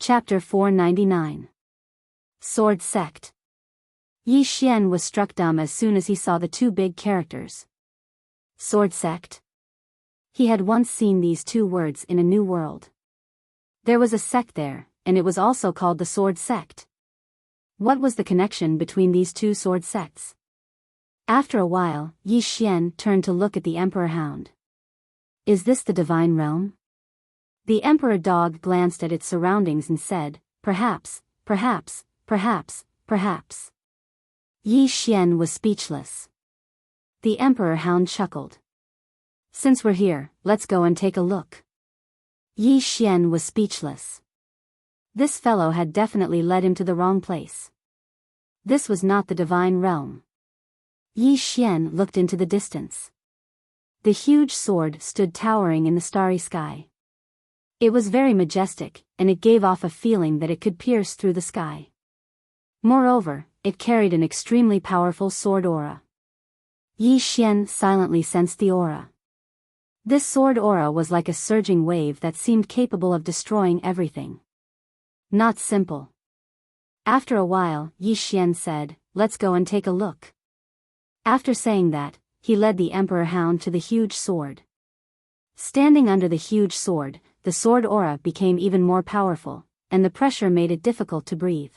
Chapter 499. Sword Sect. Yi Xian was struck dumb as soon as he saw the two big characters. Sword Sect? He had once seen these two words in a new world. There was a sect there, and it was also called the Sword Sect. What was the connection between these two sword sects? After a while, Yi Xian turned to look at the Emperor Hound. Is this the divine realm? The Emperor Dog glanced at its surroundings and said, perhaps, perhaps, perhaps, perhaps. Yi Xian was speechless. The Emperor Hound chuckled. Since we're here, let's go and take a look. Yi Xian was speechless. This fellow had definitely led him to the wrong place. This was not the divine realm. Yi Xian looked into the distance. The huge sword stood towering in the starry sky. It was very majestic, and it gave off a feeling that it could pierce through the sky. Moreover, it carried an extremely powerful sword aura. Yi Xian silently sensed the aura. This sword aura was like a surging wave that seemed capable of destroying everything. Not simple. After a while, Yi Xian said, let's go and take a look. After saying that, he led the Emperor Hound to the huge sword. Standing under the huge sword, the sword aura became even more powerful, and the pressure made it difficult to breathe.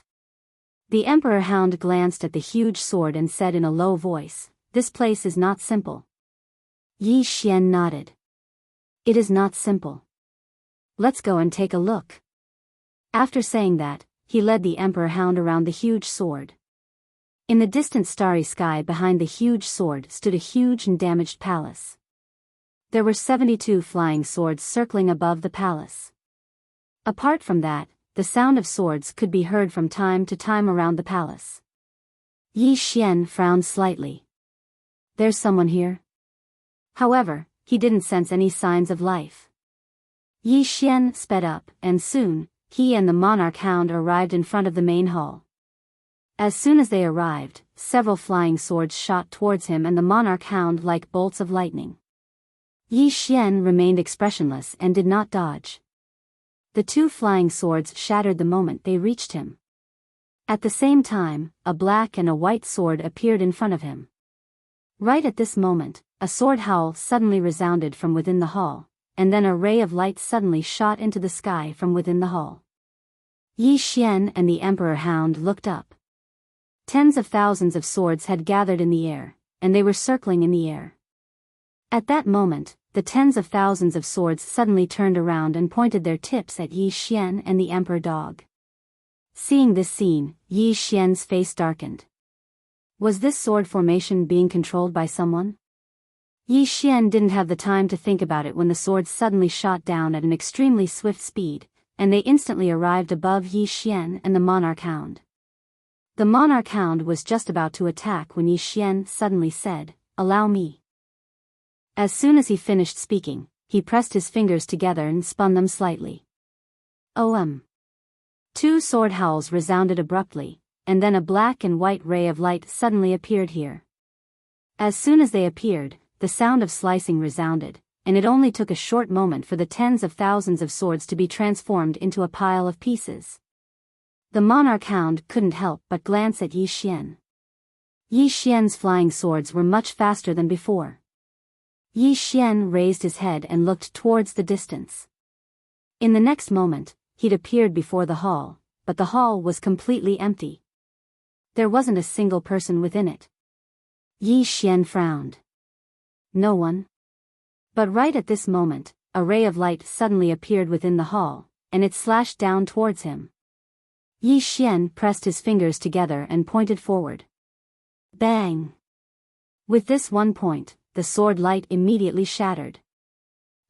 The Emperor Hound glanced at the huge sword and said in a low voice, this place is not simple. Yi Xian nodded. It is not simple. Let's go and take a look. After saying that, he led the Emperor Hound around the huge sword. In the distant starry sky behind the huge sword stood a huge and damaged palace. There were 72 flying swords circling above the palace. Apart from that, the sound of swords could be heard from time to time around the palace. Yi Xian frowned slightly. There's someone here? However, he didn't sense any signs of life. Yi Xian sped up, and soon, he and the monarch hound arrived in front of the main hall. As soon as they arrived, several flying swords shot towards him and the monarch hound like bolts of lightning. Yi Xian remained expressionless and did not dodge. The two flying swords shattered the moment they reached him. At the same time, a black and a white sword appeared in front of him. Right at this moment, a sword howl suddenly resounded from within the hall, and then a ray of light suddenly shot into the sky from within the hall. Yi Xian and the Emperor Hound looked up. Tens of thousands of swords had gathered in the air, and they were circling in the air. At that moment, the tens of thousands of swords suddenly turned around and pointed their tips at Yi Xian and the Emperor Dog. Seeing this scene, Yi Xian's face darkened. Was this sword formation being controlled by someone? Yi Xian didn't have the time to think about it when the swords suddenly shot down at an extremely swift speed, and they instantly arrived above Yi Xian and the Monarch Hound. The Monarch Hound was just about to attack when Yi Xian suddenly said, "Allow me." As soon as he finished speaking, he pressed his fingers together and spun them slightly. Two sword howls resounded abruptly, and then a black and white ray of light suddenly appeared here. As soon as they appeared, the sound of slicing resounded, and it only took a short moment for the tens of thousands of swords to be transformed into a pile of pieces. The Monarch Hound couldn't help but glance at Yi Xian. Yi Xian's flying swords were much faster than before. Yi Xian raised his head and looked towards the distance. In the next moment, he'd appeared before the hall, but the hall was completely empty. There wasn't a single person within it. Yi Xian frowned. No one? But right at this moment, a ray of light suddenly appeared within the hall, and it slashed down towards him. Yi Xian pressed his fingers together and pointed forward. Bang! With this one point, the sword light immediately shattered.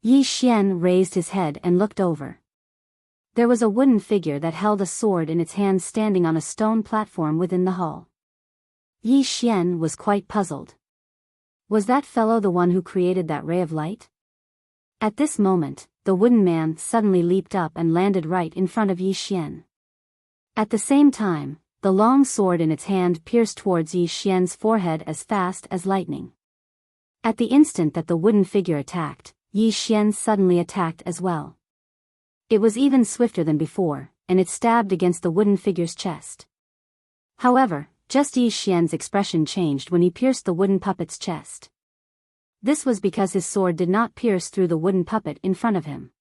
Yi Xian raised his head and looked over. There was a wooden figure that held a sword in its hands standing on a stone platform within the hall. Yi Xian was quite puzzled. Was that fellow the one who created that ray of light? At this moment, the wooden man suddenly leaped up and landed right in front of Yi Xian. At the same time, the long sword in its hand pierced towards Yi Xian's forehead as fast as lightning. At the instant that the wooden figure attacked, Yi Xian suddenly attacked as well. It was even swifter than before, and it stabbed against the wooden figure's chest. However, just Yi Xian's expression changed when he pierced the wooden puppet's chest. This was because his sword did not pierce through the wooden puppet in front of him.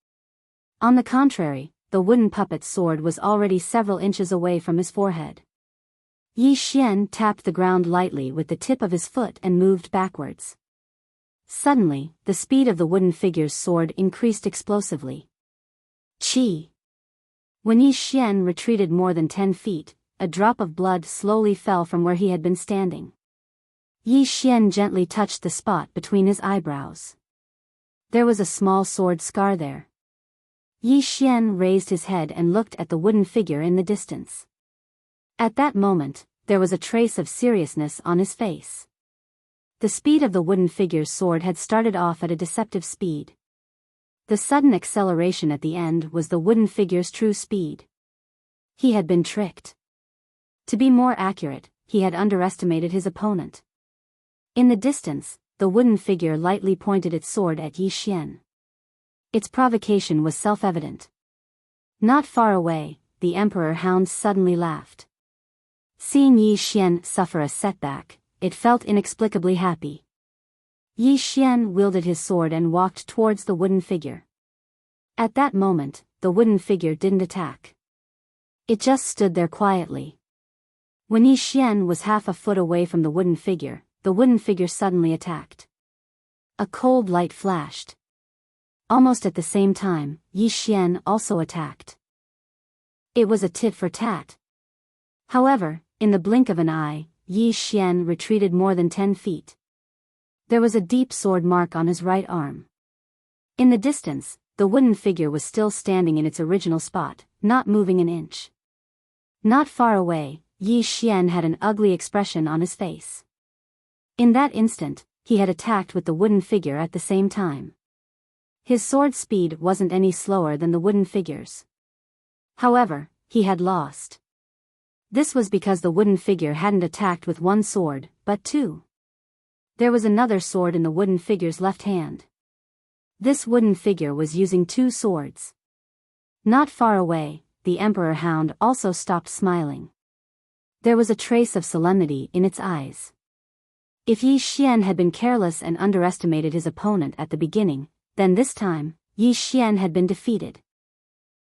On the contrary, the wooden puppet's sword was already several inches away from his forehead. Yi Xian tapped the ground lightly with the tip of his foot and moved backwards. Suddenly, the speed of the wooden figure's sword increased explosively. Chi! When Yi Xian retreated more than 10 feet, a drop of blood slowly fell from where he had been standing. Yi Xian gently touched the spot between his eyebrows. There was a small sword scar there. Yi Xian raised his head and looked at the wooden figure in the distance. At that moment, there was a trace of seriousness on his face. The speed of the wooden figure's sword had started off at a deceptive speed. The sudden acceleration at the end was the wooden figure's true speed. He had been tricked. To be more accurate, he had underestimated his opponent. In the distance, the wooden figure lightly pointed its sword at Yi Xian. Its provocation was self-evident. Not far away, the Emperor Hound suddenly laughed. Seeing Yi Xian suffer a setback, it felt inexplicably happy. Yi Xian wielded his sword and walked towards the wooden figure. At that moment, the wooden figure didn't attack. It just stood there quietly. When Yi Xian was half a foot away from the wooden figure suddenly attacked. A cold light flashed. Almost at the same time, Yi Xian also attacked. It was a tit for tat. However, in the blink of an eye, Yi Xian retreated more than 10 feet. There was a deep sword mark on his right arm. In the distance, the wooden figure was still standing in its original spot, not moving an inch. Not far away, Yi Xian had an ugly expression on his face. In that instant, he had attacked with the wooden figure at the same time. His sword speed wasn't any slower than the wooden figure's. However, he had lost. This was because the wooden figure hadn't attacked with one sword, but two. There was another sword in the wooden figure's left hand. This wooden figure was using two swords. Not far away, the Emperor Hound also stopped smiling. There was a trace of solemnity in its eyes. If Yi Xian had been careless and underestimated his opponent at the beginning, then this time, Yi Xian had been defeated.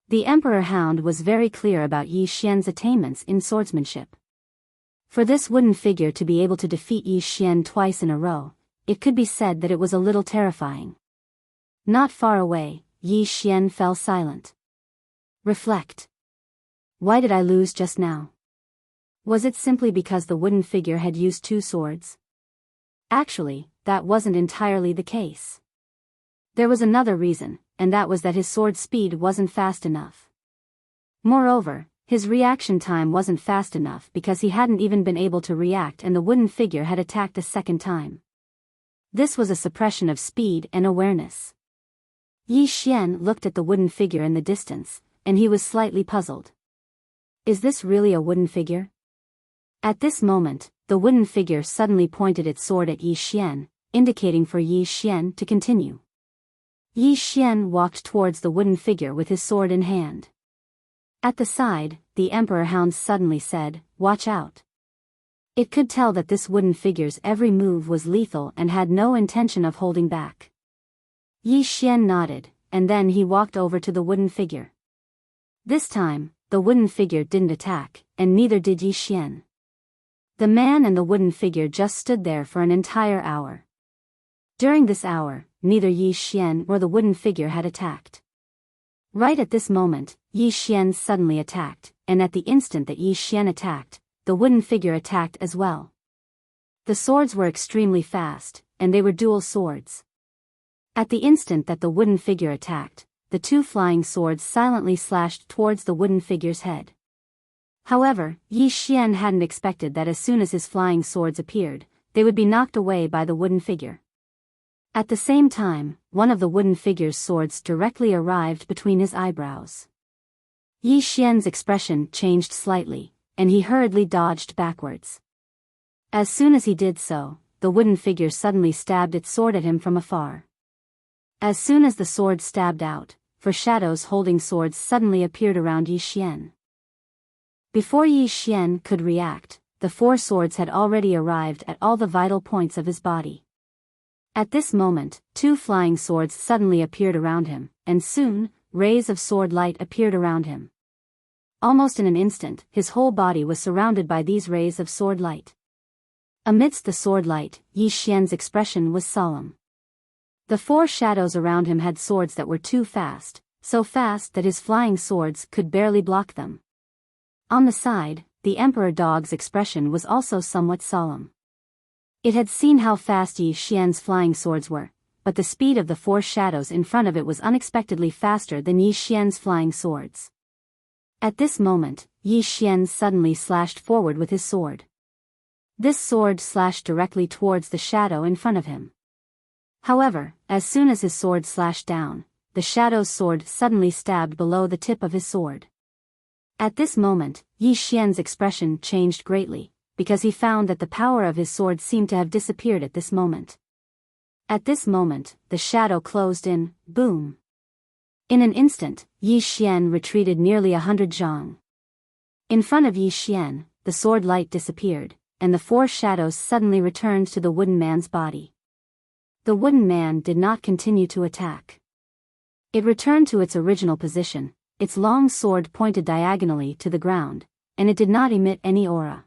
The Emperor Hound was very clear about Yi Xian's attainments in swordsmanship. For this wooden figure to be able to defeat Yi Xian twice in a row, it could be said that it was a little terrifying. Not far away, Yi Xian fell silent. Reflect. Why did I lose just now? Was it simply because the wooden figure had used two swords? Actually, that wasn't entirely the case. There was another reason, and that was that his sword speed wasn't fast enough. Moreover, his reaction time wasn't fast enough because he hadn't even been able to react and the wooden figure had attacked a second time. This was a suppression of speed and awareness. Yi Xian looked at the wooden figure in the distance, and he was slightly puzzled. Is this really a wooden figure? At this moment, the wooden figure suddenly pointed its sword at Yi Xian, indicating for Yi Xian to continue. Yi Xian walked towards the wooden figure with his sword in hand. At the side, the Emperor Hound suddenly said, "Watch out." It could tell that this wooden figure's every move was lethal and had no intention of holding back. Yi Xian nodded, and then he walked over to the wooden figure. This time, the wooden figure didn't attack, and neither did Yi Xian. The man and the wooden figure just stood there for an entire hour. During this hour, neither Yi Xian nor the wooden figure had attacked. Right at this moment, Yi Xian suddenly attacked, and at the instant that Yi Xian attacked, the wooden figure attacked as well. The swords were extremely fast, and they were dual swords. At the instant that the wooden figure attacked, the two flying swords silently slashed towards the wooden figure's head. However, Yi Xian hadn't expected that as soon as his flying swords appeared, they would be knocked away by the wooden figure. At the same time, one of the wooden figure's swords directly arrived between his eyebrows. Yi Xian's expression changed slightly, and he hurriedly dodged backwards. As soon as he did so, the wooden figure suddenly stabbed its sword at him from afar. As soon as the sword stabbed out, 4 shadows holding swords suddenly appeared around Yi Xian. Before Yi Xian could react, the four swords had already arrived at all the vital points of his body. At this moment, two flying swords suddenly appeared around him, and soon, rays of sword light appeared around him. Almost in an instant, his whole body was surrounded by these rays of sword light. Amidst the sword light, Yi Xian's expression was solemn. The four shadows around him had swords that were too fast, so fast that his flying swords could barely block them. On the side, the Emperor Dog's expression was also somewhat solemn. It had seen how fast Yi Xian's flying swords were, but the speed of the four shadows in front of it was unexpectedly faster than Yi Xian's flying swords. At this moment, Yi Xian suddenly slashed forward with his sword. This sword slashed directly towards the shadow in front of him. However, as soon as his sword slashed down, the shadow's sword suddenly stabbed below the tip of his sword. At this moment, Yi Xian's expression changed greatly, because he found that the power of his sword seemed to have disappeared at this moment. At this moment, the shadow closed in, boom. In an instant, Yi Xian retreated nearly 100 zhang. In front of Yi Xian, the sword light disappeared, and the four shadows suddenly returned to the wooden man's body. The wooden man did not continue to attack. It returned to its original position, its long sword pointed diagonally to the ground, and it did not emit any aura.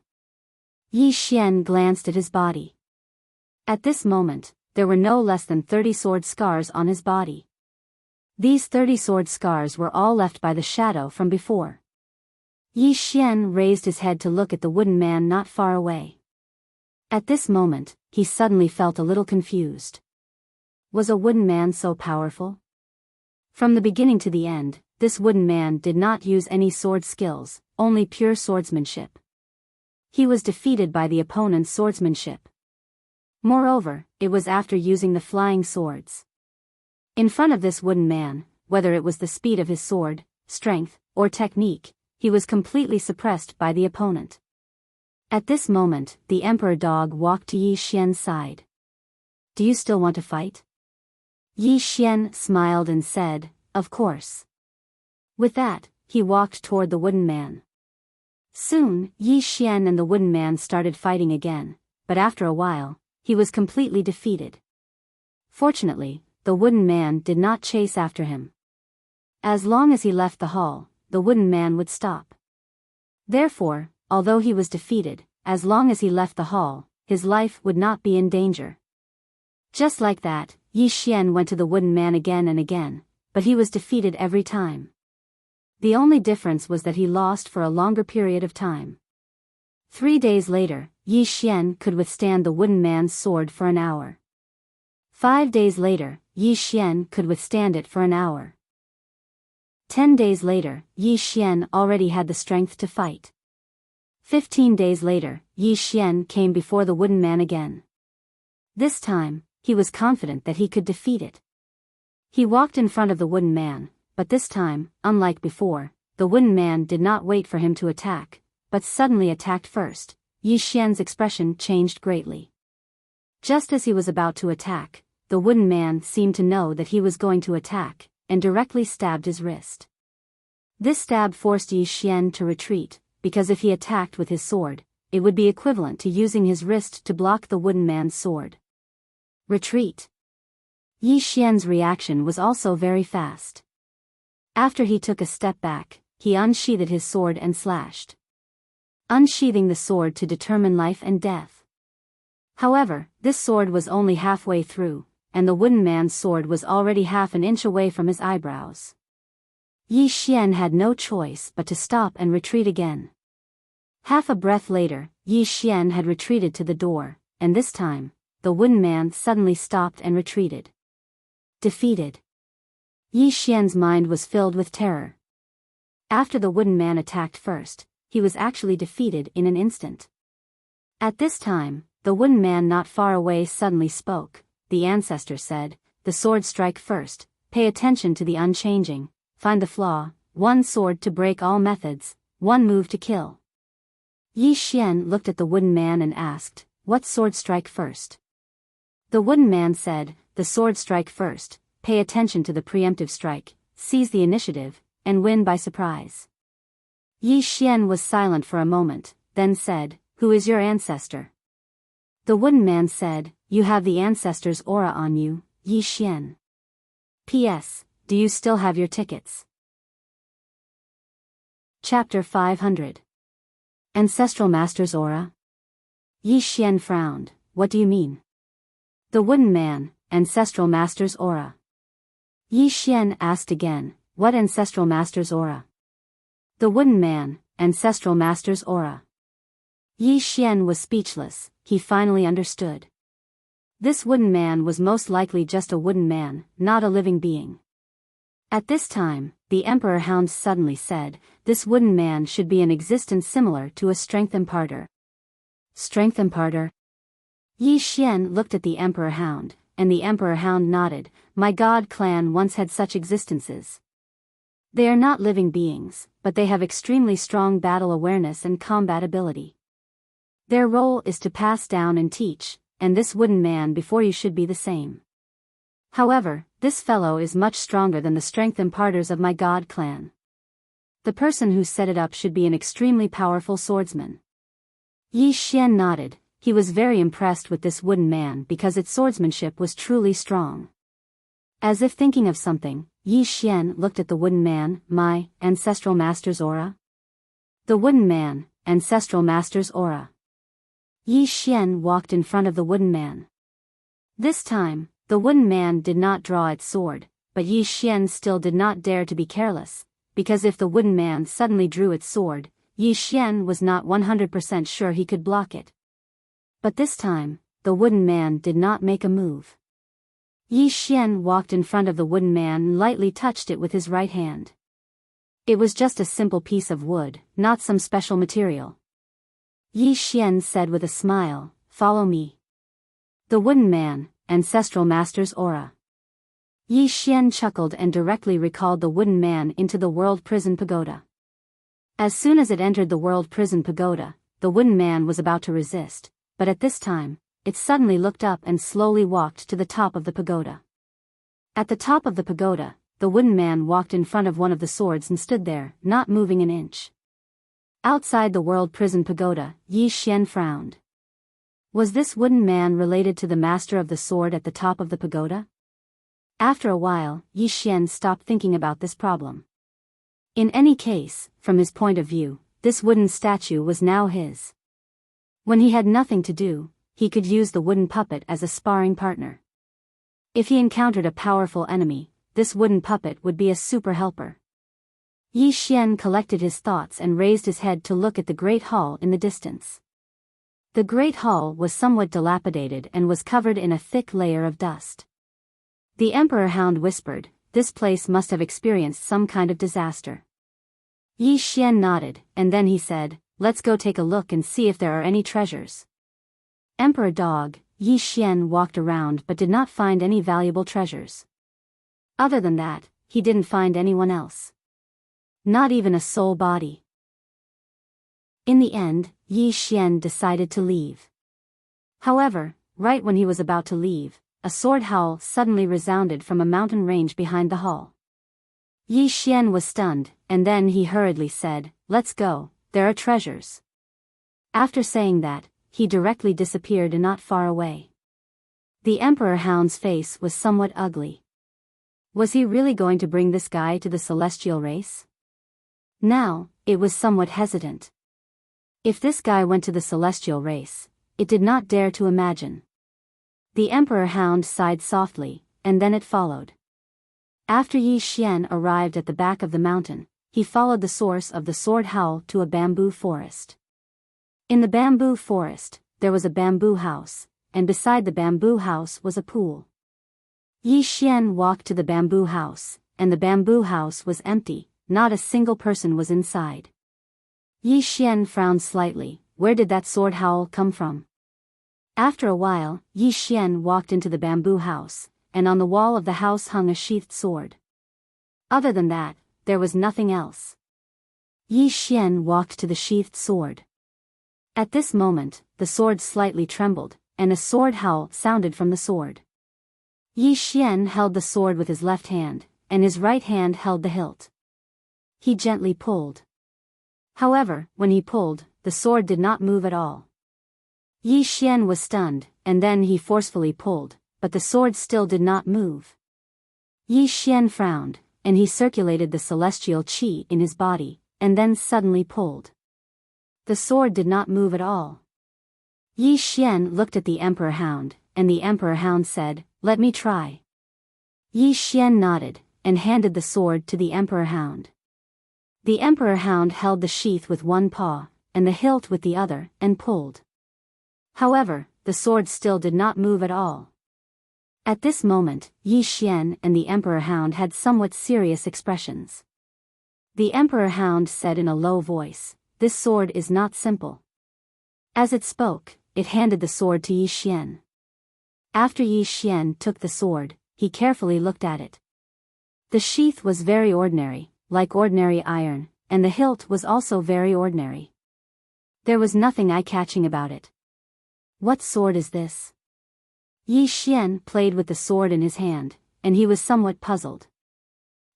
Yi Xian glanced at his body. At this moment, there were no less than 30 sword scars on his body. These 30 sword scars were all left by the shadow from before. Yi Xian raised his head to look at the wooden man not far away. At this moment, he suddenly felt a little confused. Was a wooden man so powerful? From the beginning to the end, this wooden man did not use any sword skills, only pure swordsmanship. He was defeated by the opponent's swordsmanship. Moreover, it was after using the flying swords. In front of this wooden man, whether it was the speed of his sword, strength, or technique, he was completely suppressed by the opponent. At this moment, the Emperor Dog walked to Yi Xian's side. Do you still want to fight? Yi Xian smiled and said, of course. With that, he walked toward the wooden man. Soon, Yi Xian and the wooden man started fighting again, but after a while, he was completely defeated. Fortunately, the wooden man did not chase after him. As long as he left the hall, the wooden man would stop. Therefore, although he was defeated, as long as he left the hall, his life would not be in danger. Just like that, Yi Xian went to the wooden man again and again, but he was defeated every time. The only difference was that he lost for a longer period of time. 3 days later, Yi Xian could withstand the wooden man's sword for an hour. 5 days later, Yi Xian could withstand it for an hour. 10 days later, Yi Xian already had the strength to fight. 15 days later, Yi Xian came before the wooden man again. This time, he was confident that he could defeat it. He walked in front of the wooden man, but this time, unlike before, the wooden man did not wait for him to attack, but suddenly attacked first. Yi Xian's expression changed greatly. Just as he was about to attack, the wooden man seemed to know that he was going to attack, and directly stabbed his wrist. This stab forced Yi Xian to retreat, because if he attacked with his sword, it would be equivalent to using his wrist to block the wooden man's sword. Retreat. Yi Xian's reaction was also very fast. After he took a step back, he unsheathed his sword and slashed. Unsheathing the sword to determine life and death. However, this sword was only halfway through, and the wooden man's sword was already half an inch away from his eyebrows. Yi Xian had no choice but to stop and retreat again. Half a breath later, Yi Xian had retreated to the door, and this time, the wooden man suddenly stopped and retreated. Defeated. Yi Xian's mind was filled with terror. After the wooden man attacked first, he was actually defeated in an instant. At this time, the wooden man not far away suddenly spoke. The ancestor said, "The sword strike first, pay attention to the unchanging, find the flaw, one sword to break all methods, one move to kill." Yi Xian looked at the wooden man and asked, "What sword strike first?" The wooden man said, "The sword strike first, pay attention to the preemptive strike, seize the initiative, and win by surprise." Yi Xian was silent for a moment, then said, "Who is your ancestor?" The wooden man said, "You have the ancestor's aura on you, Yi Xian. P.S. Do you still have your tickets?" Chapter 500. Ancestral Master's Aura? Yi Xian frowned. "What do you mean?" The wooden man, Ancestral Master's Aura. Yi Xian asked again, "What Ancestral Master's Aura?" The wooden man, Ancestral Master's Aura. Yi Xian was speechless. He finally understood. This wooden man was most likely just a wooden man, not a living being. At this time, the Emperor Hound suddenly said, "This wooden man should be an existence similar to a strength imparter." Strength imparter? Yi Xian looked at the Emperor Hound, and the Emperor Hound nodded. "My god clan once had such existences. They are not living beings, but they have extremely strong battle awareness and combat ability. Their role is to pass down and teach, and this wooden man before you should be the same. However, this fellow is much stronger than the strength imparters of my god clan. The person who set it up should be an extremely powerful swordsman." Yi Xian nodded. He was very impressed with this wooden man because its swordsmanship was truly strong. As if thinking of something, Yi Xian looked at the wooden man. "My ancestral master's aura?" The wooden man, Ancestral Master's Aura. Yi Xian walked in front of the wooden man. This time, the wooden man did not draw its sword, but Yi Xian still did not dare to be careless, because if the wooden man suddenly drew its sword, Yi Xian was not 100% sure he could block it. But this time, the wooden man did not make a move. Yi Xian walked in front of the wooden man and lightly touched it with his right hand. It was just a simple piece of wood, not some special material. Yi Xian said with a smile, "Follow me." The wooden man, Ancestral Master's Aura. Yi Xian chuckled and directly recalled the wooden man into the World Prison Pagoda. As soon as it entered the World Prison Pagoda, the wooden man was about to resist, but at this time, it suddenly looked up and slowly walked to the top of the pagoda. At the top of the pagoda, the wooden man walked in front of one of the swords and stood there, not moving an inch. Outside the World Prison Pagoda, Yi Xian frowned. Was this wooden man related to the master of the sword at the top of the pagoda? After a while, Yi Xian stopped thinking about this problem. In any case, from his point of view, this wooden statue was now his. When he had nothing to do, he could use the wooden puppet as a sparring partner. If he encountered a powerful enemy, this wooden puppet would be a super helper. Yi Xian collected his thoughts and raised his head to look at the Great Hall in the distance. The Great Hall was somewhat dilapidated and was covered in a thick layer of dust. The Emperor Hound whispered, "This place must have experienced some kind of disaster." Yi Xian nodded, and then he said, "Let's go take a look and see if there are any treasures." Emperor Dog, Yi Xian walked around but did not find any valuable treasures. Other than that, he didn't find anyone else. Not even a soul body. In the end, Yi Xian decided to leave. However, right when he was about to leave, a sword howl suddenly resounded from a mountain range behind the hall. Yi Xian was stunned, and then he hurriedly said, "Let's go, there are treasures." After saying that, he directly disappeared not far away. The Emperor Hound's face was somewhat ugly. Was he really going to bring this guy to the celestial race? Now, it was somewhat hesitant. If this guy went to the celestial race, it did not dare to imagine. The Emperor Hound sighed softly, and then it followed. After Yi Xian arrived at the back of the mountain, he followed the source of the sword howl to a bamboo forest. In the bamboo forest, there was a bamboo house, and beside the bamboo house was a pool. Yi Xian walked to the bamboo house, and the bamboo house was empty, not a single person was inside. Yi Xian frowned slightly. Where did that sword howl come from? After a while, Yi Xian walked into the bamboo house, and on the wall of the house hung a sheathed sword. Other than that, there was nothing else. Yi Xian walked to the sheathed sword. At this moment, the sword slightly trembled, and a sword howl sounded from the sword. Yi Xian held the sword with his left hand, and his right hand held the hilt. He gently pulled. However, when he pulled, the sword did not move at all. Yi Xian was stunned, and then he forcefully pulled, but the sword still did not move. Yi Xian frowned, and he circulated the celestial qi in his body, and then suddenly pulled. The sword did not move at all. Yi Xian looked at the Emperor Hound, and the Emperor Hound said, "Let me try." Yi Xian nodded, and handed the sword to the Emperor Hound. The Emperor Hound held the sheath with one paw, and the hilt with the other, and pulled. However, the sword still did not move at all. At this moment, Yi Xian and the Emperor Hound had somewhat serious expressions. The Emperor Hound said in a low voice, "This sword is not simple." As it spoke, it handed the sword to Yi Xian. After Yi Xian took the sword, he carefully looked at it. The sheath was very ordinary, like ordinary iron, and the hilt was also very ordinary. There was nothing eye-catching about it. "What sword is this?" Yi Xian played with the sword in his hand, and he was somewhat puzzled.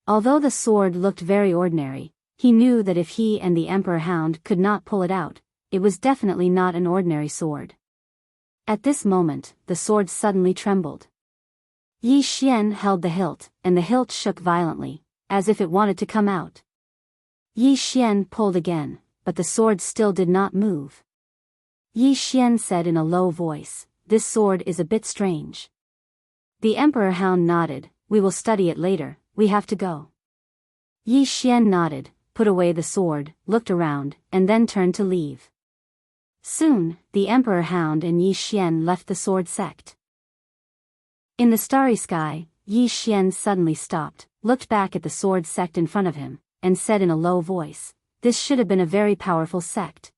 Although the sword looked very ordinary, he knew that if he and the Emperor Hound could not pull it out, it was definitely not an ordinary sword. At this moment, the sword suddenly trembled. Yi Xian held the hilt, and the hilt shook violently, as if it wanted to come out. Yi Xian pulled again, but the sword still did not move. Yi Xian said in a low voice, "This sword is a bit strange." The Emperor Hound nodded, "We will study it later, we have to go." Yi Xian nodded, put away the sword, looked around, and then turned to leave. Soon, the Emperor Hound and Yi Xian left the sword sect. In the starry sky, Yi Xian suddenly stopped, looked back at the sword sect in front of him, and said in a low voice, "This should have been a very powerful sect."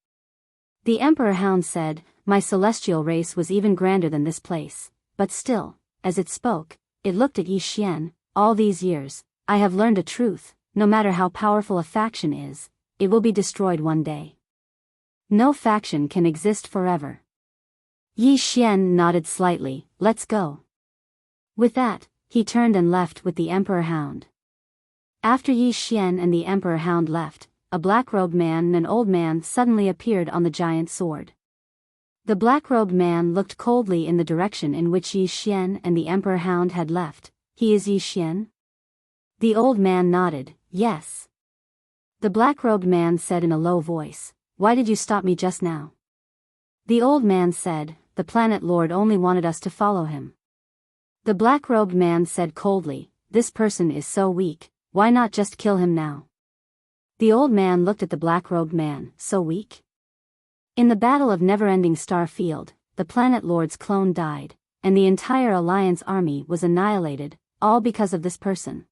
The Emperor Hound said, "My celestial race was even grander than this place," but still, as it spoke, it looked at Yi Xian, "All these years, I have learned a truth, no matter how powerful a faction is, it will be destroyed one day. No faction can exist forever." Yi Xian nodded slightly, "Let's go." With that, he turned and left with the Emperor Hound. After Yi Xian and the Emperor Hound left, a black-robed man and an old man suddenly appeared on the giant sword. The black-robed man looked coldly in the direction in which Yi Xian and the Emperor Hound had left. "He is Yi Xian?" The old man nodded, "Yes." The black-robed man said in a low voice, "Why did you stop me just now?" The old man said, "The planet lord only wanted us to follow him." The black-robed man said coldly, "This person is so weak, why not just kill him now?" The old man looked at the black-robed man, "So weak?" In the Battle of Never-Ending Star Field, the planet lord's clone died, and the entire Alliance army was annihilated, all because of this person.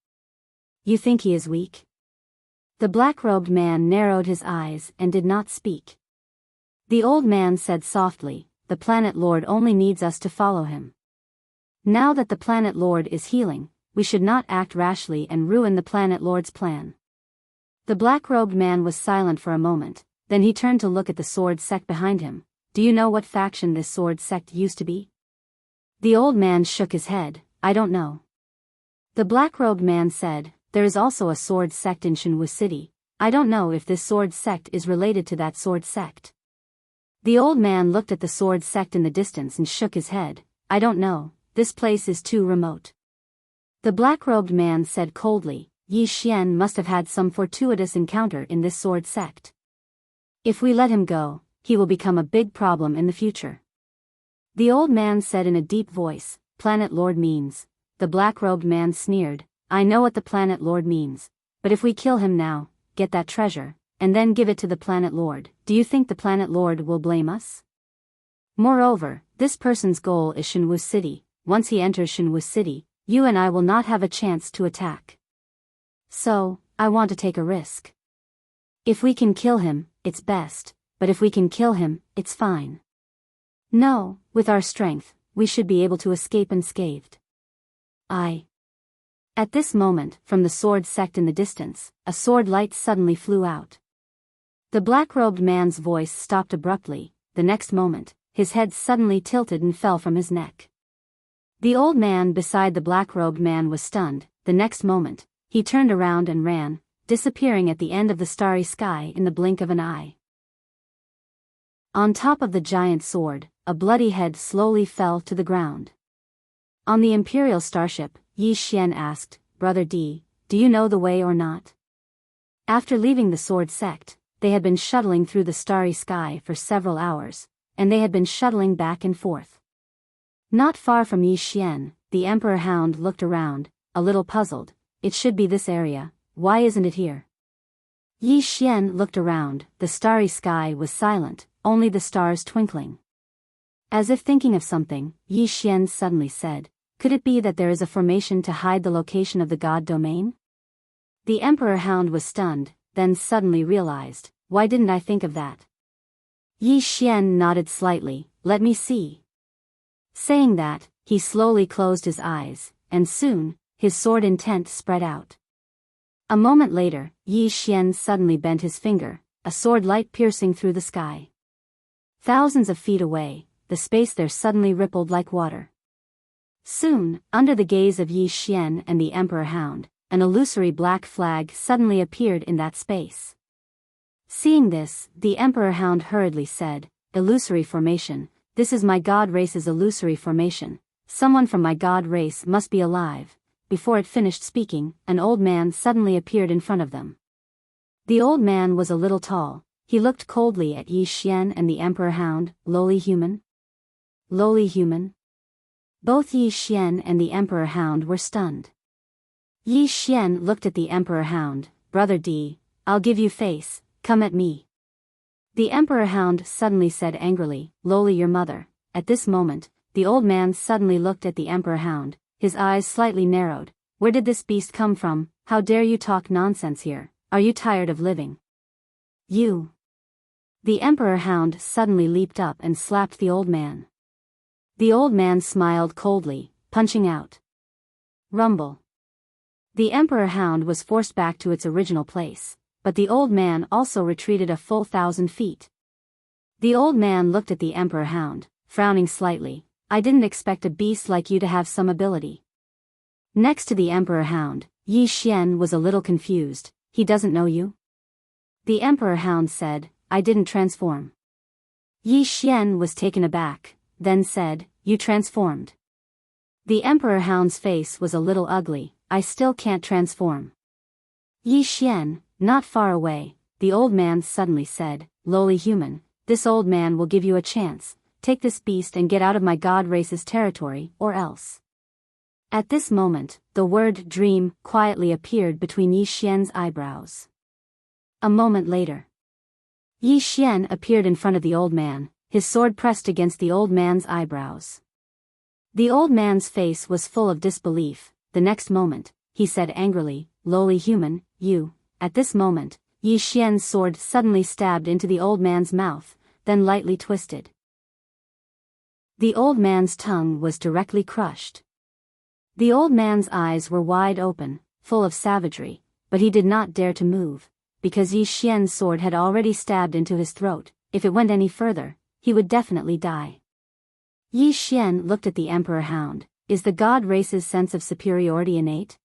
"You think he is weak?" The black-robed man narrowed his eyes and did not speak. The old man said softly, "The planet lord only needs us to follow him. Now that the planet lord is healing, we should not act rashly and ruin the planet lord's plan." The black-robed man was silent for a moment, then he turned to look at the sword sect behind him. "Do you know what faction this sword sect used to be?" The old man shook his head, "I don't know." The black-robed man said, "There is also a sword sect in Shenwu City. I don't know if this sword sect is related to that sword sect." The old man looked at the sword sect in the distance and shook his head, "I don't know, this place is too remote." The black-robed man said coldly, "Yi Xian must have had some fortuitous encounter in this sword sect. If we let him go, he will become a big problem in the future." The old man said in a deep voice, "Planet Lord means." The black-robed man sneered, "I know what the planet lord means, but if we kill him now, get that treasure, and then give it to the planet lord, do you think the planet lord will blame us? Moreover, this person's goal is Shenwu City. Once he enters Shenwu City, you and I will not have a chance to attack. So, I want to take a risk. If we can kill him, it's best, but if we can kill him, it's fine. No, with our strength, we should be able to escape unscathed." At this moment, from the sword sect in the distance, a sword light suddenly flew out. The black-robed man's voice stopped abruptly. The next moment, his head suddenly tilted and fell from his neck. The old man beside the black-robed man was stunned. The next moment, he turned around and ran. disappearing at the end of the starry sky in the blink of an eye. On top of the giant sword, a bloody head slowly fell to the ground. On the Imperial starship, Yi Xian asked, "Brother D, do you know the way or not?" After leaving the sword sect, they had been shuttling through the starry sky for several hours, and they had been shuttling back and forth. Not far from Yi Xian, the Emperor Hound looked around, a little puzzled. "It should be this area, why isn't it here?" Yi Xian looked around, the starry sky was silent, only the stars twinkling. As if thinking of something, Yi Xian suddenly said, "Could it be that there is a formation to hide the location of the god domain?" The Emperor Hound was stunned, then suddenly realized, "Why didn't I think of that?" Yi Xian nodded slightly, "Let me see." Saying that, he slowly closed his eyes, and soon, his sword intent spread out. A moment later, Yi Xian suddenly bent his finger, a sword light piercing through the sky. Thousands of feet away, the space there suddenly rippled like water. Soon, under the gaze of Yi Xian and the Emperor Hound, an illusory black flag suddenly appeared in that space. Seeing this, the Emperor Hound hurriedly said, "Illusory formation, this is my god race's illusory formation. Someone from my god race must be alive." Before it finished speaking, an old man suddenly appeared in front of them. The old man was a little tall. He looked coldly at Yi Xian and the Emperor Hound. "Lowly human? Lowly human?" Both Yi Xian and the Emperor Hound were stunned. Yi Xian looked at the Emperor Hound. "Brother D, I'll give you face, come at me." The Emperor Hound suddenly said angrily, "Lowly your mother." At this moment, the old man suddenly looked at the Emperor Hound, his eyes slightly narrowed. "Where did this beast come from? How dare you talk nonsense here? Are you tired of living? You." The Emperor Hound suddenly leaped up and slapped the old man. The old man smiled coldly, punching out. Rumble. The Emperor Hound was forced back to its original place, but the old man also retreated a full 1,000 feet. The old man looked at the Emperor Hound, frowning slightly. "I didn't expect a beast like you to have some ability." Next to the Emperor Hound, Yi Xian was a little confused. "He doesn't know you?" The Emperor Hound said, "I didn't transform." Yi Xian was taken aback, then said, "You transformed?" The Emperor Hound's face was a little ugly. "I still can't transform." Yi Xian, not far away, the old man suddenly said, "Lowly human, this old man will give you a chance. Take this beast and get out of my god race's territory, or else." At this moment, the word "dream" quietly appeared between Yi Xian's eyebrows. A moment later, Yi Xian appeared in front of the old man, his sword pressed against the old man's eyebrows. The old man's face was full of disbelief. The next moment, he said angrily, "Lowly human, you." At this moment, Yi Xian's sword suddenly stabbed into the old man's mouth, then lightly twisted. The old man's tongue was directly crushed. The old man's eyes were wide open, full of savagery, but he did not dare to move, because Yi Xian's sword had already stabbed into his throat. If it went any further, he would definitely die. Yi Xian looked at the Emperor Hound. "Is the god race's sense of superiority innate?"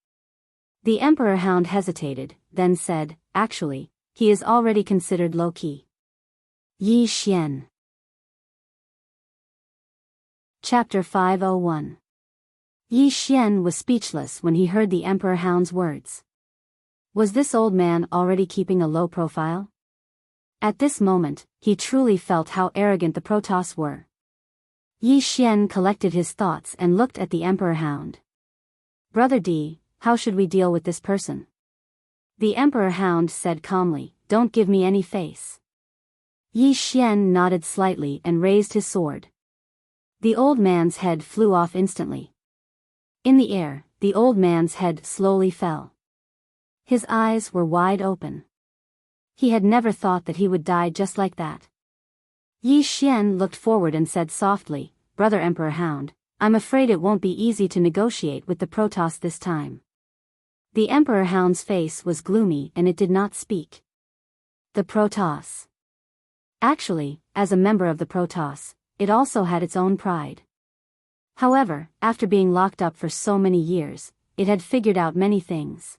The Emperor Hound hesitated, then said, "Actually, he is already considered low-key." Yi Xian. Chapter 501. Yi Xian was speechless when he heard the Emperor Hound's words. Was this old man already keeping a low profile? At this moment, he truly felt how arrogant the Protoss were. Yi Xian collected his thoughts and looked at the Emperor Hound. "Brother D, how should we deal with this person?" The Emperor Hound said calmly, "Don't give me any face." Yi Xian nodded slightly and raised his sword. The old man's head flew off instantly. In the air, the old man's head slowly fell. His eyes were wide open. He had never thought that he would die just like that. Yi Xian looked forward and said softly, "Brother Emperor Hound, I'm afraid it won't be easy to negotiate with the Protoss this time." The Emperor Hound's face was gloomy and it did not speak. The Protoss. Actually, as a member of the Protoss, it also had its own pride. However, after being locked up for so many years, it had figured out many things.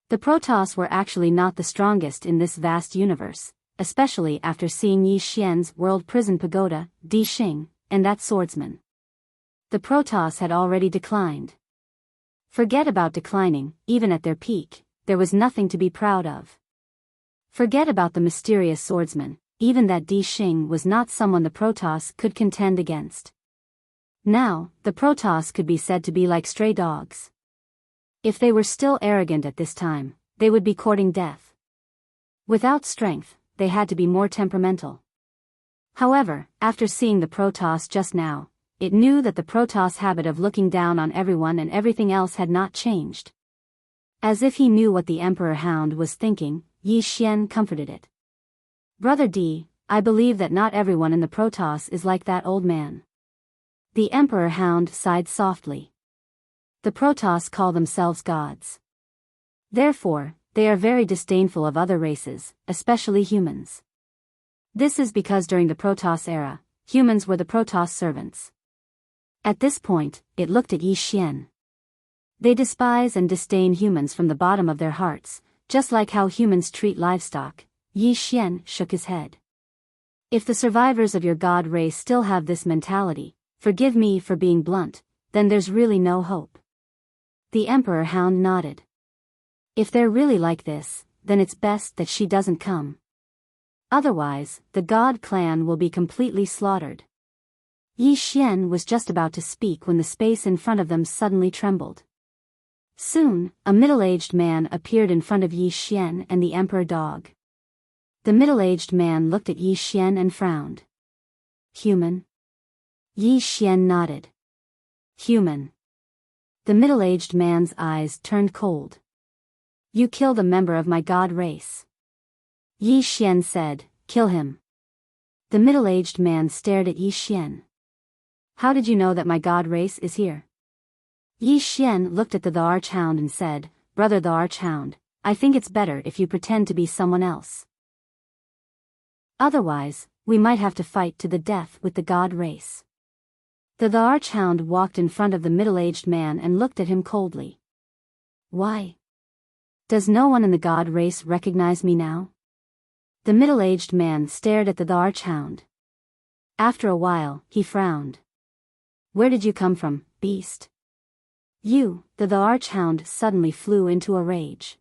The Protoss were actually not the strongest in this vast universe, especially after seeing Yi Xian's world prison pagoda, Di Xing, and that swordsman. The Protoss had already declined. Forget about declining, even at their peak, there was nothing to be proud of. Forget about the mysterious swordsman, even that Di Xing was not someone the Protoss could contend against. Now, the Protoss could be said to be like stray dogs. If they were still arrogant at this time, they would be courting death. Without strength, they had to be more temperamental. However, after seeing the Protoss just now, it knew that the Protoss' habit of looking down on everyone and everything else had not changed. As if he knew what the Emperor Hound was thinking, Yi Xian comforted it. Brother D, I believe that not everyone in the Protoss is like that old man. The Emperor Hound sighed softly. The Protoss call themselves gods. Therefore, they are very disdainful of other races, especially humans. This is because during the Protoss era, humans were the Protoss servants. At this point, it looked at Yi Xian. They despise and disdain humans from the bottom of their hearts, just like how humans treat livestock. Yi Xian shook his head. If the survivors of your god race still have this mentality, forgive me for being blunt, then there's really no hope. The Emperor Hound nodded. If they're really like this, then it's best that she doesn't come. Otherwise, the God clan will be completely slaughtered. Yi Xian was just about to speak when the space in front of them suddenly trembled. Soon, a middle-aged man appeared in front of Yi Xian and the Emperor Dog. The middle-aged man looked at Yi Xian and frowned. Human? Yi Xian nodded. Human. The middle-aged man's eyes turned cold. You killed a member of my god race. Yi Xian said, kill him. The middle-aged man stared at Yi Xian. How did you know that my god race is here? Yi Xian looked at the Archhound and said, Brother the Archhound, I think it's better if you pretend to be someone else. Otherwise, we might have to fight to the death with the god race. The Archhound walked in front of the middle-aged man and looked at him coldly. Why? Does no one in the god race recognize me now? The middle-aged man stared at the Archhound. After a while, he frowned. Where did you come from, beast? You, the Archhound suddenly flew into a rage.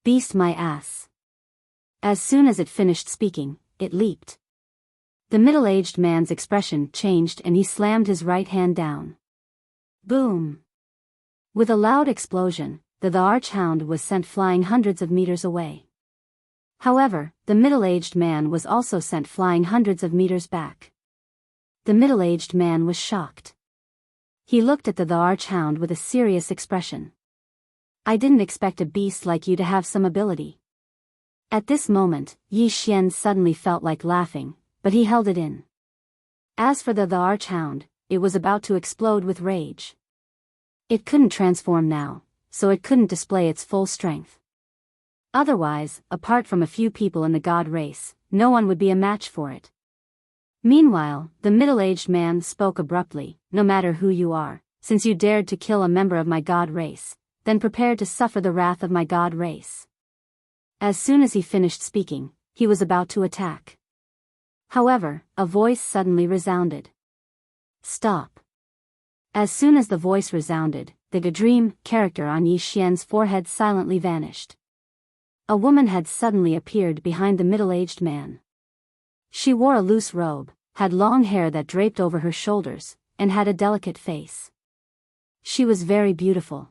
Beast my ass. As soon as it finished speaking, it leaped. The middle-aged man's expression changed and he slammed his right hand down. Boom! With a loud explosion, the Archhound was sent flying hundreds of meters away. However, the middle-aged man was also sent flying hundreds of meters back. The middle-aged man was shocked. He looked at the Archhound with a serious expression. I didn't expect a beast like you to have some ability. At this moment, Yi Xian suddenly felt like laughing, but he held it in. As for the Archhound, it was about to explode with rage. It couldn't transform now, so it couldn't display its full strength. Otherwise, apart from a few people in the god race, no one would be a match for it. Meanwhile, the middle-aged man spoke abruptly, no matter who you are, since you dared to kill a member of my god race, then prepare to suffer the wrath of my god race. As soon as he finished speaking, he was about to attack. However, a voice suddenly resounded. Stop. As soon as the voice resounded, the dream character on Yi Xian's forehead silently vanished. A woman had suddenly appeared behind the middle-aged man. She wore a loose robe, had long hair that draped over her shoulders, and had a delicate face. She was very beautiful.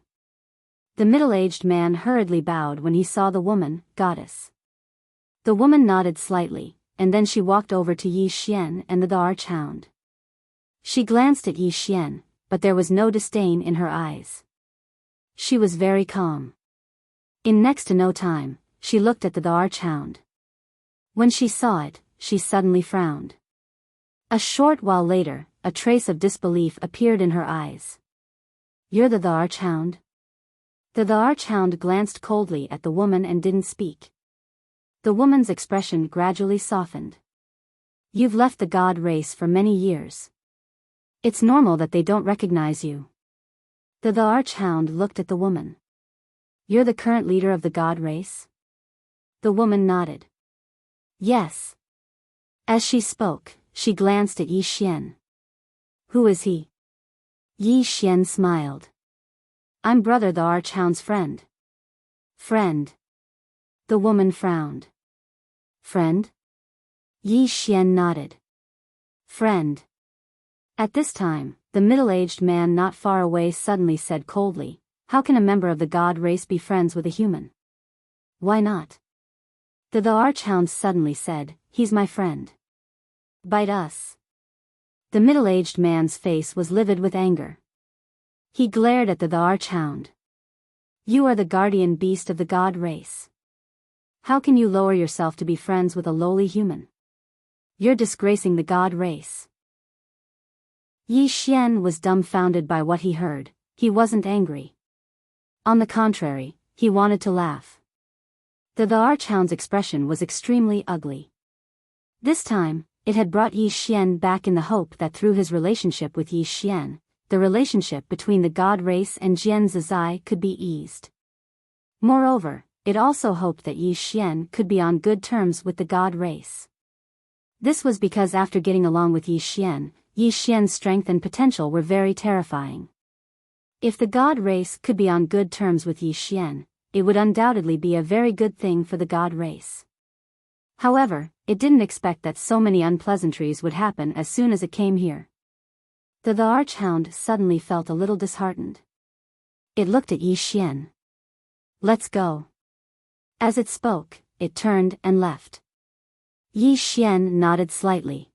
The middle-aged man hurriedly bowed when he saw the woman, goddess. The woman nodded slightly, and then she walked over to Yi Xian and the Archhound. She glanced at Yi Xian, but there was no disdain in her eyes. She was very calm. In next to no time, she looked at the Archhound. When she saw it, she suddenly frowned. A short while later, a trace of disbelief appeared in her eyes. You're the Archhound? The Archhound glanced coldly at the woman and didn't speak. The woman's expression gradually softened. You've left the god race for many years. It's normal that they don't recognize you. The Archhound looked at the woman. You're the current leader of the god race? The woman nodded. Yes. As she spoke, she glanced at Yi Xian. Who is he? Yi Xian smiled. I'm Brother the Archhound's friend. Friend. The woman frowned. Friend? Yi Xian nodded. Friend. At this time, the middle-aged man not far away suddenly said coldly, how can a member of the god race be friends with a human? Why not? The Archhound suddenly said, he's my friend. Bite us. The middle-aged man's face was livid with anger. He glared at the Archhound. You are the guardian beast of the god race. How can you lower yourself to be friends with a lowly human? You're disgracing the god race. Yi Xian was dumbfounded by what he heard. He wasn't angry. On the contrary, he wanted to laugh. The Archhound's expression was extremely ugly. This time, it had brought Yi Xian back in the hope that through his relationship with Yi Xian, the relationship between the god race and Jian Zizai could be eased. Moreover, it also hoped that Yi Xian could be on good terms with the god race. This was because after getting along with Yi Xian's strength and potential were very terrifying. If the god race could be on good terms with Yi Xian, it would undoubtedly be a very good thing for the god race. However, it didn't expect that so many unpleasantries would happen as soon as it came here. The Archhound suddenly felt a little disheartened. It looked at Yi Xian. Let's go. As it spoke, it turned and left. Yi Xian nodded slightly.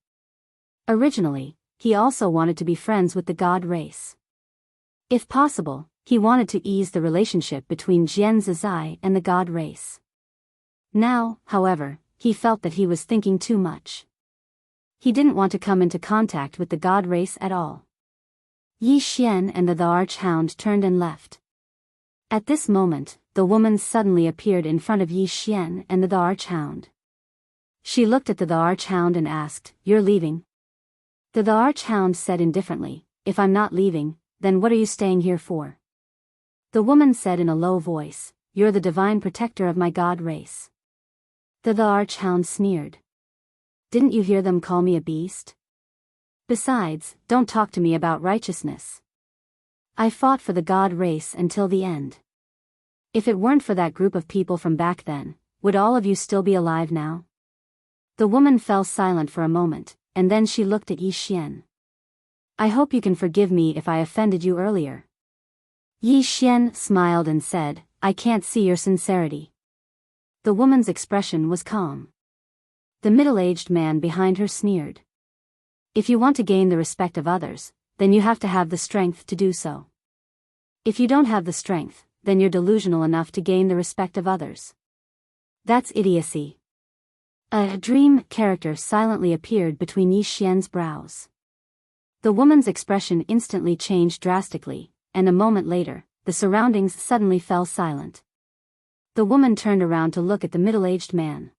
Originally, he also wanted to be friends with the god race. If possible, he wanted to ease the relationship between Jian Zizai and the god race. Now, however, he felt that he was thinking too much. He didn't want to come into contact with the god race at all. Yi Xian and the Archhound turned and left. At this moment, the woman suddenly appeared in front of Yi Xian and the Archhound. She looked at the Archhound and asked, You're leaving? The Archhound said indifferently, If I'm not leaving, then what are you staying here for? The woman said in a low voice, You're the divine protector of my god race. The Archhound sneered. Didn't you hear them call me a beast? Besides, don't talk to me about righteousness. I fought for the god race until the end. If it weren't for that group of people from back then, would all of you still be alive now? The woman fell silent for a moment, and then she looked at Yi Xian. I hope you can forgive me if I offended you earlier. Yi Xian smiled and said, I can't see your sincerity. The woman's expression was calm. The middle-aged man behind her sneered. If you want to gain the respect of others, then you have to have the strength to do so. If you don't have the strength, then you're delusional enough to gain the respect of others. That's idiocy. A dream character silently appeared between Yi Xian's brows. The woman's expression instantly changed drastically, and a moment later, the surroundings suddenly fell silent. The woman turned around to look at the middle-aged man.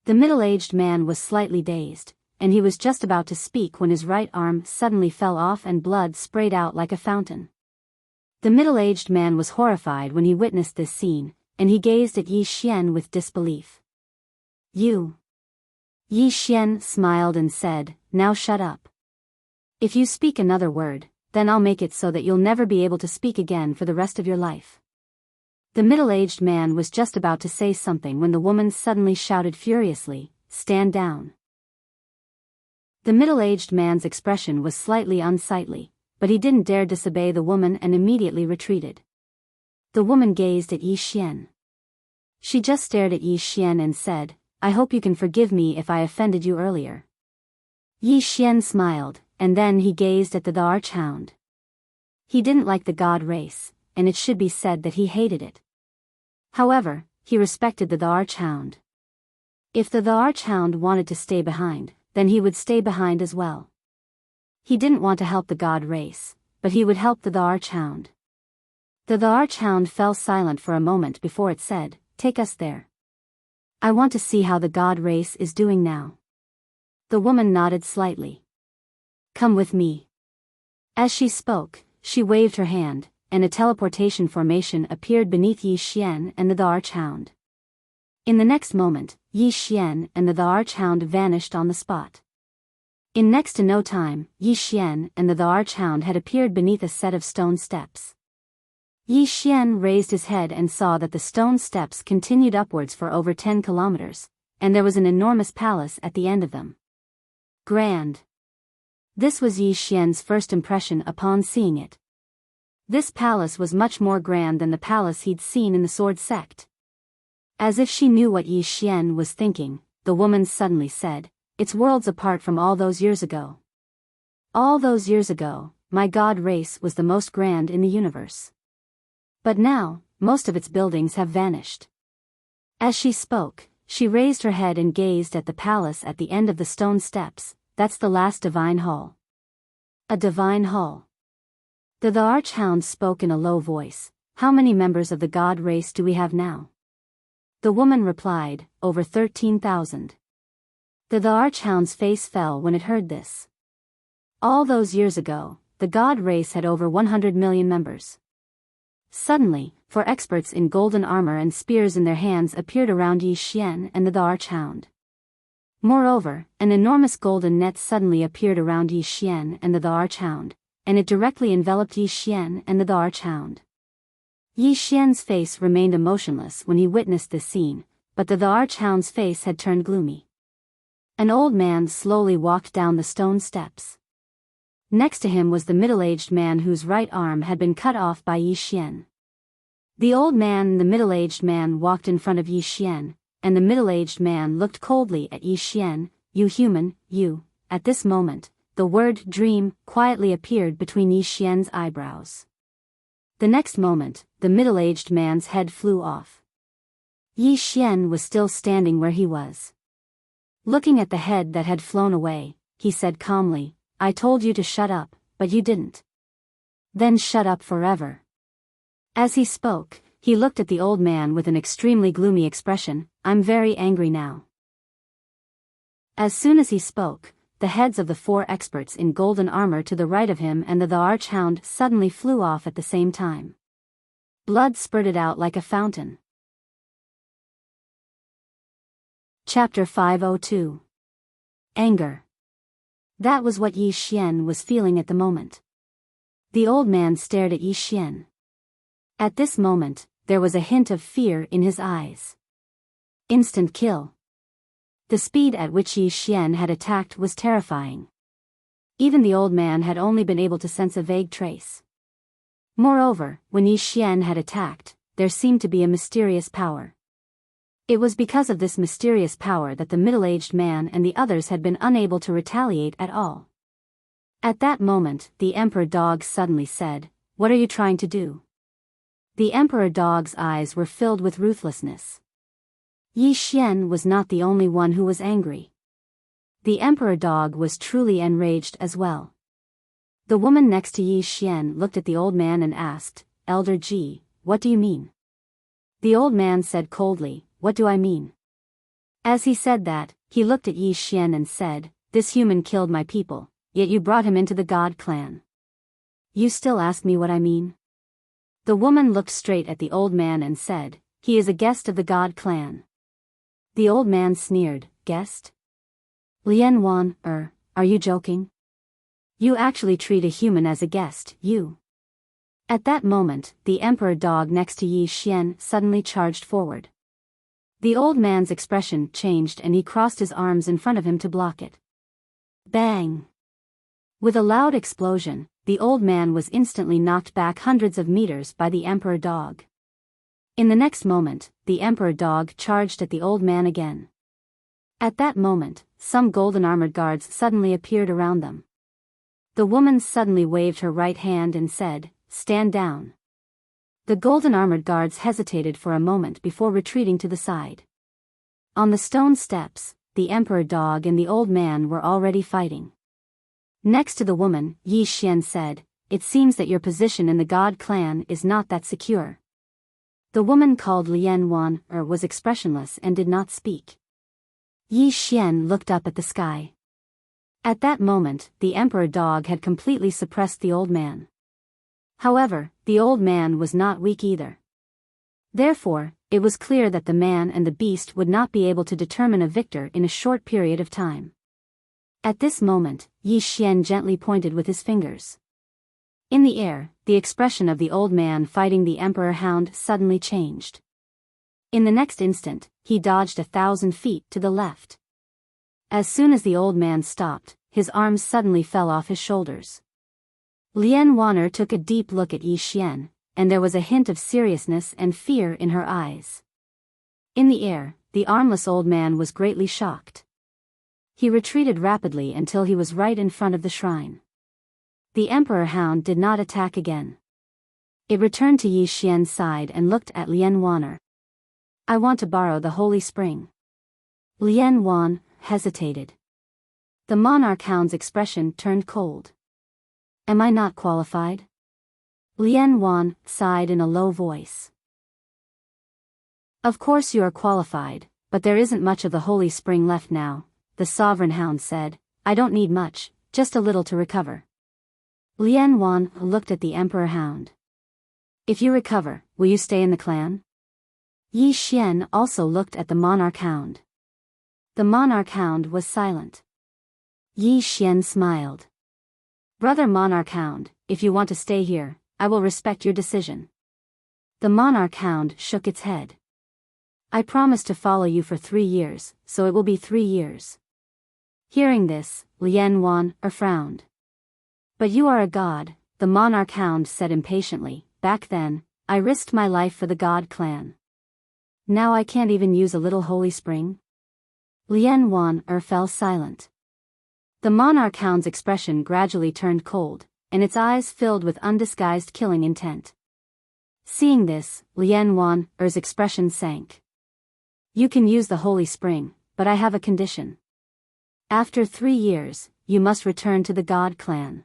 The middle-aged man was slightly dazed, and he was just about to speak when his right arm suddenly fell off and blood sprayed out like a fountain. The middle-aged man was horrified when he witnessed this scene, and he gazed at Yi Xian with disbelief. You. Yi Xian smiled and said, Now shut up. If you speak another word, then I'll make it so that you'll never be able to speak again for the rest of your life. The middle-aged man was just about to say something when the woman suddenly shouted furiously, Stand down. The middle-aged man's expression was slightly unsightly, but he didn't dare disobey the woman and immediately retreated. The woman gazed at Yi Xian. She just stared at Yi Xian and said, I hope you can forgive me if I offended you earlier. Yi Xian smiled, and then he gazed at the Archhound. He didn't like the god race, and it should be said that he hated it. However, he respected the Archhound. If the Archhound wanted to stay behind, then he would stay behind as well. He didn't want to help the god race, but he would help the Archhound. The Archhound fell silent for a moment before it said, Take us there. I want to see how the god race is doing now. The woman nodded slightly. Come with me. As she spoke, she waved her hand, and a teleportation formation appeared beneath Yi Xian and the Archhound. In the next moment, Yi Xian and the Archhound vanished on the spot. In next to no time, Yi Xian and the Archhound had appeared beneath a set of stone steps. Yi Xian raised his head and saw that the stone steps continued upwards for over 10 kilometers, and there was an enormous palace at the end of them. Grand. This was Yi Xian's first impression upon seeing it. This palace was much more grand than the palace he'd seen in the Sword Sect. As if she knew what Yi Xian was thinking, the woman suddenly said, "It's worlds apart from all those years ago. All those years ago, my god race was the most grand in the universe. But now, most of its buildings have vanished." As she spoke, she raised her head and gazed at the palace at the end of the stone steps. "That's the last divine hall." A divine hall. The Archhound spoke in a low voice. "How many members of the god race do we have now?" The woman replied, "Over 13,000. The Archhound's face fell when it heard this. All those years ago, the god race had over 100 million members. Suddenly, four experts in golden armor and spears in their hands appeared around Yi Xian and the Archhound. Moreover, an enormous golden net suddenly appeared around Yi Xian and the Archhound, and it directly enveloped Yi Xian and the Archhound. Yi Xian's face remained emotionless when he witnessed this scene, but the Archhound's face had turned gloomy. An old man slowly walked down the stone steps. Next to him was the middle-aged man whose right arm had been cut off by Yi Xian. The old man and the middle-aged man walked in front of Yi Xian, and the middle-aged man looked coldly at Yi Xian. "You human, you." At this moment, the word "dream" quietly appeared between Yi Xian's eyebrows. The next moment, the middle-aged man's head flew off. Yi Xian was still standing where he was. Looking at the head that had flown away, he said calmly, "I told you to shut up, but you didn't. Then shut up forever." As he spoke, he looked at the old man with an extremely gloomy expression. "I'm very angry now." As soon as he spoke, the heads of the four experts in golden armor to the right of him and the Archhound suddenly flew off at the same time. Blood spurted out like a fountain. Chapter 502. Anger. That was what Yi Xian was feeling at the moment. The old man stared at Yi Xian. At this moment, there was a hint of fear in his eyes. Instant kill. The speed at which Yi Xian had attacked was terrifying. Even the old man had only been able to sense a vague trace. Moreover, when Yi Xian had attacked, there seemed to be a mysterious power. It was because of this mysterious power that the middle-aged man and the others had been unable to retaliate at all. At that moment, the Emperor Dog suddenly said, "What are you trying to do?" The Emperor Dog's eyes were filled with ruthlessness. Yi Xian was not the only one who was angry. The Emperor Dog was truly enraged as well. The woman next to Yi Xian looked at the old man and asked, "Elder Ji, what do you mean?" The old man said coldly, "What do I mean?" As he said that, he looked at Yi Xian and said, "This human killed my people, yet you brought him into the God clan. You still ask me what I mean?" The woman looked straight at the old man and said, "He is a guest of the God clan." The old man sneered, "Guest? Lian Wan, are you joking? You actually treat a human as a guest, you." At that moment, the Emperor Dog next to Yi Xian suddenly charged forward. The old man's expression changed and he crossed his arms in front of him to block it. Bang! With a loud explosion, the old man was instantly knocked back hundreds of meters by the Emperor Dog. In the next moment, the Emperor Dog charged at the old man again. At that moment, some golden armored guards suddenly appeared around them. The woman suddenly waved her right hand and said, "Stand down." The golden armored guards hesitated for a moment before retreating to the side. On the stone steps, the Emperor Dog and the old man were already fighting. Next to the woman, Yi Xian said, "It seems that your position in the God clan is not that secure." The woman called Lian Wan was expressionless and did not speak. Yi Xian looked up at the sky. At that moment, the Emperor Dog had completely suppressed the old man. However, the old man was not weak either. Therefore, it was clear that the man and the beast would not be able to determine a victor in a short period of time. At this moment, Yi Xian gently pointed with his fingers. In the air, the expression of the old man fighting the emperor hound suddenly changed. In the next instant, he dodged 1,000 feet to the left. As soon as the old man stopped, his arms suddenly fell off his shoulders. Lian Wan'er took a deep look at Yi Xian, and there was a hint of seriousness and fear in her eyes. In the air, the armless old man was greatly shocked. He retreated rapidly until he was right in front of the shrine. The emperor hound did not attack again. It returned to Yi Xian's side and looked at Lian Wan'er. "I want to borrow the holy spring." Lian Wan hesitated. The monarch hound's expression turned cold. "Am I not qualified?" Lian Wan sighed in a low voice. "Of course you are qualified, but there isn't much of the holy spring left now," the sovereign hound said. "I don't need much, just a little to recover." Lian Wan looked at the emperor hound. "If you recover, will you stay in the clan?" Yi Xian also looked at the monarch hound. The monarch hound was silent. Yi Xian smiled. "Brother monarch hound, if you want to stay here, I will respect your decision." The monarch hound shook its head. "I promise to follow you for 3 years, so it will be 3 years. Hearing this, Lian Wan'er frowned. "But you are a god," the monarch hound said impatiently. "Back then, I risked my life for the god clan. Now I can't even use a little holy spring?" Lian Wan'er fell silent. The monarch hound's expression gradually turned cold, and its eyes filled with undisguised killing intent. Seeing this, Lian Wan'er's expression sank. "You can use the holy spring, but I have a condition. After 3 years, you must return to the god clan."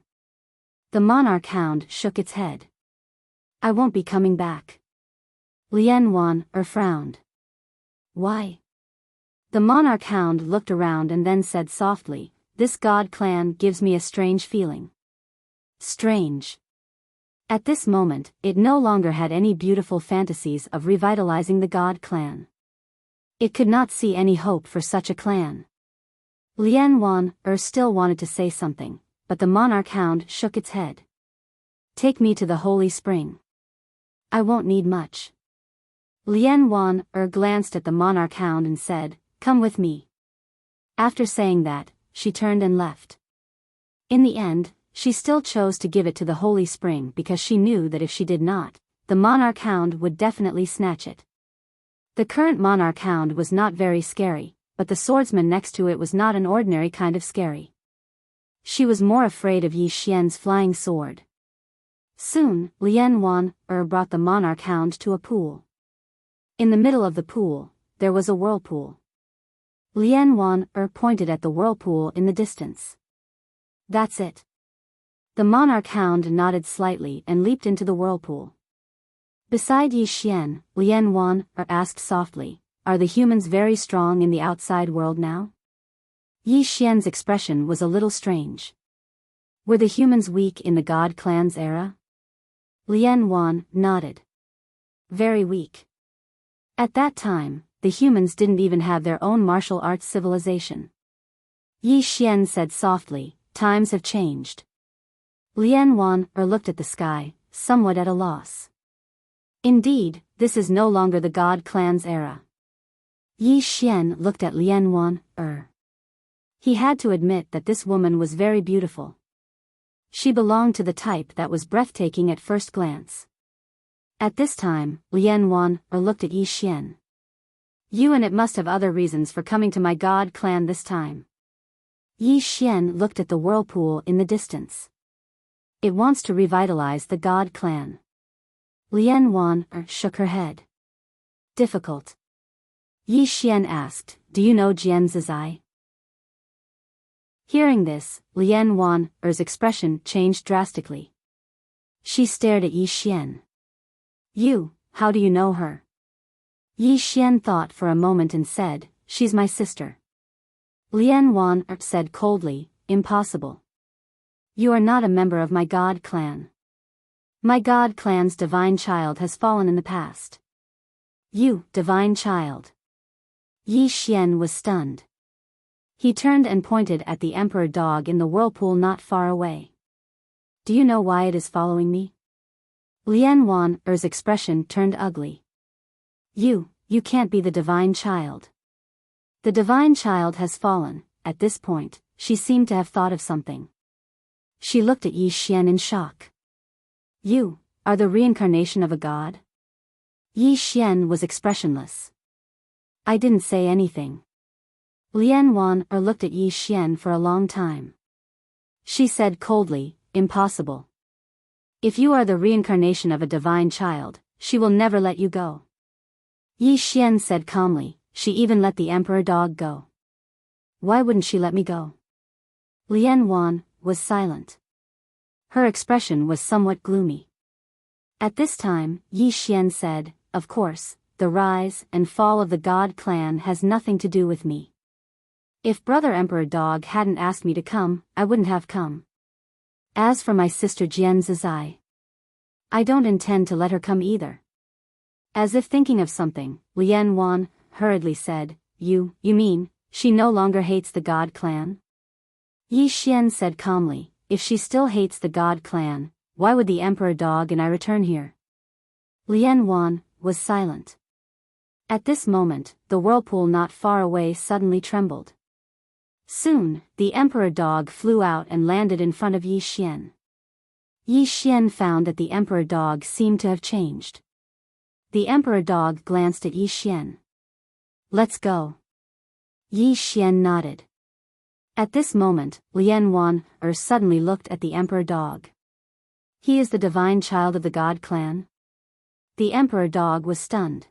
The monarch hound shook its head. "I won't be coming back." Lian Wan'er frowned. "Why?" The monarch hound looked around and then said softly, "This god clan gives me a strange feeling." Strange. At this moment, it no longer had any beautiful fantasies of revitalizing the god clan. It could not see any hope for such a clan. Lian Wan'er still wanted to say something, but the monarch hound shook its head. "Take me to the holy spring. I won't need much." Lian Wan'er glanced at the monarch hound and said, "Come with me." After saying that, she turned and left. In the end, she still chose to give it to the holy spring because she knew that if she did not, the monarch hound would definitely snatch it. The current monarch hound was not very scary, but the swordsman next to it was not an ordinary kind of scary. She was more afraid of Yi Xian's flying sword. Soon, Lian Wan'er brought the monarch hound to a pool. In the middle of the pool, there was a whirlpool. Lian Wan'er pointed at the whirlpool in the distance. "That's it." The monarch hound nodded slightly and leaped into the whirlpool. Beside Yi Xian, Lian Wan'er asked softly, "Are the humans very strong in the outside world now?" Yi Xian's expression was a little strange. "Were the humans weak in the god clan's era?" Lian Wan nodded. "Very weak. At that time, the humans didn't even have their own martial arts civilization." Yi Xian said softly, "Times have changed." Lian Wan'er looked at the sky, somewhat at a loss. "Indeed, this is no longer the god clan's era." Yi Xian looked at Lian Wan'er. He had to admit that this woman was very beautiful. She belonged to the type that was breathtaking at first glance. At this time, Lian Wan'er looked at Yi Xian. "You and it must have other reasons for coming to my god clan this time." Yi Xian looked at the whirlpool in the distance. "It wants to revitalize the god clan." Lian Wan'er shook her head. "Difficult." Yi Xian asked, "Do you know Jian Zizai?" Hearing this, Lian Wan'er's expression changed drastically. She stared at Yi Xian. How do you know her?" Yi Xian thought for a moment and said, "She's my sister." Lian Wan'er said coldly, "Impossible. You are not a member of my god clan." My god clan's divine child has fallen in the past. You, divine child. Yi Xian was stunned. He turned and pointed at the emperor dog in the whirlpool not far away. Do you know why it is following me? Lian Wan's expression turned ugly. You can't be the divine child. The divine child has fallen. At this point, she seemed to have thought of something. She looked at Yi Xian in shock. You are the reincarnation of a god? Yi Xian was expressionless. I didn't say anything. Lian Wan looked at Yi Xian for a long time. She said coldly, impossible. If you are the reincarnation of a divine child, she will never let you go. Yi Xian said calmly, she even let the emperor dog go. Why wouldn't she let me go? Lian Wan was silent. Her expression was somewhat gloomy. At this time, Yi Xian said, of course, the rise and fall of the god clan has nothing to do with me. If Brother Emperor Dog hadn't asked me to come, I wouldn't have come. As for my sister Jian Zizai, I don't intend to let her come either. As if thinking of something, Lian Wan hurriedly said, You mean, she no longer hates the god clan? Yi Xian said calmly, if she still hates the god clan, why would the Emperor Dog and I return here? Lian Wan was silent. At this moment, the whirlpool not far away suddenly trembled. Soon, the Emperor Dog flew out and landed in front of Yi Xian. Yi Xian found that the Emperor Dog seemed to have changed. The Emperor Dog glanced at Yi Xian. Let's go. Yi Xian nodded. At this moment, Lian Wan suddenly looked at the Emperor Dog. He is the divine child of the god clan? The Emperor Dog was stunned.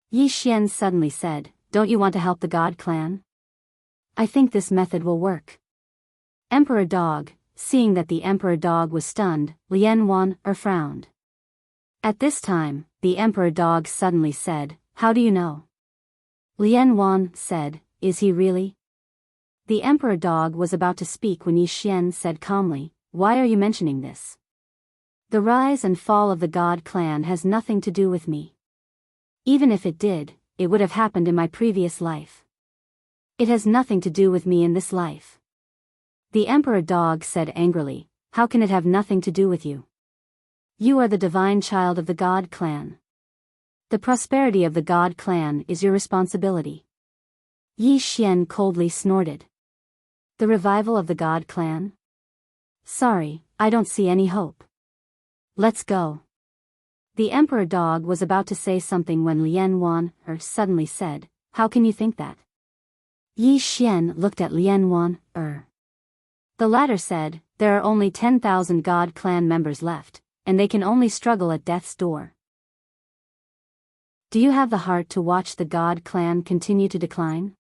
Yi Xian suddenly said, Don't you want to help the god clan? I think this method will work. Emperor Dog, seeing that the Emperor Dog was stunned, Lian Wan frowned. At this time, the Emperor Dog suddenly said, How do you know? Lian Wan said, Is he really? The Emperor Dog was about to speak when Yi Xian said calmly, Why are you mentioning this? The rise and fall of the god clan has nothing to do with me. Even if it did, it would have happened in my previous life. It has nothing to do with me in this life. The Emperor Dog said angrily, How can it have nothing to do with you? You are the divine child of the god clan. The prosperity of the god clan is your responsibility. Yi Xian coldly snorted. The revival of the god clan? Sorry, I don't see any hope. Let's go. The Emperor Dog was about to say something when Lian Wan suddenly said, How can you think that? Yi Xian looked at Lian Wan. The latter said, There are only 10,000 god clan members left, and they can only struggle at death's door. Do you have the heart to watch the god clan continue to decline?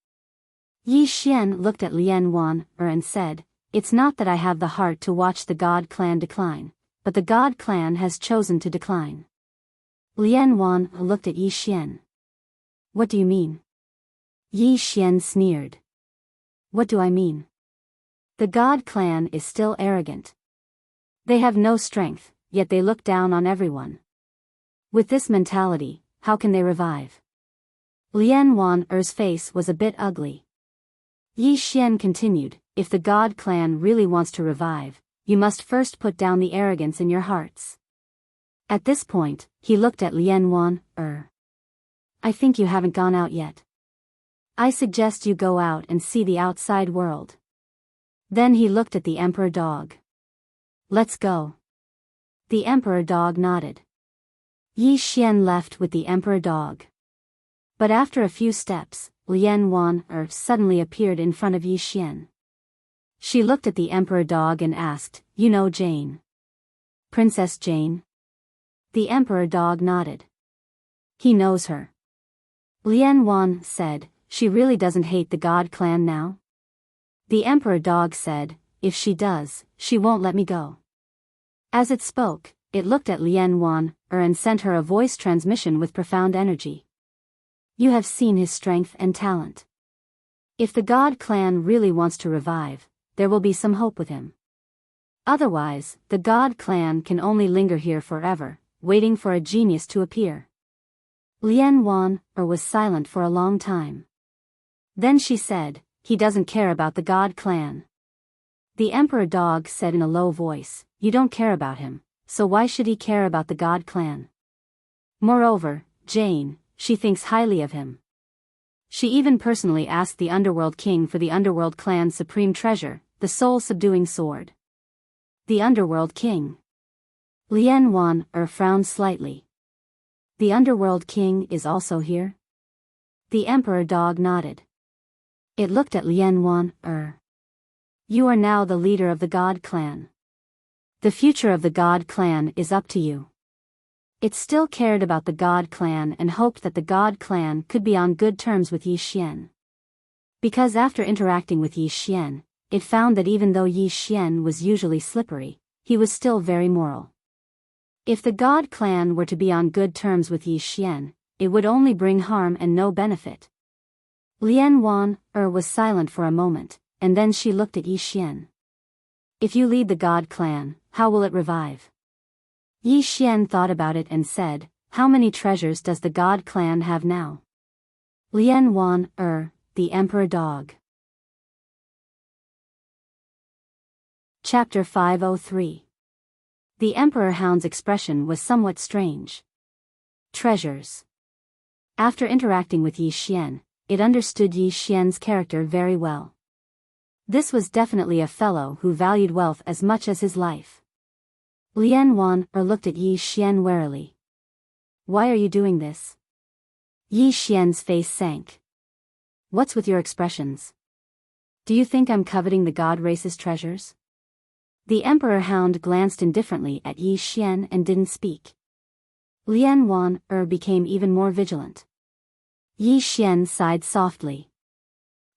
Yi Xian looked at Lian Wan and said, It's not that I have the heart to watch the god clan decline, but the god clan has chosen to decline. Lian Wan looked at Yi Xian. What do you mean? Yi Xian sneered. What do I mean? The god clan is still arrogant. They have no strength, yet they look down on everyone. With this mentality, how can they revive? Lian Wan's face was a bit ugly. Yi Xian continued, If the god clan really wants to revive, you must first put down the arrogance in your hearts. At this point, he looked at Lian Wan. I think you haven't gone out yet. I suggest you go out and see the outside world. Then he looked at the Emperor Dog. Let's go. The Emperor Dog nodded. Yi Xian left with the Emperor Dog. But after a few steps, Lian Wan suddenly appeared in front of Yi Xian. She looked at the Emperor Dog and asked, You know Jane? Princess Jane? The Emperor Dog nodded. He knows her. Lian Wan said, She really doesn't hate the god clan now? The Emperor Dog said, If she does, she won't let me go. As it spoke, it looked at Lian Wan and sent her a voice transmission with profound energy. You have seen his strength and talent. If the god clan really wants to revive, there will be some hope with him. Otherwise, the god clan can only linger here forever, waiting for a genius to appear. Lian Wan was silent for a long time. Then she said, "He doesn't care about the god clan." The emperor dog said in a low voice, "You don't care about him, so why should he care about the god clan? Moreover, Jane, she thinks highly of him. She even personally asked the underworld king for the underworld clan's supreme treasure, the soul-subduing sword." The underworld king. Lian Wan frowned slightly. "The underworld king is also here?" The emperor dog nodded. It looked at Lian Wan. "You are now the leader of the god clan. The future of the god clan is up to you." It still cared about the god clan and hoped that the god clan could be on good terms with Yi Xian. Because after interacting with Yi Xian, it found that even though Yi Xian was usually slippery, he was still very moral. If the god clan were to be on good terms with Yi Xian, it would only bring harm and no benefit. Lian Wan was silent for a moment, and then she looked at Yi Xian. "If you lead the god clan, how will it revive?" Yi Xian thought about it and said, "How many treasures does the god clan have now?" Lian Wan the emperor dog. Chapter 503. The emperor hound's expression was somewhat strange. Treasures. After interacting with Yi Xian, it understood Yi Xian's character very well. This was definitely a fellow who valued wealth as much as his life. Lian Wan looked at Yi Xian warily. "Why are you doing this?" Yi Xian's face sank. "What's with your expressions? Do you think I'm coveting the god race's treasures?" The emperor hound glanced indifferently at Yi Xian and didn't speak. Lian Wan became even more vigilant. Yi Xian sighed softly.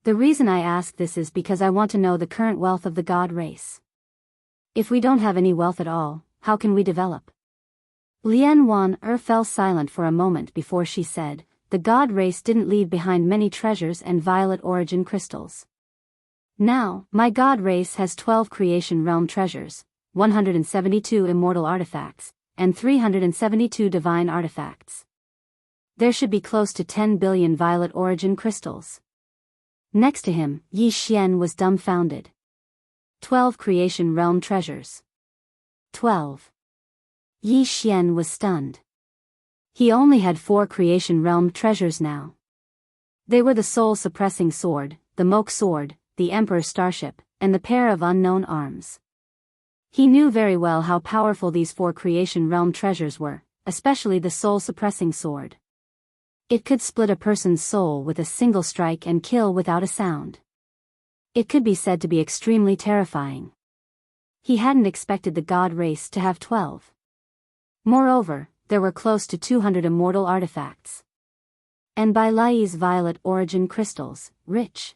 "The reason I ask this is because I want to know the current wealth of the god race. If we don't have any wealth at all, how can we develop?" Lian Wan fell silent for a moment before she said, "The god race didn't leave behind many treasures and violet origin crystals. Now, my god race has 12 creation realm treasures, 172 immortal artifacts, and 372 divine artifacts. There should be close to 10 billion violet origin crystals." Next to him, Yi Xian was dumbfounded. 12 creation realm treasures. 12. Yi Xian was stunned. He only had 4 creation realm treasures now. They were the soul-suppressing sword, the Moke sword, the Emperor's starship, and the pair of unknown arms. He knew very well how powerful these 4 creation realm treasures were, especially the soul-suppressing sword. It could split a person's soul with a single strike and kill without a sound. It could be said to be extremely terrifying. He hadn't expected the god race to have 12. Moreover, there were close to 200 immortal artifacts. And by Lai's violet origin crystals, rich.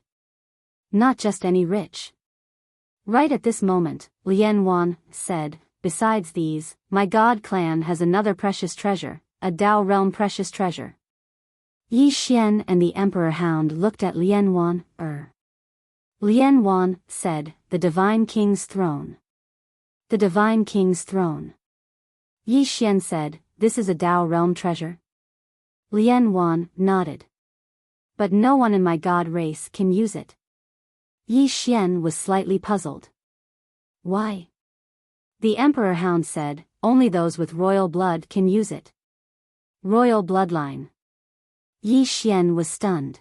Not just any rich. Right at this moment, Lian Wan said, "Besides these, my god clan has another precious treasure, a Dao realm precious treasure." Yi Xian and the emperor hound looked at Lian Wan. Lian Wan said, "The divine king's throne." "The divine king's throne." Yi Xian said, "This is a Dao realm treasure?" Lian Wan nodded. "But no one in my god race can use it." Yi Xian was slightly puzzled. "Why?" The emperor hound said, "Only those with royal blood can use it." Royal bloodline. Yi Xian was stunned.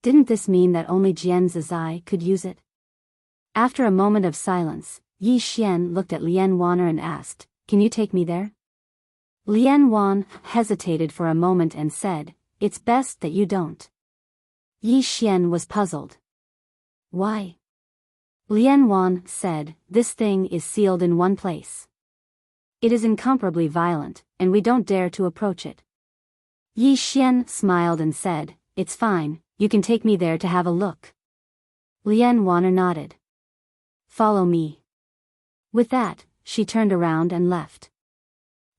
Didn't this mean that only Jian Zizai could use it? After a moment of silence, Yi Xian looked at Lian Wan and asked, "Can you take me there?" Lian Wan hesitated for a moment and said, "It's best that you don't." Yi Xian was puzzled. "Why?" Lian Wan said, "This thing is sealed in one place. It is incomparably violent, and we don't dare to approach it." Yi Xian smiled and said, "It's fine, you can take me there to have a look." Lian Wan nodded. "Follow me." With that, she turned around and left.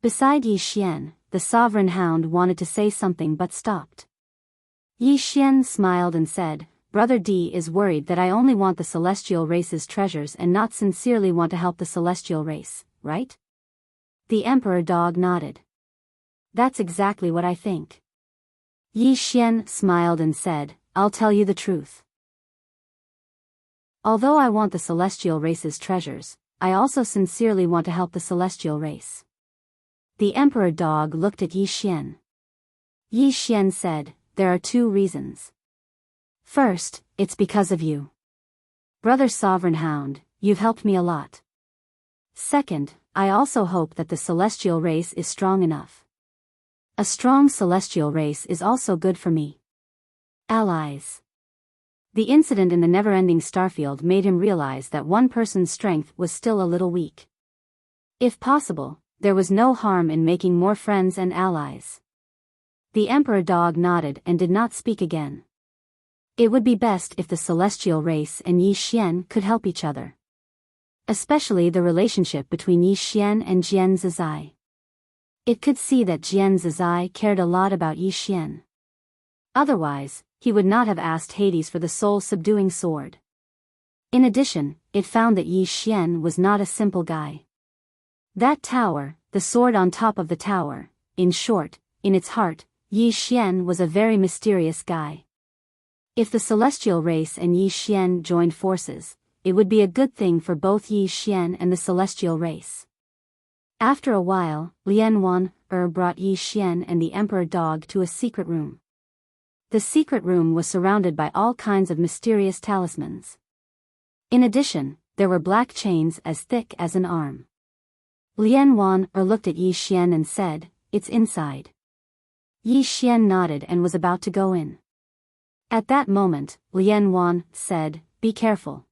Beside Yi Xian, the sovereign hound wanted to say something but stopped. Yi Xian smiled and said, Brother D is worried that I only want the celestial race's treasures and not sincerely want to help the celestial race, right? The Emperor Dog nodded. That's exactly what I think. Yi Xian smiled and said, I'll tell you the truth. Although I want the celestial race's treasures, I also sincerely want to help the celestial race. The Emperor Dog looked at Yi Xian. Yi Xian said, there are 2 reasons. First, it's because of you. Brother Sovereign Hound, you've helped me a lot. Second, I also hope that the celestial race is strong enough. A strong celestial race is also good for me. Allies. The incident in the never-ending starfield made him realize that one person's strength was still a little weak. If possible, there was no harm in making more friends and allies. The Emperor Dog nodded and did not speak again. It would be best if the celestial race and Yi Xian could help each other. Especially the relationship between Yi Xian and Jian Zizai. It could see that Jian Zizai cared a lot about Yi Xian. Otherwise, he would not have asked Hades for the soul-subduing sword. In addition, it found that Yi Xian was not a simple guy. That tower, the sword on top of the tower, in short, in its heart, Yi Xian was a very mysterious guy. If the celestial race and Yi Xian joined forces, it would be a good thing for both Yi Xian and the celestial race. After a while, Lian Wan brought Yi Xian and the Emperor Dog to a secret room. The secret room was surrounded by all kinds of mysterious talismans. In addition, there were black chains as thick as an arm. Lian Wan looked at Yi Xian and said, it's inside. Yi Xian nodded and was about to go in. At that moment, Lian Wan said, be careful.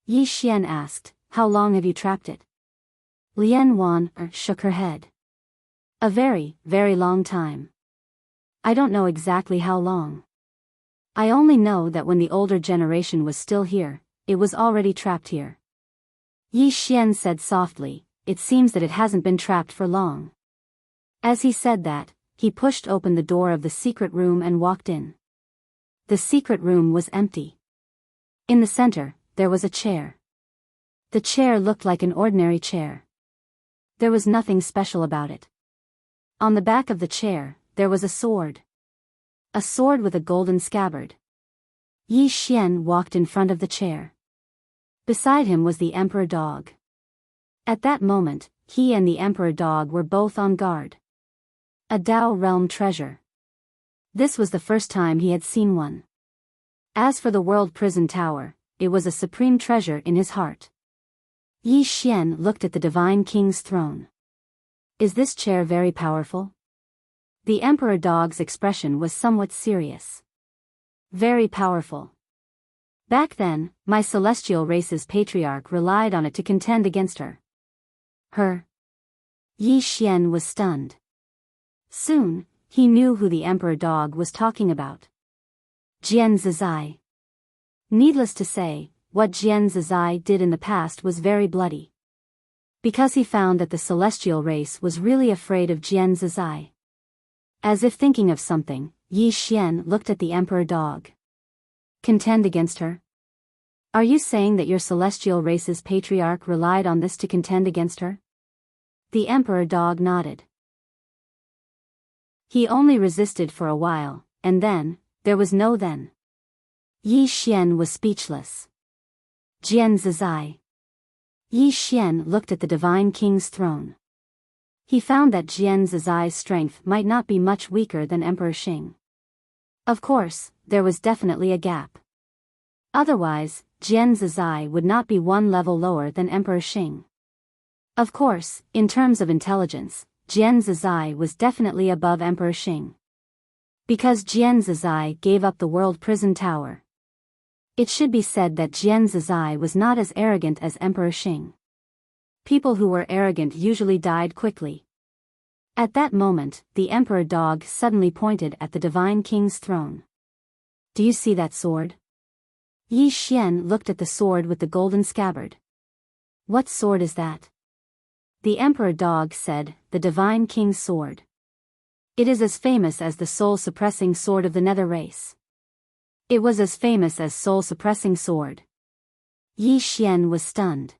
Yi Xian asked, how long have you trapped it? Lian Wan shook her head. A very, very long time. I don't know exactly how long. I only know that when the older generation was still here, it was already trapped here. Yi Xian said softly, it seems that it hasn't been trapped for long. As he said that, he pushed open the door of the secret room and walked in. The secret room was empty. In the center, there was a chair. The chair looked like an ordinary chair. There was nothing special about it. On the back of the chair, there was a sword. A sword with a golden scabbard. Yi Xian walked in front of the chair. Beside him was the Emperor Dog. At that moment, he and the Emperor Dog were both on guard. A Dao Realm treasure. This was the first time he had seen one. As for the World Prison Tower, it was a supreme treasure in his heart. Yi Xian looked at the Divine King's throne. Is this chair very powerful? The Emperor Dog's expression was somewhat serious. Very powerful. Back then, my celestial race's patriarch relied on it to contend against her. Her. Yi Xian was stunned. Soon, he knew who the Emperor Dog was talking about. Jian Zizai. Needless to say, what Jian Zizai did in the past was very bloody. Because he found that the celestial race was really afraid of Jian Zizai. As if thinking of something, Yi Xian looked at the Emperor Dog. Contend against her? Are you saying that your celestial race's patriarch relied on this to contend against her? The Emperor Dog nodded. He only resisted for a while, and then, there was no then. Yi Xian was speechless. Jian Zizai. Yi Xian looked at the Divine King's throne. He found that Jian Zizai's strength might not be much weaker than Emperor Xing. Of course, there was definitely a gap. Otherwise, Jian Zizai would not be one level lower than Emperor Xing. Of course, in terms of intelligence, Jian Zizai was definitely above Emperor Xing. Because Jian Zizai gave up the World Prison Tower. It should be said that Jian Zizai was not as arrogant as Emperor Xing. People who were arrogant usually died quickly. At that moment, the Emperor Dog suddenly pointed at the Divine King's throne. Do you see that sword? Yi Xian looked at the sword with the golden scabbard. What sword is that? The Emperor Dog said, the Divine King's sword. It is as famous as the soul-suppressing sword of the Nether race. It was as famous as soul-suppressing sword. Yi Xian was stunned.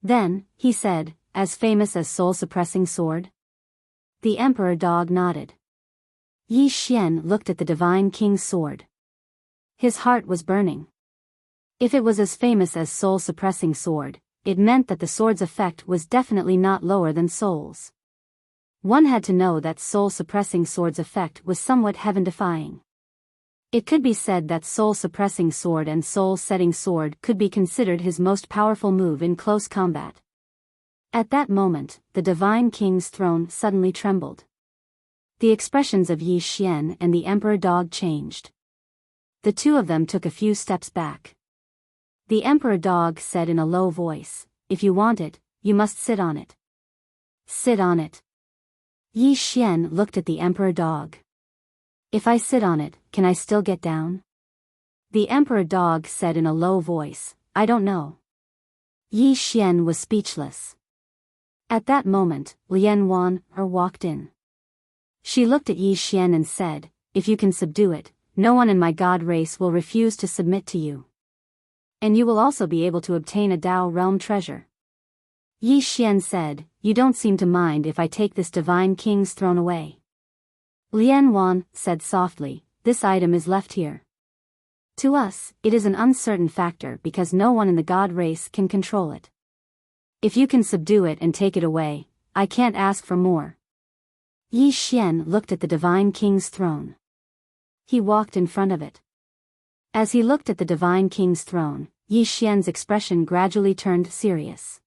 Then, he said, as famous as soul-suppressing sword? The Emperor Dog nodded. Yi Xian looked at the Divine King's sword. His heart was burning. If it was as famous as soul-suppressing sword, it meant that the sword's effect was definitely not lower than Soul's. One had to know that soul-suppressing sword's effect was somewhat heaven-defying. It could be said that soul-suppressing sword and soul-setting sword could be considered his most powerful move in close combat. At that moment, the Divine King's throne suddenly trembled. The expressions of Yi Xian and the Emperor Dog changed. The two of them took a few steps back. The Emperor Dog said in a low voice, "If you want it, you must sit on it." Sit on it. Yi Xian looked at the Emperor Dog. If I sit on it, can I still get down? The Emperor Dog said in a low voice, I don't know. Yi Xian was speechless. At that moment, Lian Wan walked in. She looked at Yi Xian and said, if you can subdue it, no one in my god race will refuse to submit to you. And you will also be able to obtain a Dao realm treasure. Yi Xian said, you don't seem to mind if I take this Divine King's throne away. Lian Wan said softly, this item is left here. To us, it is an uncertain factor because no one in the god race can control it. If you can subdue it and take it away, I can't ask for more. Yi Xian looked at the Divine King's throne. He walked in front of it. As he looked at the Divine King's throne, Yi Xian's expression gradually turned serious.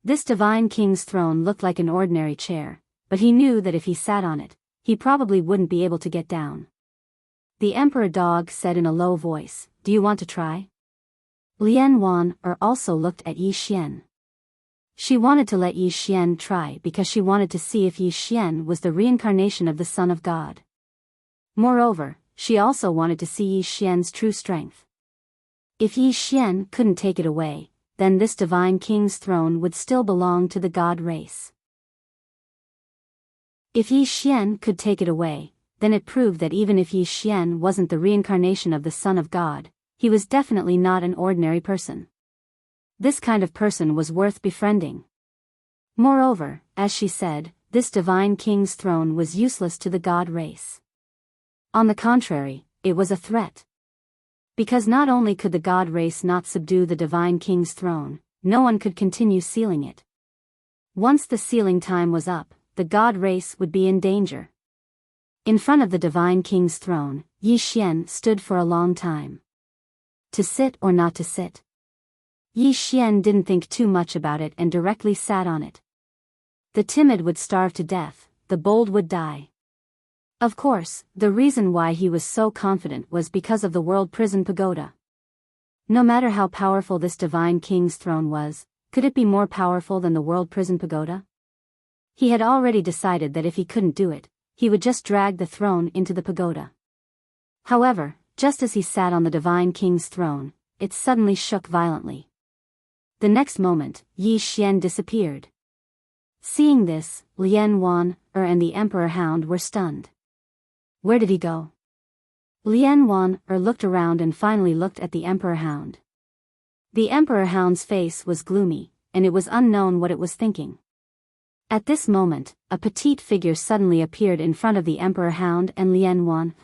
This Divine King's throne looked like an ordinary chair, but he knew that if he sat on it, he probably wouldn't be able to get down. The Emperor Dog said in a low voice, do you want to try? Lian Wan also looked at Yi Xian. She wanted to let Yi Xian try because she wanted to see if Yi Xian was the reincarnation of the Son of God. Moreover, she also wanted to see Yi Xian's true strength. If Yi Xian couldn't take it away, then this Divine King's throne would still belong to the god race. If Yi Xian could take it away, then it proved that even if Yi Xian wasn't the reincarnation of the Son of God, he was definitely not an ordinary person. This kind of person was worth befriending. Moreover, as she said, this Divine King's throne was useless to the god race. On the contrary, it was a threat. Because not only could the god race not subdue the Divine King's throne, no one could continue sealing it. Once the sealing time was up, the god race would be in danger. In front of the Divine King's throne, Yi Xian stood for a long time. To sit or not to sit? Yi Xian didn't think too much about it and directly sat on it. The timid would starve to death, the bold would die. Of course, the reason why he was so confident was because of the World Prison Pagoda. No matter how powerful this Divine King's throne was, could it be more powerful than the World Prison Pagoda? He had already decided that if he couldn't do it, he would just drag the throne into the pagoda. However, just as he sat on the Divine King's throne, it suddenly shook violently. The next moment, Yi Xian disappeared. Seeing this, Lian Wan and the Emperor Hound were stunned. Where did he go? Lian Wan looked around and finally looked at the Emperor Hound. The Emperor Hound's face was gloomy, and it was unknown what it was thinking. At this moment, a petite figure suddenly appeared in front of the Emperor Hound and Lian Wan.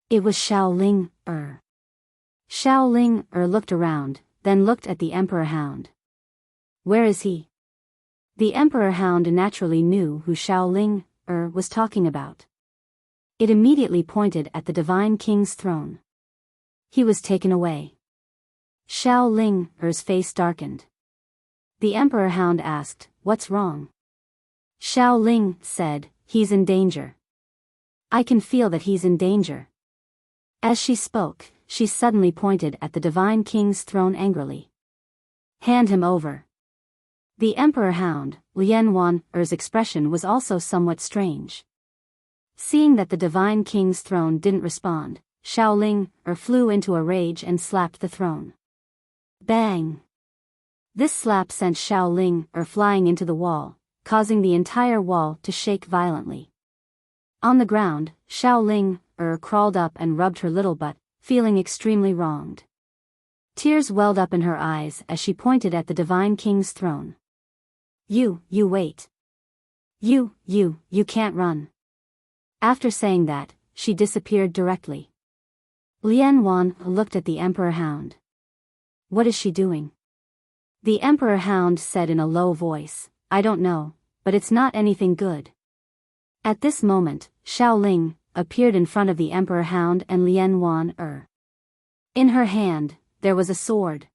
It was Xiaoling. Xiaoling looked around, then looked at the Emperor Hound. Where is he? The Emperor Hound naturally knew who Xiaoling was talking about. It immediately pointed at the Divine King's throne. He was taken away. Xiaoling's face darkened. The Emperor Hound asked, what's wrong? Xiaoling said, he's in danger. I can feel that he's in danger. As she spoke, she suddenly pointed at the Divine King's throne angrily. Hand him over. The Emperor Hound, Lian Wan's expression was also somewhat strange. Seeing that the Divine King's throne didn't respond, Xiaoling flew into a rage and slapped the throne. Bang! This slap sent Xiaoling flying into the wall, causing the entire wall to shake violently. On the ground, Xiaoling crawled up and rubbed her little butt, feeling extremely wronged. Tears welled up in her eyes as she pointed at the Divine King's throne. You wait. You can't run. After saying that, she disappeared directly. Lian Wan looked at the Emperor Hound. What is she doing? The Emperor Hound said in a low voice, I don't know, but it's not anything good. At this moment, Xiao Ling appeared in front of the Emperor Hound and Lian Wan. In her hand, there was a sword.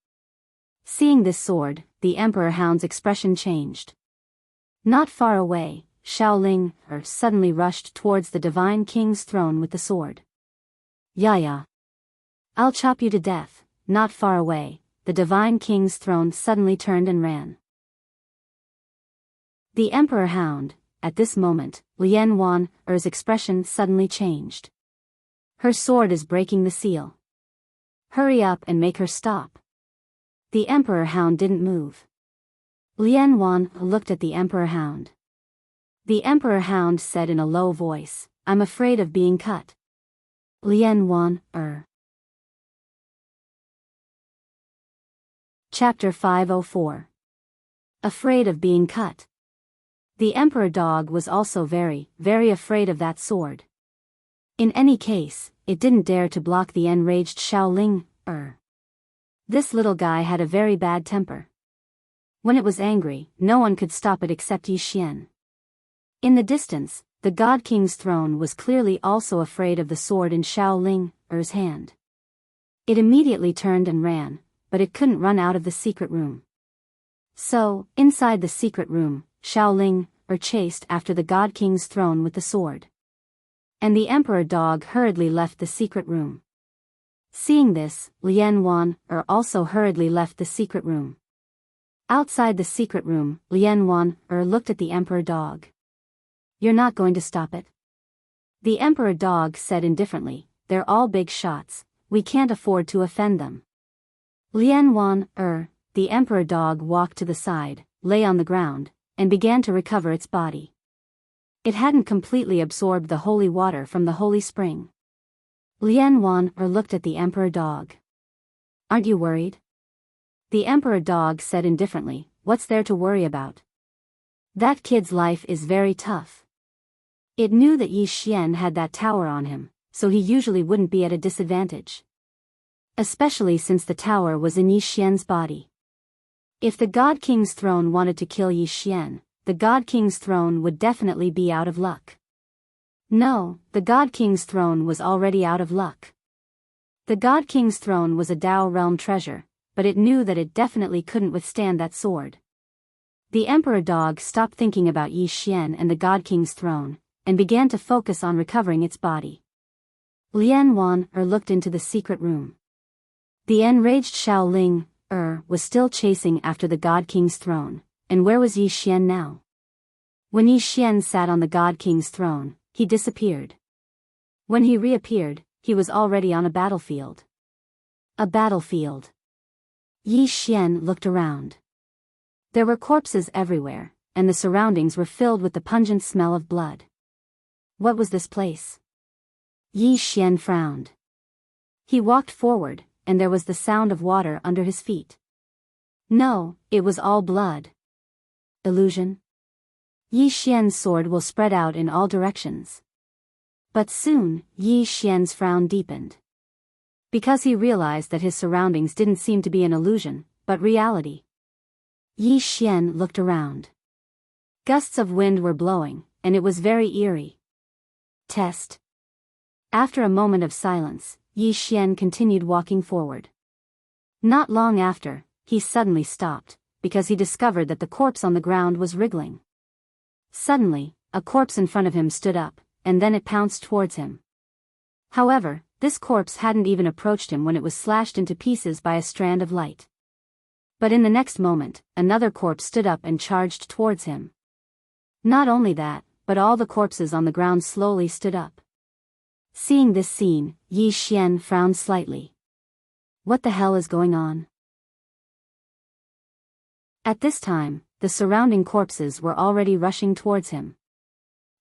Seeing this sword, the Emperor Hound's expression changed. Not far away, Xiao Ling suddenly rushed towards the Divine King's throne with the sword. Yeah. I'll chop you to death. Not far away, the Divine King's throne suddenly turned and ran. The Emperor Hound, at this moment, Lian Wan's expression suddenly changed. Her sword is breaking the seal. Hurry up and make her stop. The Emperor Hound didn't move. Lian Wan looked at the Emperor Hound. The Emperor Hound said in a low voice, I'm afraid of being cut. Lian Wan. Chapter 504. Afraid of being cut. The Emperor Dog was also very afraid of that sword. In any case, it didn't dare to block the enraged Xiao Ling. This little guy had a very bad temper. When it was angry, no one could stop it except Yi Xian. In the distance, the God King's throne was clearly also afraid of the sword in Xiao Ling's hand. It immediately turned and ran, but it couldn't run out of the secret room. So, inside the secret room, Xiao Ling chased after the God King's throne with the sword. And the Emperor Dog hurriedly left the secret room. Seeing this, Lian Wan also hurriedly left the secret room. Outside the secret room, Lian Wan looked at the Emperor Dog. You're not going to stop it? The Emperor Dog said indifferently, they're all big shots, we can't afford to offend them. Lian Wan, the Emperor Dog walked to the side, lay on the ground, and began to recover its body. It hadn't completely absorbed the holy water from the holy spring. Lian Wan looked at the Emperor Dog. Aren't you worried? The Emperor Dog said indifferently, what's there to worry about? That kid's life is very tough. It knew that Yi Xian had that tower on him, so he usually wouldn't be at a disadvantage. Especially since the tower was in Yi Xian's body. If the God King's throne wanted to kill Yi Xian, the God King's throne would definitely be out of luck. No, the God King's throne was already out of luck. The God King's throne was a Dao realm treasure, but it knew that it definitely couldn't withstand that sword. The Emperor Dog stopped thinking about Yi Xian and the God King's throne, and began to focus on recovering its body. Lian Wan looked into the secret room. The enraged Xiao Ling was still chasing after the God King's throne, and where was Yi Xian now? When Yi Xian sat on the God King's throne, he disappeared. When he reappeared, he was already on a battlefield. A battlefield. Yi Xian looked around. There were corpses everywhere, and the surroundings were filled with the pungent smell of blood. What was this place? Yi Xian frowned. He walked forward, and there was the sound of water under his feet. No, it was all blood. Illusion? Yi Xian's sword will spread out in all directions. But soon, Yi Xian's frown deepened. Because he realized that his surroundings didn't seem to be an illusion, but reality. Yi Xian looked around. Gusts of wind were blowing, and it was very eerie. Test. After a moment of silence, Yi Xian continued walking forward. Not long after, he suddenly stopped, because he discovered that the corpse on the ground was wriggling. Suddenly, a corpse in front of him stood up, and then it pounced towards him. However, this corpse hadn't even approached him when it was slashed into pieces by a strand of light. But in the next moment, another corpse stood up and charged towards him. Not only that, but all the corpses on the ground slowly stood up. Seeing this scene, Yi Xian frowned slightly. What the hell is going on? At this time, the surrounding corpses were already rushing towards him.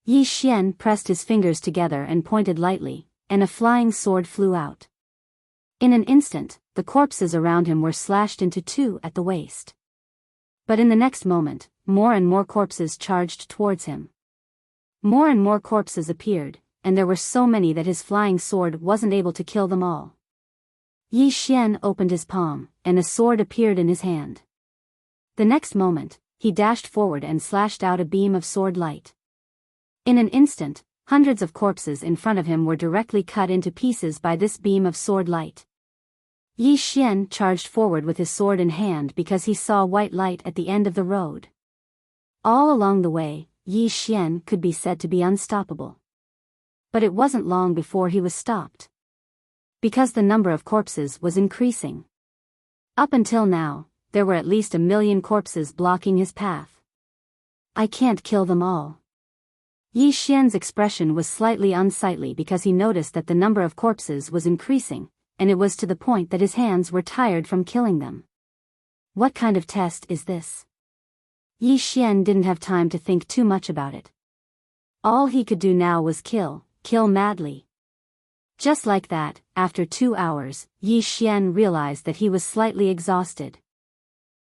Yi Xian pressed his fingers together and pointed lightly, and a flying sword flew out. In an instant, the corpses around him were slashed into two at the waist. But in the next moment, more and more corpses charged towards him. More and more corpses appeared, and there were so many that his flying sword wasn't able to kill them all. Yi Xian opened his palm, and a sword appeared in his hand. The next moment, he dashed forward and slashed out a beam of sword light. In an instant, hundreds of corpses in front of him were directly cut into pieces by this beam of sword light. Yi Xian charged forward with his sword in hand because he saw white light at the end of the road. All along the way, Yi Xian could be said to be unstoppable. But it wasn't long before he was stopped. Because the number of corpses was increasing. Up until now, there were at least 1,000,000 corpses blocking his path. I can't kill them all. Yi Xian's expression was slightly unsightly because he noticed that the number of corpses was increasing, and it was to the point that his hands were tired from killing them. What kind of test is this? Yi Xian didn't have time to think too much about it. All he could do now was kill madly. Just like that, after 2 hours, Yi Xian realized that he was slightly exhausted.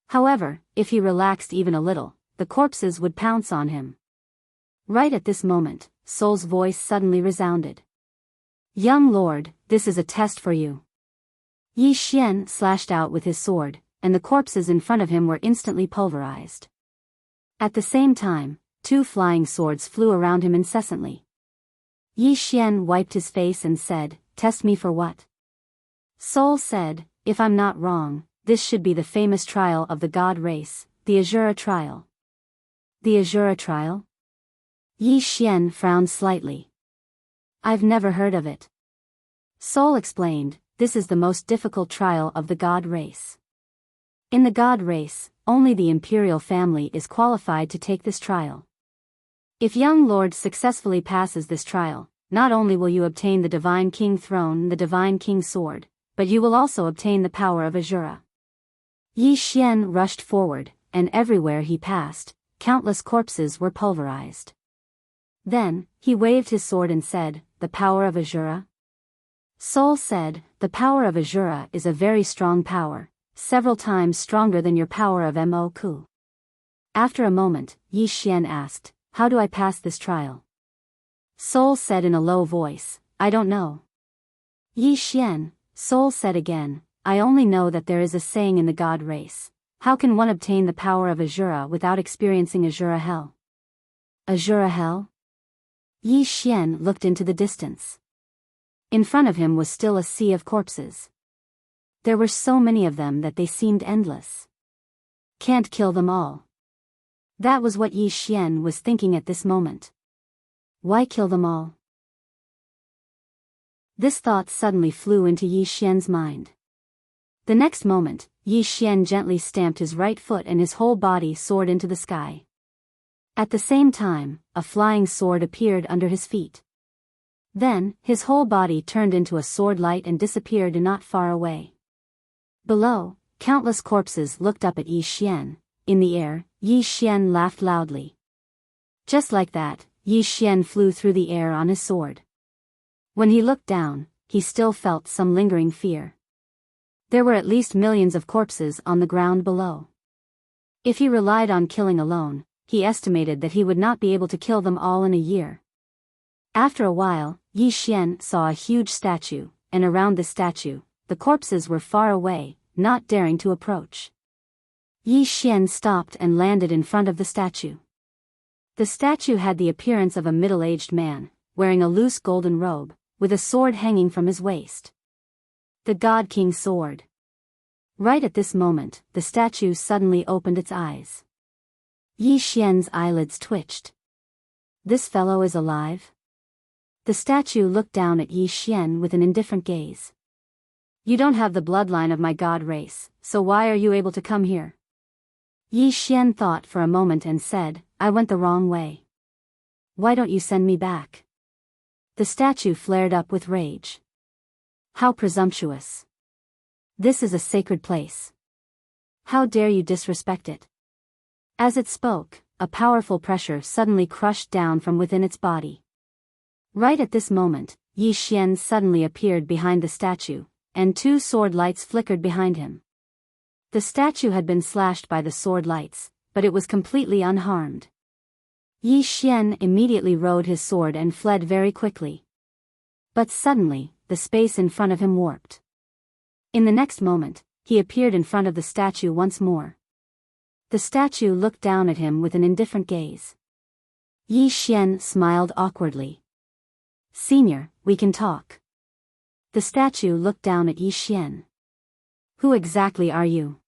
However, if he relaxed even a little, the corpses would pounce on him. Right at this moment, Soul's voice suddenly resounded. Young lord, this is a test for you. Yi Xian slashed out with his sword, and the corpses in front of him were instantly pulverized. At the same time, 2 flying swords flew around him incessantly. Yi Xian wiped his face and said, "Test me for what?" Soul said, "If I'm not wrong, this should be the famous trial of the god race, the Azura trial." The Azura trial? Yi Xian frowned slightly. I've never heard of it. Soul explained, this is the most difficult trial of the god race. In the god race, only the imperial family is qualified to take this trial. If young lord successfully passes this trial, not only will you obtain the Divine King throne and the Divine King sword, but you will also obtain the power of Azura. Yi Xian rushed forward, and everywhere he passed, countless corpses were pulverized. Then, he waved his sword and said, "The power of Azura?" Soul said, "The power of Azura is a very strong power, several times stronger than your power of Moku." After a moment, Yi Xian asked, "How do I pass this trial?" Soul said in a low voice, "I don't know." Yi Xian, Soul said again, "I only know that there is a saying in the god race. How can one obtain the power of Azura without experiencing Azura hell?" Azura hell? Yi Xian looked into the distance. In front of him was still a sea of corpses. There were so many of them that they seemed endless. Can't kill them all. That was what Yi Xian was thinking at this moment. Why kill them all? This thought suddenly flew into Yi Xian's mind. The next moment, Yi Xian gently stamped his right foot and his whole body soared into the sky. At the same time, a flying sword appeared under his feet. Then, his whole body turned into a sword light and disappeared not far away. Below, countless corpses looked up at Yi Xian. In the air, Yi Xian laughed loudly. Just like that, Yi Xian flew through the air on his sword. When he looked down, he still felt some lingering fear. There were at least millions of corpses on the ground below. If he relied on killing alone, he estimated that he would not be able to kill them all in a year. After a while, Yi Xian saw a huge statue, and around the statue, the corpses were far away, not daring to approach. Yi Xian stopped and landed in front of the statue. The statue had the appearance of a middle-aged man, wearing a loose golden robe, with a sword hanging from his waist. The God King's sword. Right at this moment, the statue suddenly opened its eyes. Yi Xian's eyelids twitched. This fellow is alive? The statue looked down at Yi Xian with an indifferent gaze. You don't have the bloodline of my god race, so why are you able to come here? Yi Xian thought for a moment and said, I went the wrong way. Why don't you send me back? The statue flared up with rage. How presumptuous. This is a sacred place. How dare you disrespect it? As it spoke, a powerful pressure suddenly crushed down from within its body. Right at this moment, Yi Xian suddenly appeared behind the statue, and two sword lights flickered behind him. The statue had been slashed by the sword lights, but it was completely unharmed. Yi Xian immediately rode his sword and fled very quickly. But suddenly, the space in front of him warped. In the next moment, he appeared in front of the statue once more. The statue looked down at him with an indifferent gaze. Yi Xian smiled awkwardly. "Senior, we can talk." The statue looked down at Yi Xian. "Who exactly are you?"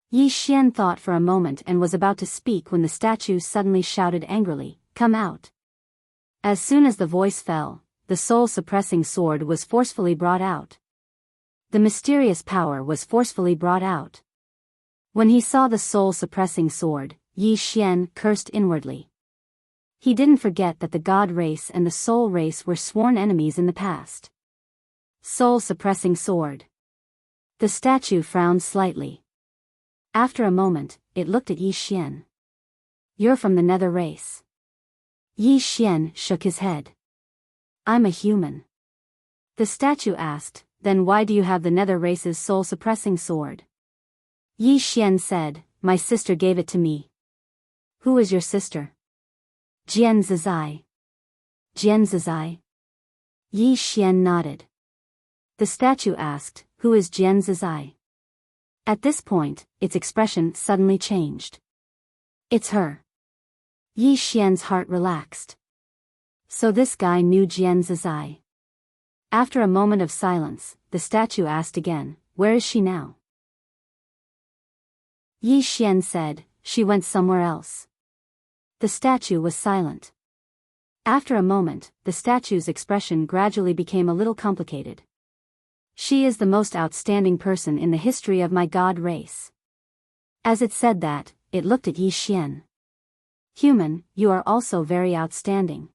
Yi Xian thought for a moment and was about to speak when the statue suddenly shouted angrily, "Come out!" As soon as the voice fell, the soul-suppressing sword was forcefully brought out. The mysterious power was forcefully brought out. When he saw the soul-suppressing sword, Yi Xian cursed inwardly. He didn't forget that the God race and the soul race were sworn enemies in the past. Soul-suppressing sword. The statue frowned slightly. After a moment, it looked at Yi Xian. "You're from the Nether race." Yi Xian shook his head. "I'm a human." The statue asked, "Then why do you have the Nether race's soul-suppressing sword?" Yi Xian said, "My sister gave it to me." "Who is your sister?" "Jian Zizai." "Jian Zizai?" Yi Xian nodded. The statue asked, "Who is Jian Zizai?" At this point, its expression suddenly changed. "It's her." Yi Xian's heart relaxed. So this guy knew Jian Zizai. After a moment of silence, the statue asked again, "Where is she now?" Yi Xian said, "She went somewhere else." The statue was silent. After a moment, the statue's expression gradually became a little complicated. "She is the most outstanding person in the history of my God race." As it said that, it looked at Yi Xian. "Human, you are also very outstanding.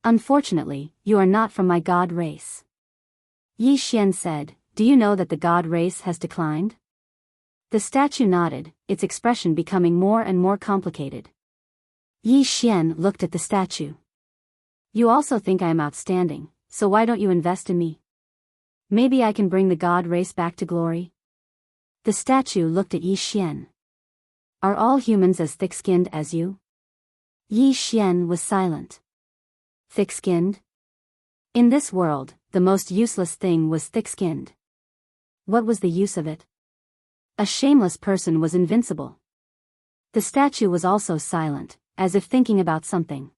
Unfortunately, you are not from my God race." Yi Xian said, "Do you know that the God race has declined?" The statue nodded, its expression becoming more and more complicated. Yi Xian looked at the statue. "You also think I am outstanding, so why don't you invest in me? Maybe I can bring the God race back to glory?" The statue looked at Yi Xian. "Are all humans as thick-skinned as you?" Yi Xian was silent. Thick-skinned? In this world, the most useless thing was thick-skinned. What was the use of it? A shameless person was invincible. The statue was also silent, as if thinking about something.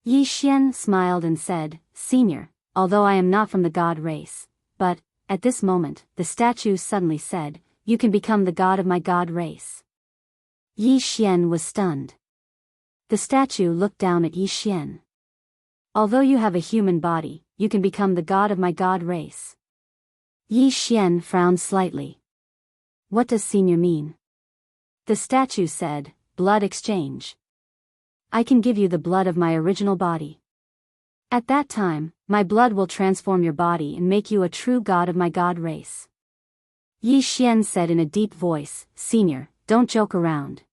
Yi Xian smiled and said, "Senior, although I am not from the God race, but, at this moment, the statue suddenly said, 'You can become the god of my God race.'" Yi Xian was stunned. The statue looked down at Yi Xian. "Although you have a human body, you can become the god of my God race." Yi Xian frowned slightly. "What does senior mean?" The statue said, "Blood exchange. I can give you the blood of my original body. At that time, my blood will transform your body and make you a true god of my God race." Yi Xian said in a deep voice, "Senior, don't joke around."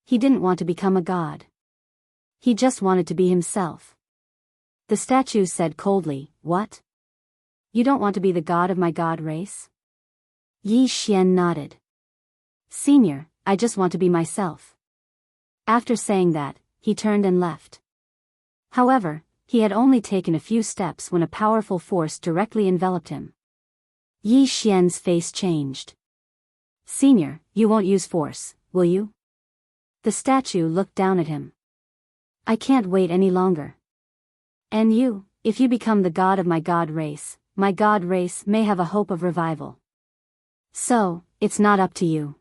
He didn't want to become a god. He just wanted to be himself. The statue said coldly, "What? You don't want to be the god of my God race?" Yi Xian nodded. "Senior, I just want to be myself." After saying that, he turned and left. However, he had only taken a few steps when a powerful force directly enveloped him. Yi Xian's face changed. "Senior, you won't use force, will you?" The statue looked down at him. "I can't wait any longer. And you, if you become the god of my God race may have a hope of revival. So, it's not up to you."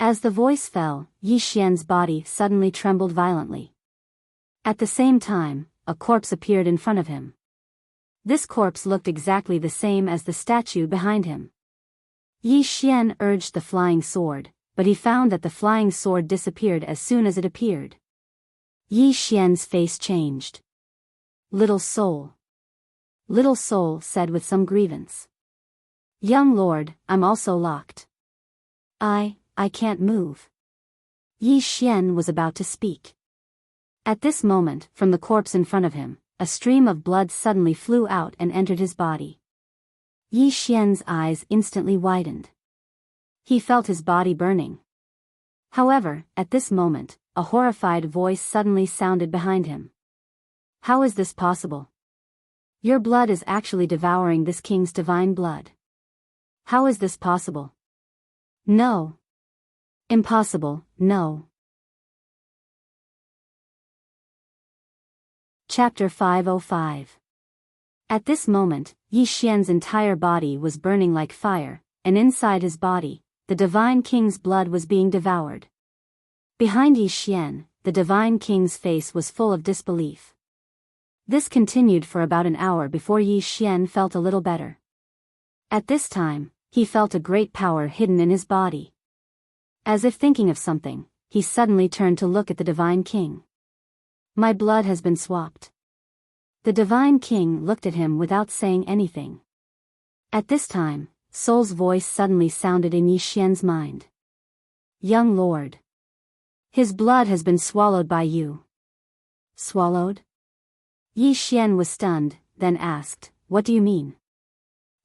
As the voice fell, Yi Xian's body suddenly trembled violently. At the same time, a corpse appeared in front of him. This corpse looked exactly the same as the statue behind him. Yi Xian urged the flying sword, but he found that the flying sword disappeared as soon as it appeared. Yi Xian's face changed. "Little soul." Little soul said with some grievance. "Young lord, I'm also locked. I can't move." Yi Xian was about to speak. At this moment, from the corpse in front of him, a stream of blood suddenly flew out and entered his body. Yi Xian's eyes instantly widened. He felt his body burning. However, at this moment, a horrified voice suddenly sounded behind him. How is this possible? Your blood is actually devouring this king's divine blood. How is this possible? No. Impossible, no. Chapter 505. At this moment, Yi Xian's entire body was burning like fire, and inside his body, the divine king's blood was being devoured. Behind Yi Xian, the divine king's face was full of disbelief. This continued for about an hour before Yi Xian felt a little better. At this time, he felt a great power hidden in his body. As if thinking of something, he suddenly turned to look at the divine king. My blood has been swapped. The divine king looked at him without saying anything. At this time, Soul's voice suddenly sounded in Yi Xian's mind. Young lord. His blood has been swallowed by you. Swallowed? Yi Xian was stunned, then asked, what do you mean?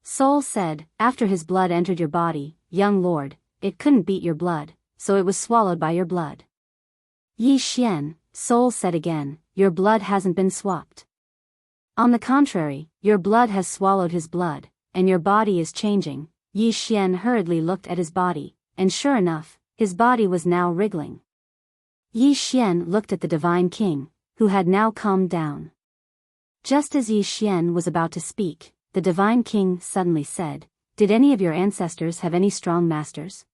Soul said, after his blood entered your body, young lord, it couldn't beat your blood, so it was swallowed by your blood. Yi Xian, Soul said again, your blood hasn't been swapped. On the contrary, your blood has swallowed his blood, and your body is changing. Yi Xian hurriedly looked at his body, and sure enough, his body was now wriggling. Yi Xian looked at the divine king, who had now calmed down. Just as Yi Xian was about to speak, the divine king suddenly said, did any of your ancestors have any strong masters?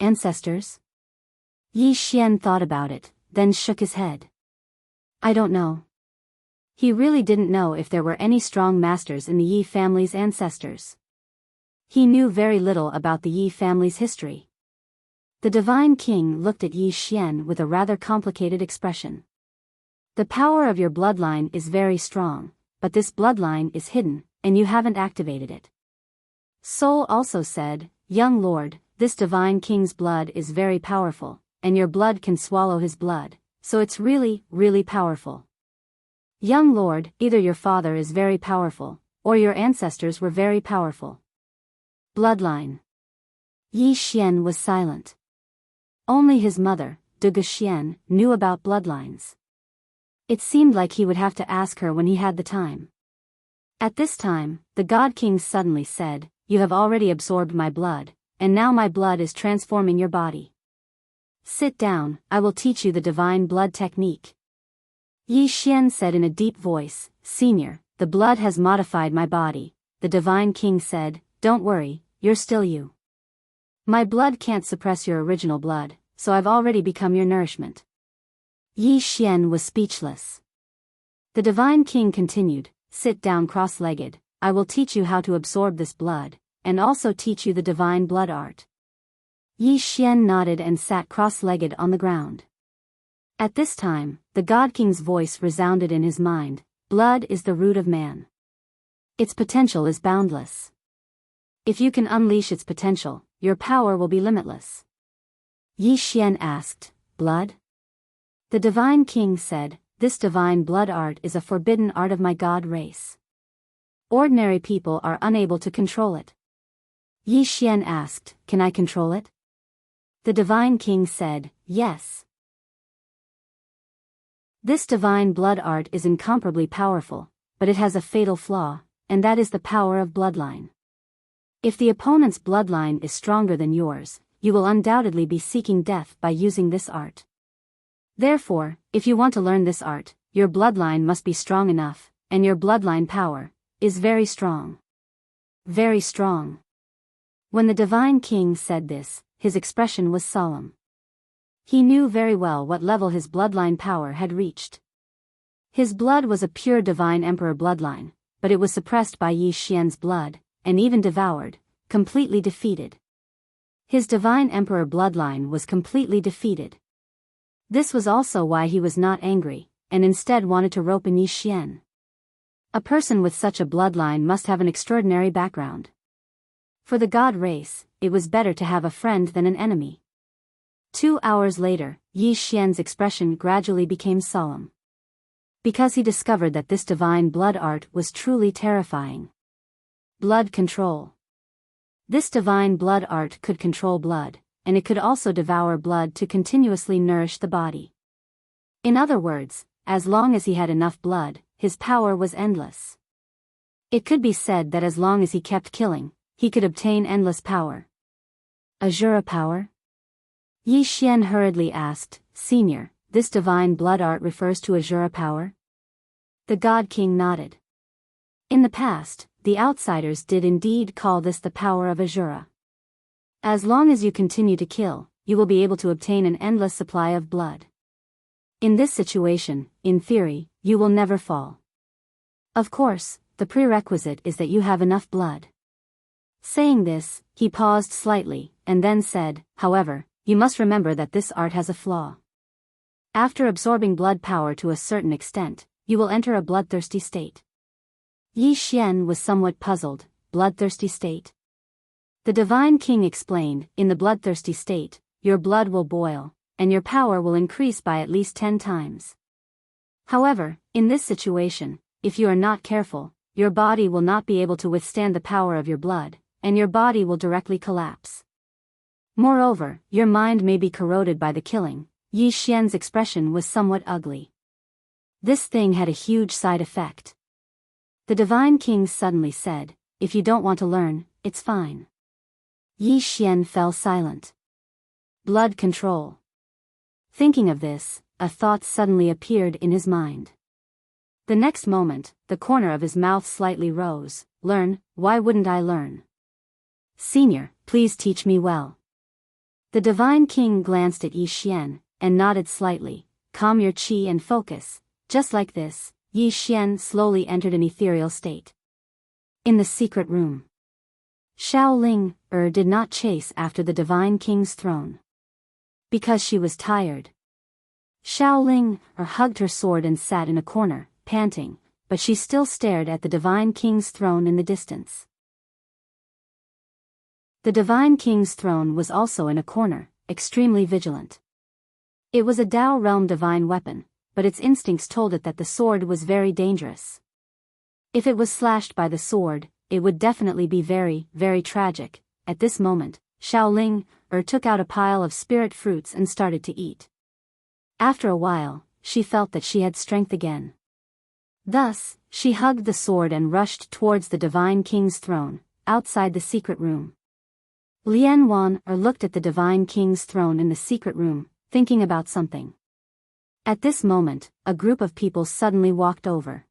Ancestors? Yi Xian thought about it, then shook his head. I don't know. He really didn't know if there were any strong masters in the Yi family's ancestors. He knew very little about the Yi family's history. The divine king looked at Yi Xian with a rather complicated expression. The power of your bloodline is very strong, but this bloodline is hidden, and you haven't activated it. Soul also said, young lord, this divine king's blood is very powerful, and your blood can swallow his blood, so it's really, really powerful. Young lord, either your father is very powerful, or your ancestors were very powerful. Bloodline. Yi Xian was silent. Only his mother, Du Xian, knew about bloodlines. It seemed like he would have to ask her when he had the time. At this time, the God King suddenly said, you have already absorbed my blood, and now my blood is transforming your body. Sit down, I will teach you the divine blood technique. Yi Xian said in a deep voice, Senior, the blood has modified my body. The divine king said, don't worry, you're still you. My blood can't suppress your original blood, so I've already become your nourishment. Yi Xian was speechless. The divine king continued, sit down cross-legged, I will teach you how to absorb this blood, and also teach you the divine blood art. Yi Xian nodded and sat cross-legged on the ground. At this time, the God King's voice resounded in his mind, blood is the root of man. Its potential is boundless. If you can unleash its potential, your power will be limitless. Yi Xian asked, blood? The divine king said, this divine blood art is a forbidden art of my god race. Ordinary people are unable to control it. Yi Xian asked, can I control it? The divine king said, yes. This divine blood art is incomparably powerful, but it has a fatal flaw, and that is the power of bloodline. If the opponent's bloodline is stronger than yours, you will undoubtedly be seeking death by using this art. Therefore, if you want to learn this art, your bloodline must be strong enough, and your bloodline power is very strong. Very strong. When the divine king said this, his expression was solemn. He knew very well what level his bloodline power had reached. His blood was a pure divine emperor bloodline, but it was suppressed by Yi Xian's blood, and even devoured, completely defeated. His divine emperor bloodline was completely defeated. This was also why he was not angry, and instead wanted to rope in Yi Xian. A person with such a bloodline must have an extraordinary background. For the god race, it was better to have a friend than an enemy. 2 hours later, Yi Xian's expression gradually became solemn. because he discovered that this divine blood art was truly terrifying. Blood control. This divine blood art could control blood, and it could also devour blood to continuously nourish the body. In other words, as long as he had enough blood, his power was endless. It could be said that as long as he kept killing, he could obtain endless power. Azura power? Yi Xian hurriedly asked, Senior, this divine blood art refers to Azura power? The God King nodded. In the past, the outsiders did indeed call this the power of Azura. As long as you continue to kill, you will be able to obtain an endless supply of blood. In this situation, in theory, you will never fall. Of course, the prerequisite is that you have enough blood. Saying this, he paused slightly, and then said, however, you must remember that this art has a flaw. After absorbing blood power to a certain extent, you will enter a bloodthirsty state. Yi Xian was somewhat puzzled. Bloodthirsty state? The Divine King explained, in the bloodthirsty state, your blood will boil, and your power will increase by at least 10 times. However, in this situation, if you are not careful, your body will not be able to withstand the power of your blood, and your body will directly collapse. Moreover, your mind may be corroded by the killing. Yi Xian's expression was somewhat ugly. This thing had a huge side effect. The Divine King suddenly said, if you don't want to learn, it's fine. Yi Xian fell silent. Blood control. Thinking of this, a thought suddenly appeared in his mind. The next moment, the corner of his mouth slightly rose. Learn, why wouldn't I learn? Senior, please teach me well. The Divine King glanced at Yi Xian, and nodded slightly. Calm your qi and focus. Just like this, Yi Xian slowly entered an ethereal state. In the secret room. Xiaoling did not chase after the Divine King's throne. Because she was tired. Xiaoling hugged her sword and sat in a corner, panting, but she still stared at the Divine King's throne in the distance. The Divine King's throne was also in a corner, extremely vigilant. It was a Dao realm divine weapon, but its instincts told it that the sword was very dangerous. If it was slashed by the sword, it would definitely be very, very tragic. At this moment, Xiaoling took out a pile of spirit fruits and started to eat. After a while, she felt that she had strength again. Thus, she hugged the sword and rushed towards the Divine King's throne, outside the secret room. Lian Wan looked at the Divine King's throne in the secret room, thinking about something. At this moment, a group of people suddenly walked over.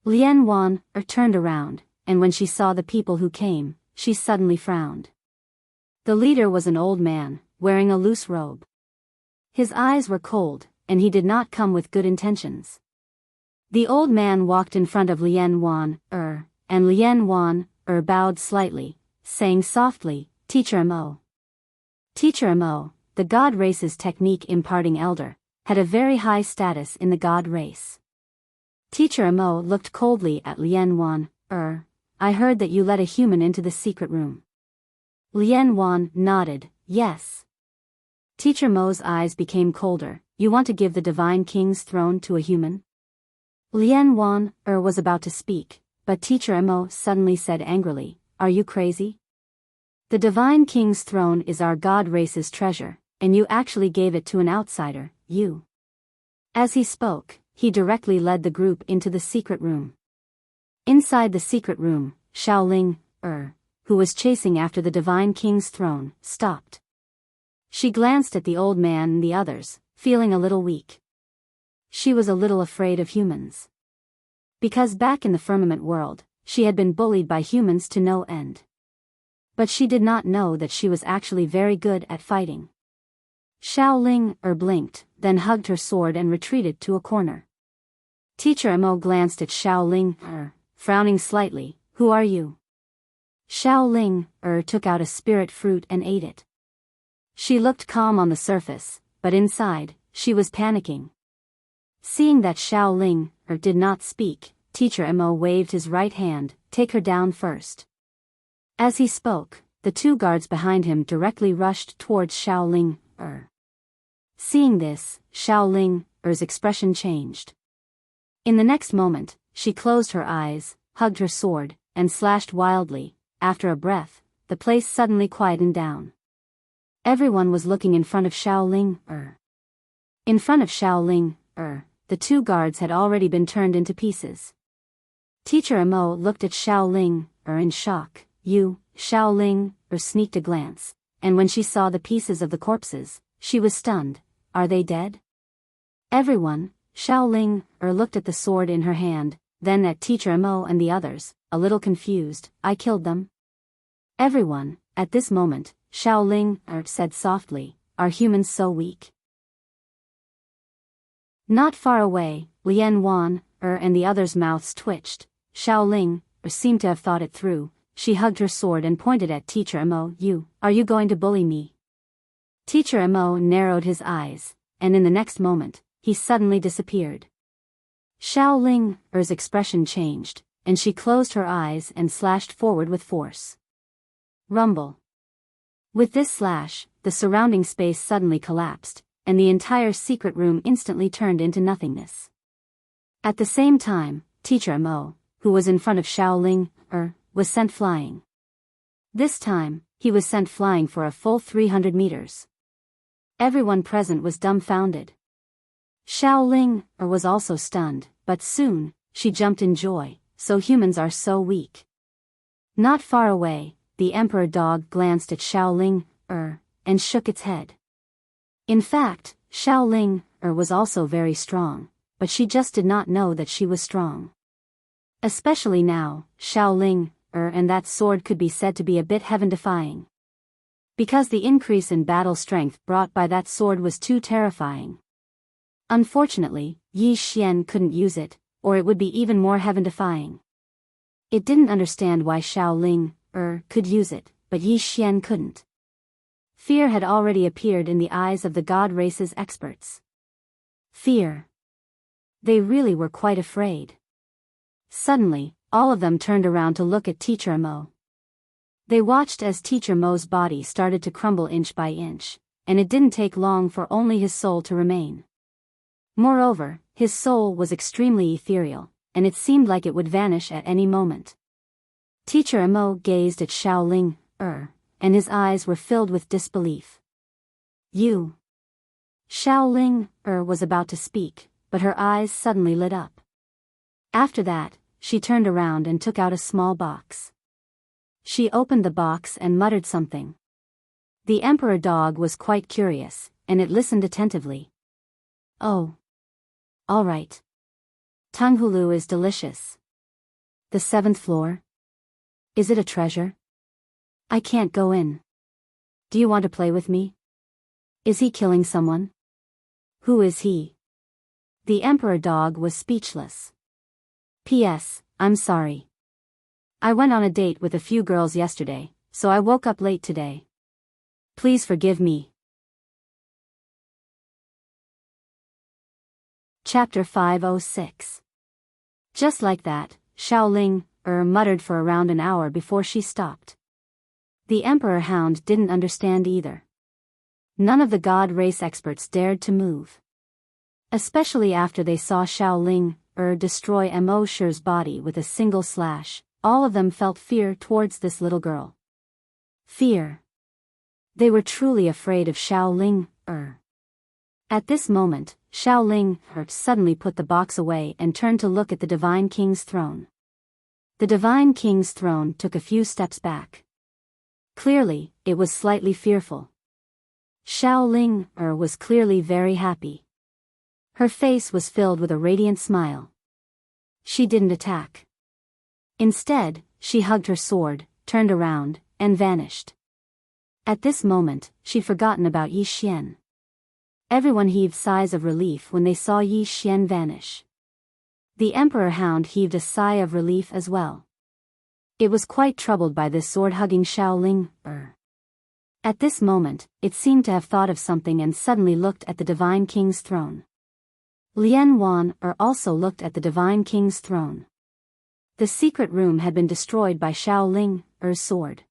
Lian Wan turned around, and when she saw the people who came, she suddenly frowned. The leader was an old man, wearing a loose robe. His eyes were cold, and he did not come with good intentions. The old man walked in front of Lian Wan, and Lian Wan bowed slightly, saying softly, Teacher Mo. Teacher Mo, the god race's technique imparting elder, had a very high status in the god race. Teacher Mo looked coldly at Lian Wan. I heard that you let a human into the secret room. Lian Wan nodded, yes. Teacher Mo's eyes became colder. You want to give the Divine King's throne to a human? Lian Wan was about to speak, but Teacher Mo suddenly said angrily, are you crazy? The Divine King's throne is our god race's treasure, and you actually gave it to an outsider, you. As he spoke, he directly led the group into the secret room. Inside the secret room, Xiaoling, who was chasing after the Divine King's throne, stopped. She glanced at the old man and the others, feeling a little weak. She was a little afraid of humans. Because back in the firmament world, she had been bullied by humans to no end. But she did not know that she was actually very good at fighting. Xiaoling blinked, then hugged her sword and retreated to a corner. Teacher Mo glanced at Xiaoling, frowning slightly. Who are you? Xiaoling took out a spirit fruit and ate it. She looked calm on the surface, but inside, she was panicking. Seeing that Xiaoling did not speak, Teacher Mo waved his right hand, take her down first. As he spoke, the two guards behind him directly rushed towards Xiaoling. Seeing this, Xiaoling's expression changed. In the next moment, she closed her eyes, hugged her sword, and slashed wildly. After a breath, the place suddenly quietened down. Everyone was looking in front of Shaoling. In front of Shaoling, the two guards had already been turned into pieces. Teacher Amo looked at Shaoling, in shock. Shaoling, sneaked a glance, and when she saw the pieces of the corpses, she was stunned. Are they dead? Everyone, Shaoling, looked at the sword in her hand, then at Teacher Amo and the others, a little confused. I killed them? Everyone, at this moment, Shaoling, said softly, are humans so weak? Not far away, Lian Wan, and the others' mouths twitched. Shaoling, seemed to have thought it through. She hugged her sword and pointed at Teacher Amo. Are you going to bully me? Teacher Amo narrowed his eyes, and in the next moment, he suddenly disappeared. Shaoling's expression changed, and she closed her eyes and slashed forward with force. Rumble. With this slash, the surrounding space suddenly collapsed, and the entire secret room instantly turned into nothingness. At the same time, Teacher Amo, who was in front of Shaoling, was sent flying. This time, he was sent flying for a full 300 meters. Everyone present was dumbfounded. Shaoling, was also stunned, but soon, she jumped in joy. So humans are so weak. Not far away, the emperor dog glanced at Shaoling, and shook its head. In fact, Shaoling, was also very strong, but she just did not know that she was strong. Especially now, Shaoling, and that sword could be said to be a bit heaven-defying. Because the increase in battle strength brought by that sword was too terrifying. Unfortunately, Yi Xian couldn't use it, or it would be even more heaven-defying. It didn't understand why Shaoling, could use it, but Yi Xian couldn't. Fear had already appeared in the eyes of the god race's experts. Fear. They really were quite afraid. Suddenly, all of them turned around to look at Teacher Amo. They watched as Teacher Mo's body started to crumble inch by inch, and it didn't take long for only his soul to remain. Moreover, his soul was extremely ethereal, and it seemed like it would vanish at any moment. Teacher Amo gazed at Shaoling, and his eyes were filled with disbelief. You. Shaoling, was about to speak, but her eyes suddenly lit up. After that, she turned around and took out a small box. She opened the box and muttered something. The emperor dog was quite curious, and it listened attentively. Oh. All right. Tunghulu is delicious. The 7th floor? Is it a treasure? I can't go in. Do you want to play with me? Is he killing someone? Who is he? The emperor dog was speechless. P.S. I'm sorry. I went on a date with a few girls yesterday, so I woke up late today. Please forgive me. Chapter 506. Just like that, Shaoling, muttered for around an hour before she stopped. The Emperor Hound didn't understand either. None of the god race experts dared to move. Especially after they saw Shaoling, destroy Mo Shi's body with a single slash, all of them felt fear towards this little girl. Fear. They were truly afraid of Shaoling, At this moment, Shaoling, suddenly put the box away and turned to look at the Divine King's throne. The Divine King's throne took a few steps back. Clearly, it was slightly fearful. Shaoling, was clearly very happy. Her face was filled with a radiant smile. She didn't attack. Instead, she hugged her sword, turned around, and vanished. At this moment, she'd forgotten about Yi Xian. Everyone heaved sighs of relief when they saw Yi Xian vanish. The Emperor Hound heaved a sigh of relief as well. It was quite troubled by this sword-hugging Shaoling, At this moment, it seemed to have thought of something and suddenly looked at the Divine King's throne. Lian Wan also looked at the Divine King's throne. The secret room had been destroyed by Shaoling, sword.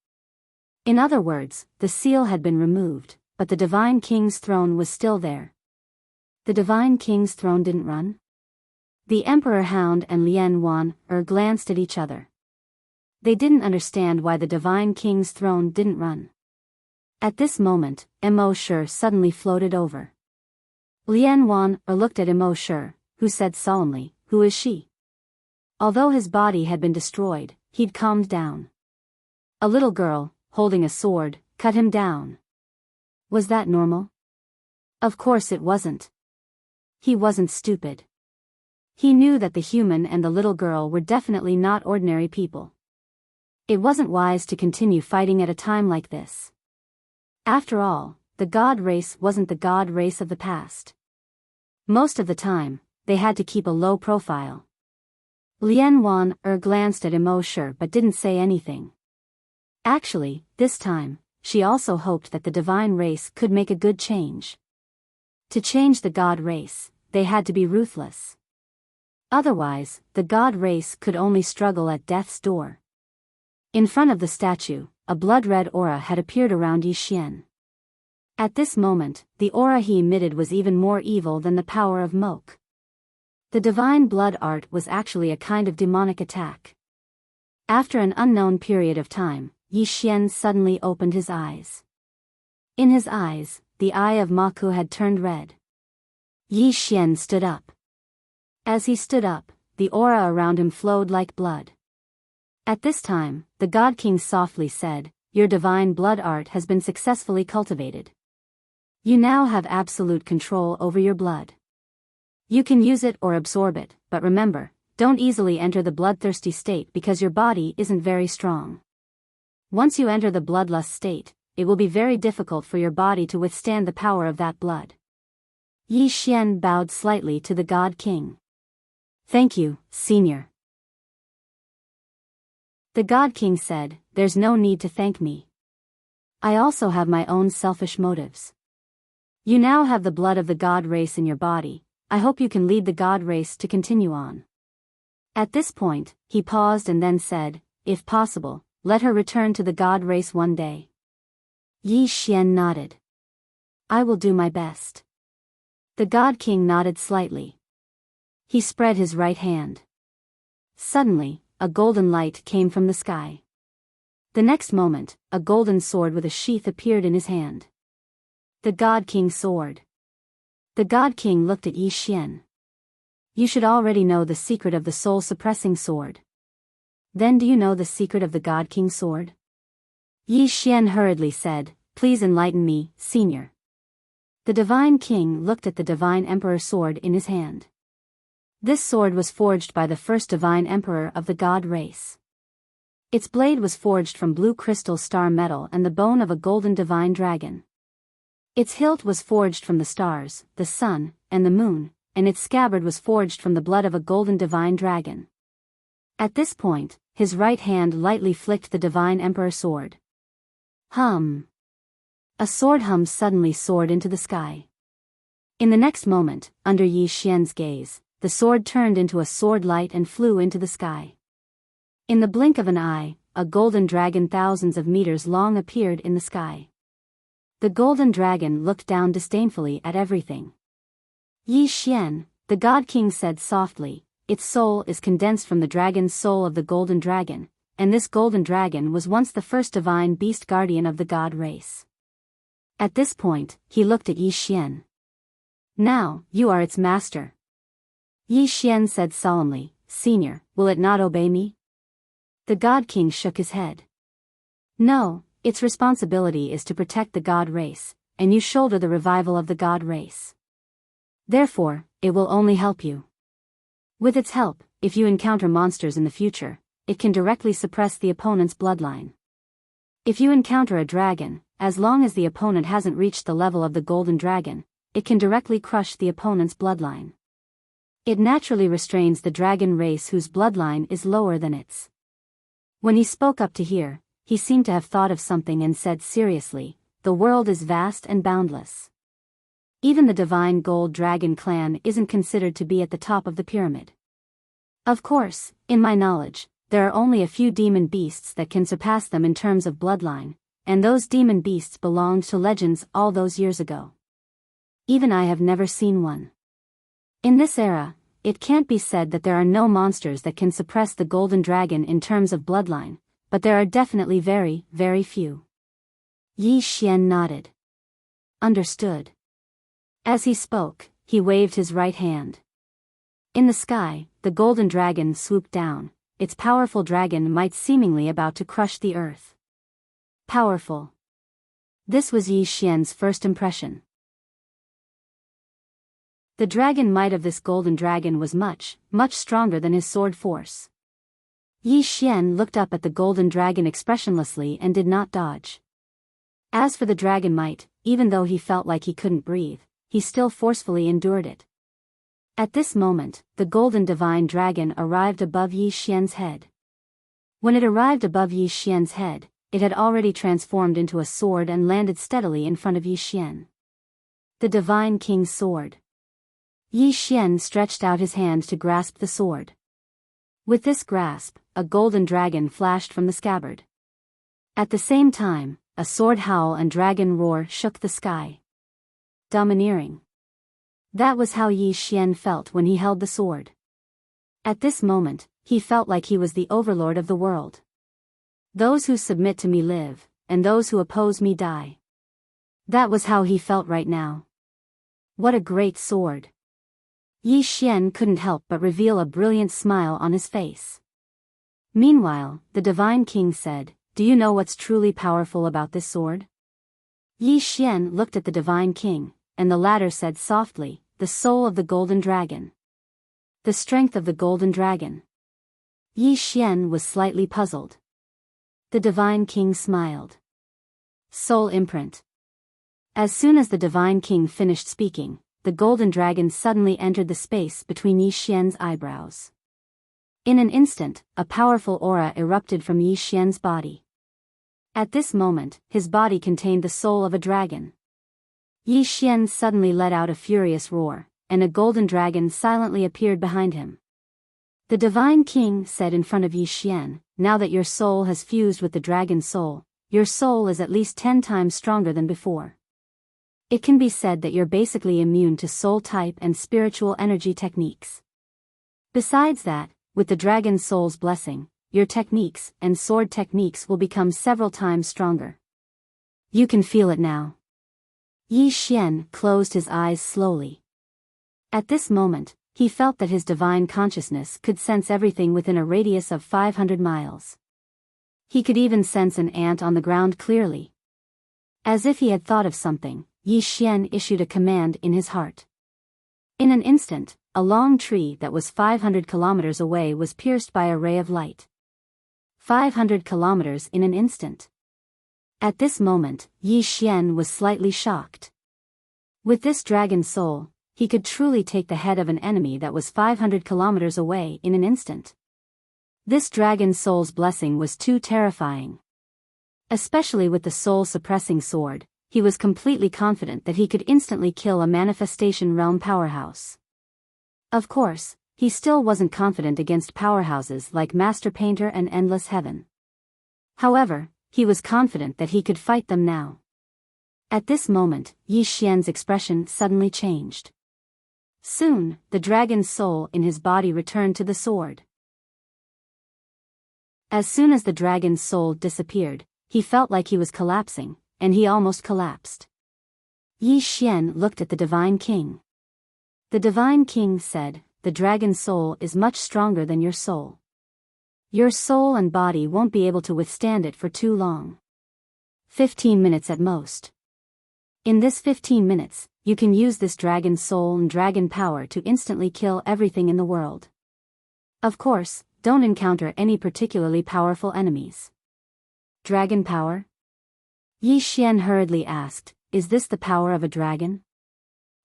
In other words, the seal had been removed, but the Divine King's throne was still there. The Divine King's throne didn't run? The Emperor Hound and Lien Wan glanced at each other. They didn't understand why the Divine King's throne didn't run. At this moment, Immerse suddenly floated over. Lien Wan looked at Immerse, who said solemnly, "Who is she?" Although his body had been destroyed, he'd calmed down. A little girl, holding a sword, cut him down. Was that normal? Of course it wasn't. He wasn't stupid. He knew that the human and the little girl were definitely not ordinary people. It wasn't wise to continue fighting at a time like this. After all, the god race wasn't the god race of the past. Most of the time, they had to keep a low profile. Lien Wan glanced at Immerse but didn't say anything. Actually, this time, she also hoped that the divine race could make a good change. To change the god race, they had to be ruthless. Otherwise, the god race could only struggle at death's door. In front of the statue, a blood-red aura had appeared around Yi Xian. At this moment, the aura he emitted was even more evil than the power of Moke. The divine blood art was actually a kind of demonic attack. After an unknown period of time, Yi Xian suddenly opened his eyes. In his eyes, the eye of Maku had turned red. Yi Xian stood up. As he stood up, the aura around him flowed like blood. At this time, the God King softly said, "Your divine blood art has been successfully cultivated. You now have absolute control over your blood. You can use it or absorb it, but remember, don't easily enter the bloodthirsty state because your body isn't very strong. Once you enter the bloodlust state, it will be very difficult for your body to withstand the power of that blood." Yi Xian bowed slightly to the God King. "Thank you, Senior." The God King said, "There's no need to thank me. I also have my own selfish motives. You now have the blood of the god race in your body. I hope you can lead the god race to continue on." At this point, he paused and then said, "If possible, let her return to the god race one day." Yi Xian nodded. "I will do my best." The God King nodded slightly. He spread his right hand. Suddenly, a golden light came from the sky. The next moment, a golden sword with a sheath appeared in his hand. The God King's sword. The God King looked at Yi Xian. "You should already know the secret of the soul-suppressing sword. Then do you know the secret of the God King's sword?" Yi Xian hurriedly said, "Please enlighten me, Senior." The Divine King looked at the Divine Emperor sword in his hand. This sword was forged by the first Divine Emperor of the God race. Its blade was forged from blue crystal star metal and the bone of a golden divine dragon. Its hilt was forged from the stars, the sun, and the moon, and its scabbard was forged from the blood of a golden divine dragon. At this point, his right hand lightly flicked the Divine Emperor sword. Hum! A sword hum suddenly soared into the sky. In the next moment, under Yi Xian's gaze, the sword turned into a sword light and flew into the sky. In the blink of an eye, a golden dragon thousands of meters long appeared in the sky. The golden dragon looked down disdainfully at everything. "Yi Xian," the God King said softly, "its soul is condensed from the dragon's soul of the golden dragon, and this golden dragon was once the first divine beast guardian of the god race." At this point, he looked at Yi Xian. "Now, you are its master." Yi Xian said solemnly, "Senior, will it not obey me?" The God King shook his head. "No, its responsibility is to protect the god race, and you shoulder the revival of the god race. Therefore, it will only help you. With its help, if you encounter monsters in the future, it can directly suppress the opponent's bloodline. If you encounter a dragon, as long as the opponent hasn't reached the level of the golden dragon, it can directly crush the opponent's bloodline. It naturally restrains the dragon race whose bloodline is lower than its." When he spoke up to hear, he seemed to have thought of something and said seriously, "The world is vast and boundless. Even the divine gold dragon clan isn't considered to be at the top of the pyramid. Of course, in my knowledge, there are only a few demon beasts that can surpass them in terms of bloodline, and those demon beasts belonged to legends all those years ago. Even I have never seen one. In this era, it can't be said that there are no monsters that can suppress the golden dragon in terms of bloodline, but there are definitely very, very few. Yi Xian nodded. Understood. As he spoke, he waved his right hand. In the sky, the golden dragon swooped down, its powerful dragon might seemingly about to crush the earth. Powerful. This was Yi Xian's first impression. The dragon might of this golden dragon was much, much stronger than his sword force. Yi Xian looked up at the golden dragon expressionlessly and did not dodge. As for the dragon might, even though he felt like he couldn't breathe, he still forcefully endured it. At this moment, the golden divine dragon arrived above Yi Xian's head. When it arrived above Yi Xian's head, it had already transformed into a sword and landed steadily in front of Yi Xian. The divine king's sword. Yi Xian stretched out his hand to grasp the sword. With this grasp, a golden dragon flashed from the scabbard. At the same time, a sword howl and dragon roar shook the sky. Domineering. That was how Yi Xian felt when he held the sword. At this moment, he felt like he was the overlord of the world. Those who submit to me live, and those who oppose me die. That was how he felt right now. What a great sword. Yi Xian couldn't help but reveal a brilliant smile on his face. Meanwhile, the divine king said, "Do you know what's truly powerful about this sword?" Yi Xian looked at the divine king, and the latter said softly, "The soul of the golden dragon." The strength of the golden dragon. Yi Xian was slightly puzzled. The divine king smiled. Soul imprint. As soon as the divine king finished speaking, the golden dragon suddenly entered the space between Yi Xian's eyebrows. In an instant, a powerful aura erupted from Yi Xian's body. At this moment, his body contained the soul of a dragon. Yi Xian suddenly let out a furious roar, and a golden dragon silently appeared behind him. The divine king said in front of Yi Xian, "Now that your soul has fused with the dragon's soul, your soul is at least 10 times stronger than before. It can be said that you're basically immune to soul type and spiritual energy techniques. Besides that, with the dragon's soul's blessing, your techniques and sword techniques will become several times stronger. You can feel it now." Yi Xian closed his eyes slowly. At this moment, he felt that his divine consciousness could sense everything within a radius of 500 miles. He could even sense an ant on the ground clearly. As if he had thought of something, Yi Xian issued a command in his heart. In an instant, a long tree that was 500 kilometers away was pierced by a ray of light. 500 kilometers in an instant. At this moment, Yi Xian was slightly shocked. With this dragon soul, he could truly take the head of an enemy that was 500 kilometers away in an instant. This dragon soul's blessing was too terrifying. Especially with the soul-suppressing sword, he was completely confident that he could instantly kill a manifestation realm powerhouse. Of course, he still wasn't confident against powerhouses like Master Painter and Endless Heaven. However, he was confident that he could fight them now. At this moment, Yi Xian's expression suddenly changed. Soon, the dragon's soul in his body returned to the sword. As soon as the dragon's soul disappeared, he felt like he was collapsing, and he almost collapsed. Yi Xian looked at the divine king. The divine king said, "The dragon's soul is much stronger than your soul. Your soul and body won't be able to withstand it for too long. 15 minutes at most. In this 15 minutes, you can use this dragon's soul and dragon power to instantly kill everything in the world. Of course, don't encounter any particularly powerful enemies." Dragon power? Yi Xian hurriedly asked, "Is this the power of a dragon?"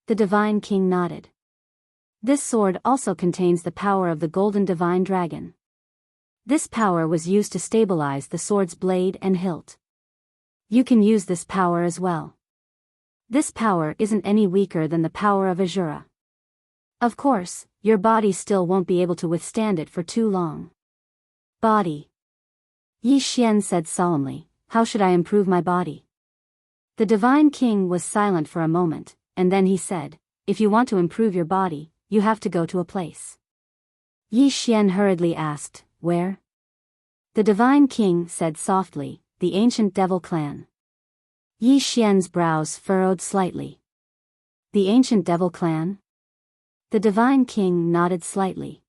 The divine king nodded. This sword also contains the power of the golden divine dragon. This power was used to stabilize the sword's blade and hilt. You can use this power as well. This power isn't any weaker than the power of Azura. Of course, your body still won't be able to withstand it for too long. Body. Yi Xian said solemnly, "How should I improve my body?" The divine king was silent for a moment, and then he said, "If you want to improve your body, you have to go to a place. Yi Xian hurriedly asked, where? The Divine King said softly, the Ancient Devil Clan. Yi Xian's brows furrowed slightly. The Ancient Devil Clan? The Divine King nodded slightly.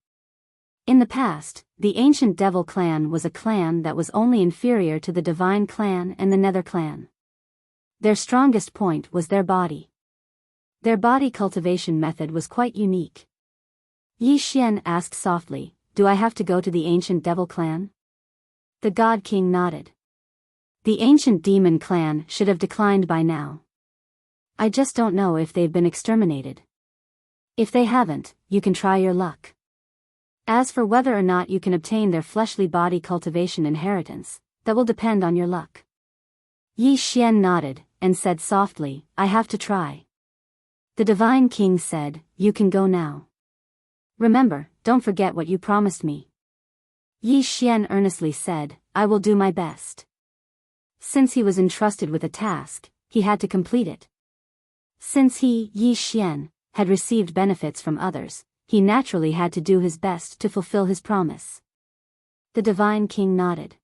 In the past, the Ancient Devil Clan was a clan that was only inferior to the Divine Clan and the Nether Clan. Their strongest point was their body. Their body cultivation method was quite unique. Yi Xian asked softly, do I have to go to the Ancient Devil Clan? The God King nodded. The Ancient Demon Clan should have declined by now. I just don't know if they've been exterminated. If they haven't, you can try your luck. As for whether or not you can obtain their fleshly body cultivation inheritance, that will depend on your luck. Yi Xian nodded, and said softly, I have to try. The Divine King said, you can go now. Remember, don't forget what you promised me. Yi Xian earnestly said, I will do my best. Since he was entrusted with a task, he had to complete it. Since he, Yi Xian, had received benefits from others, he naturally had to do his best to fulfill his promise. The Divine King nodded.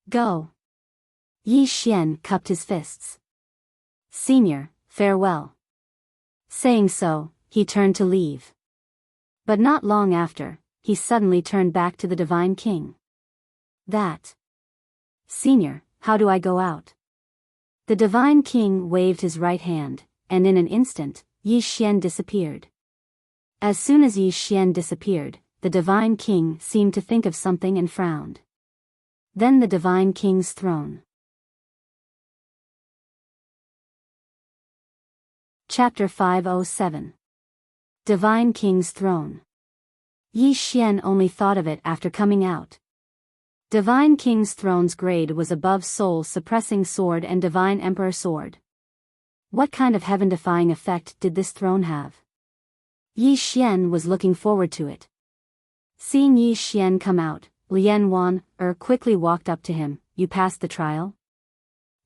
Go. Yi Xian cupped his fists. Senior, farewell. Saying so, he turned to leave. But not long after, he suddenly turned back to the Divine King. That. Senior, how do I go out? The Divine King waved his right hand, and in an instant, Yi Xian disappeared. As soon as Yi Xian disappeared, the Divine King seemed to think of something and frowned. Then the Divine King's throne. Chapter 507. Divine King's Throne. Yi Xian only thought of it after coming out. Divine King's Throne's grade was above Soul Suppressing Sword and Divine Emperor Sword. What kind of heaven-defying effect did this throne have? Yi Xian was looking forward to it. Seeing Yi Xian come out, Lian Wan quickly walked up to him. You passed the trial?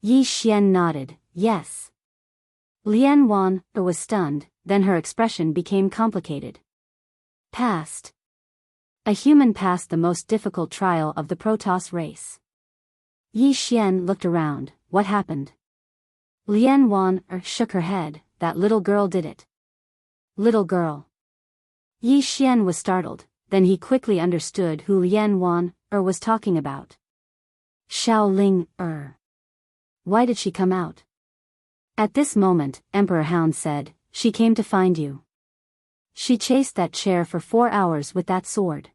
Yi Xian nodded, yes. Lian Wan was stunned, then her expression became complicated. Passed. A human passed the most difficult trial of the Protoss race. Yi Xian looked around. What happened? Lian Wan shook her head. That little girl did it. Little girl. Yi Xian was startled, then he quickly understood who Lian Wan was talking about. Xiaoling Why did she come out? At this moment, Emperor Hound said, she came to find you. She chased that chair for 4 hours with that sword.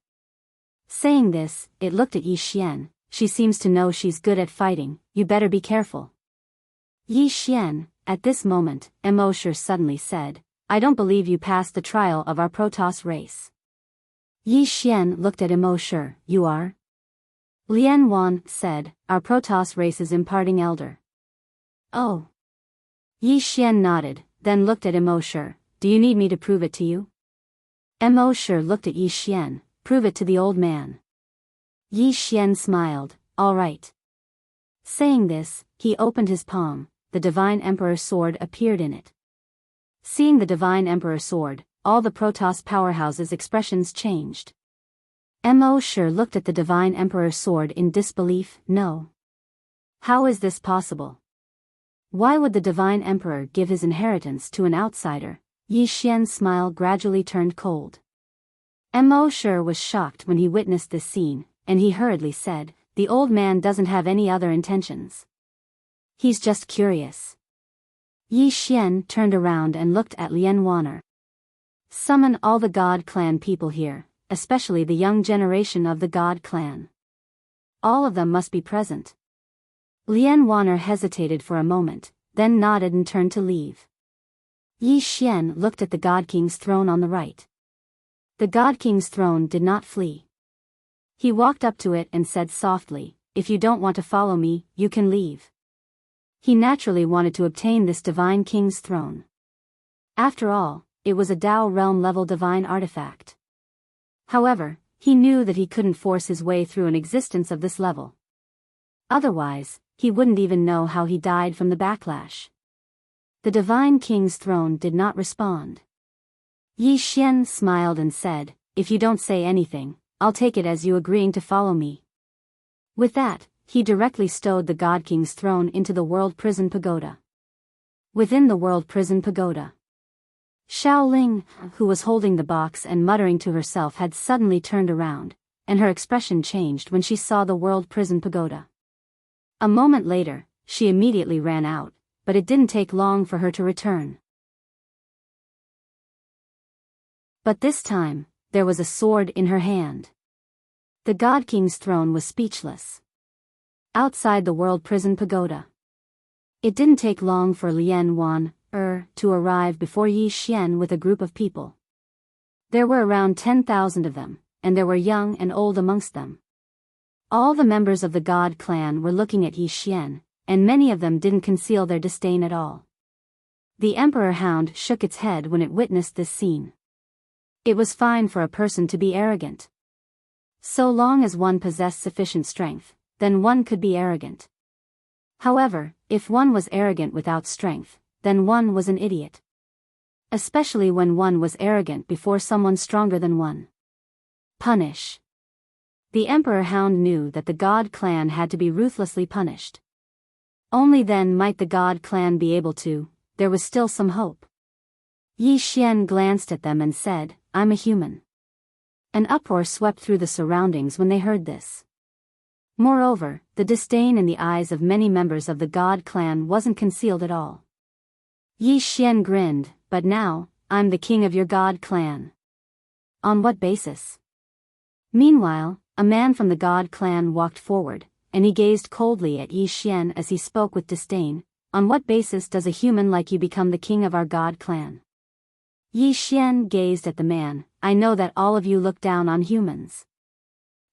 Saying this, it looked at Yi Xian. She seems to know she's good at fighting, you better be careful. Yi Xian, at this moment, Immerse suddenly said, I don't believe you passed the trial of our Protoss race. Yi Xian looked at Immerse. You are? Lian Wan said, our Protoss race is imparting elder. Oh. Yi Xian nodded, then looked at Immerse. Do you need me to prove it to you? Immerse looked at Yi Xian. Prove it to the old man. Yi Xian smiled, all right. Saying this, he opened his palm. The Divine Emperor sword appeared in it. Seeing the Divine Emperor sword, all the Protoss powerhouses' expressions changed. Immerse looked at the Divine Emperor sword in disbelief. No. How is this possible? Why would the Divine Emperor give his inheritance to an outsider? Yi Xian's smile gradually turned cold. Immerse was shocked when he witnessed this scene, and he hurriedly said, the old man doesn't have any other intentions. He's just curious. Yi Xian turned around and looked at Lian Wan. Summon all the God Clan people here, especially the young generation of the God Clan. All of them must be present. Lian Wan hesitated for a moment, then nodded and turned to leave. Yi Xian looked at the God King's throne on the right. The God King's throne did not flee. He walked up to it and said softly, if you don't want to follow me, you can leave. He naturally wanted to obtain this Divine King's throne. After all, it was a Dao realm level divine artifact. However, he knew that he couldn't force his way through an existence of this level. Otherwise, he wouldn't even know how he died from the backlash. The Divine King's throne did not respond. Yi Xian smiled and said, if you don't say anything, I'll take it as you agreeing to follow me. With that, he directly stowed the God King's throne into the World Prison Pagoda. Within the World Prison Pagoda, Xiao Ling, who was holding the box and muttering to herself, had suddenly turned around, and her expression changed when she saw the World Prison Pagoda. A moment later, she immediately ran out, but it didn't take long for her to return. But this time, there was a sword in her hand. The God King's throne was speechless. Outside the World Prison Pagoda, it didn't take long for Lian Wan to arrive before Yi Xian with a group of people. There were around 10,000 of them, and there were young and old amongst them. All the members of the God clan were looking at Yi Xian, and many of them didn't conceal their disdain at all. The Emperor Hound shook its head when it witnessed this scene. It was fine for a person to be arrogant. So long as one possessed sufficient strength, then one could be arrogant. However, if one was arrogant without strength, then one was an idiot. Especially when one was arrogant before someone stronger than one. Punish. The Emperor Hound knew that the God clan had to be ruthlessly punished. Only then might the God clan be able to. There was still some hope. Yi Xian glanced at them and said, I'm a human. An uproar swept through the surroundings when they heard this. Moreover, the disdain in the eyes of many members of the God clan wasn't concealed at all. Yi Xian grinned, but now, I'm the king of your God clan. On what basis? Meanwhile, a man from the God clan walked forward, and he gazed coldly at Yi Xian as he spoke with disdain. On what basis does a human like you become the king of our God clan? Yi Xian gazed at the man. I know that all of you look down on humans.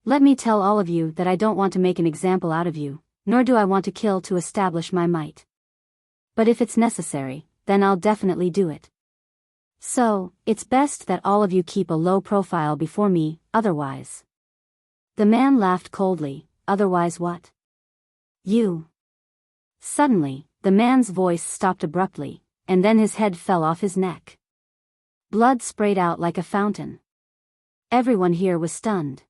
Let me tell all of you that I don't want to make an example out of you, nor do I want to kill to establish my might. But if it's necessary, then I'll definitely do it. So, it's best that all of you keep a low profile before me, otherwise. The man laughed coldly. Otherwise what? You. Suddenly, the man's voice stopped abruptly, and then his head fell off his neck. Blood sprayed out like a fountain. Everyone here was stunned.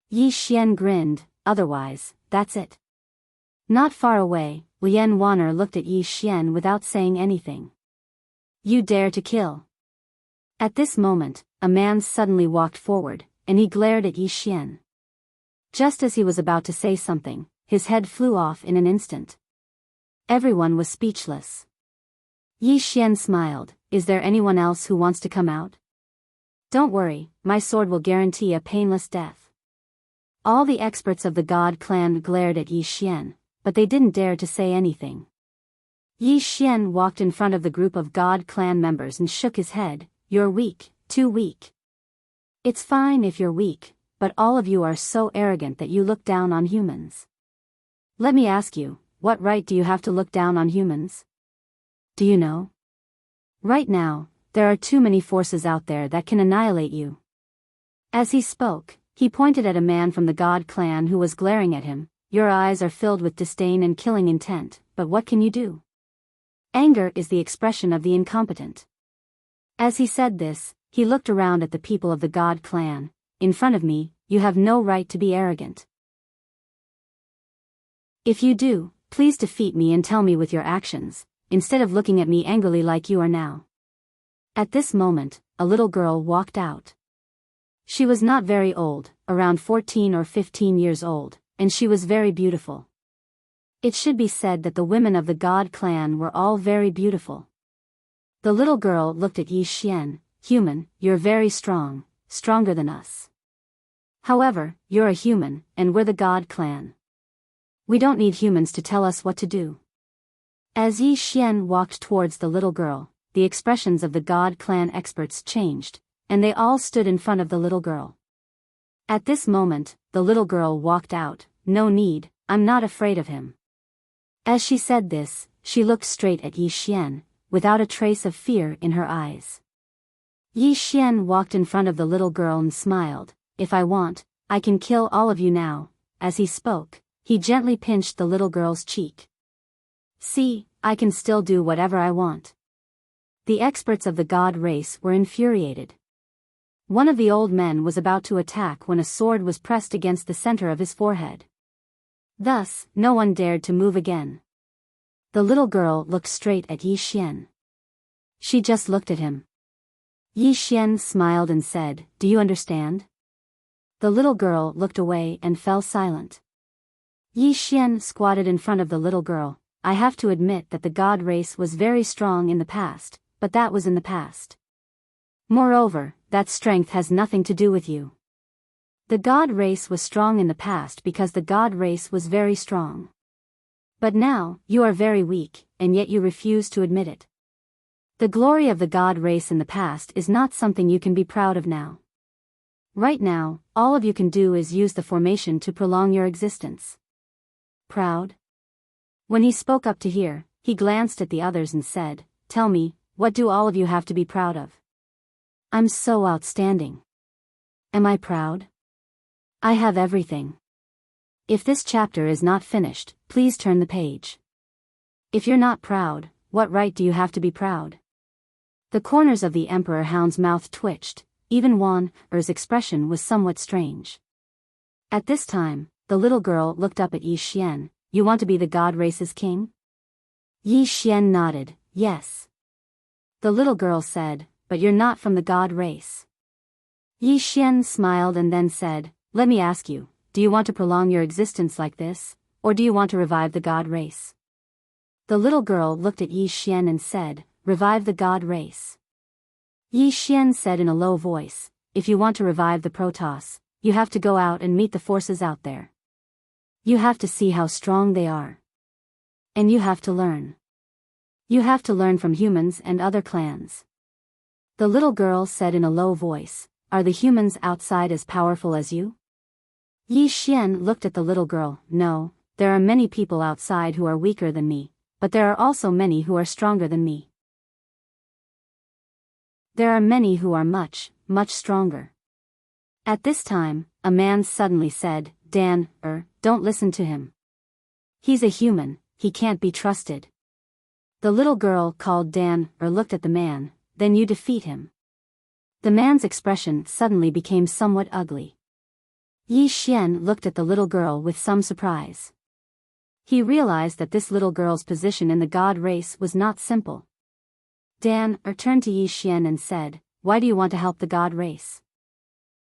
Yi Xian grinned. Otherwise, that's it. Not far away, Lian Wan'er looked at Yi Xian without saying anything. You dare to kill? At this moment, a man suddenly walked forward, and he glared at Yi Xian. Just as he was about to say something, his head flew off in an instant. Everyone was speechless. Yi Xian smiled. Is there anyone else who wants to come out? Don't worry, my sword will guarantee a painless death. All the experts of the God clan glared at Yi Xian, but they didn't dare to say anything. Yi Xian walked in front of the group of God clan members and shook his head. You're weak, too weak. It's fine if you're weak, but all of you are so arrogant that you look down on humans. Let me ask you, what right do you have to look down on humans? Do you know? Right now, there are too many forces out there that can annihilate you. As he spoke, he pointed at a man from the God clan who was glaring at him. Your eyes are filled with disdain and killing intent, but what can you do? Anger is the expression of the incompetent. As he said this, he looked around at the people of the God clan. In front of me, you have no right to be arrogant. If you do, please defeat me and tell me with your actions, instead of looking at me angrily like you are now. At this moment, a little girl walked out. She was not very old, around 14 or 15 years old, and she was very beautiful. It should be said that the women of the God clan were all very beautiful. The little girl looked at Yi Xian. Human, you're very strong, stronger than us. However, you're a human, and we're the God clan. We don't need humans to tell us what to do. As Yi Xian walked towards the little girl, the expressions of the God clan experts changed, and they all stood in front of the little girl. At this moment, the little girl walked out. No need, I'm not afraid of him. As she said this, she looked straight at Yi Xian, without a trace of fear in her eyes. Yi Xian walked in front of the little girl and smiled. If I want, I can kill all of you now. As he spoke, he gently pinched the little girl's cheek. See, I can still do whatever I want. The experts of the god race were infuriated. One of the old men was about to attack when a sword was pressed against the center of his forehead. Thus, no one dared to move again. The little girl looked straight at Yi Xian. She just looked at him. Yi Xian smiled and said, "Do you understand?" The little girl looked away and fell silent. Yi Xian squatted in front of the little girl. "I have to admit that the god race was very strong in the past, but that was in the past. Moreover, that strength has nothing to do with you. The god race was strong in the past because the god race was very strong. But now, you are very weak, and yet you refuse to admit it. The glory of the god race in the past is not something you can be proud of now. Right now, all of you can do is use the formation to prolong your existence." Proud? When he spoke up to hear, he glanced at the others and said, "Tell me, what do all of you have to be proud of? I'm so outstanding. Am I proud? I have everything. If this chapter is not finished, please turn the page. If you're not proud, what right do you have to be proud?" The corners of the Emperor Hound's mouth twitched. Even Wan Er's expression was somewhat strange. At this time, the little girl looked up at Yi Xian. "You want to be the god race's king?" Yi Xian nodded, "Yes." The little girl said, "But you're not from the god race." Yi Xian smiled and then said, "Let me ask you, do you want to prolong your existence like this, or do you want to revive the god race?" The little girl looked at Yi Xian and said, "Revive the god race." Yi Xian said in a low voice, "If you want to revive the Protoss, you have to go out and meet the forces out there. You have to see how strong they are. And you have to learn. You have to learn from humans and other clans." The little girl said in a low voice, "Are the humans outside as powerful as you?" Yi Xian looked at the little girl. "No, there are many people outside who are weaker than me, but there are also many who are stronger than me. There are many who are much, much stronger." At this time, a man suddenly said, "Dan, don't listen to him. He's a human, he can't be trusted." The little girl called Dan, looked at the man, "Then you defeat him." The man's expression suddenly became somewhat ugly. Yi Xian looked at the little girl with some surprise. He realized that this little girl's position in the god race was not simple. Dan turned to Yi Xian and said, "Why do you want to help the god race?"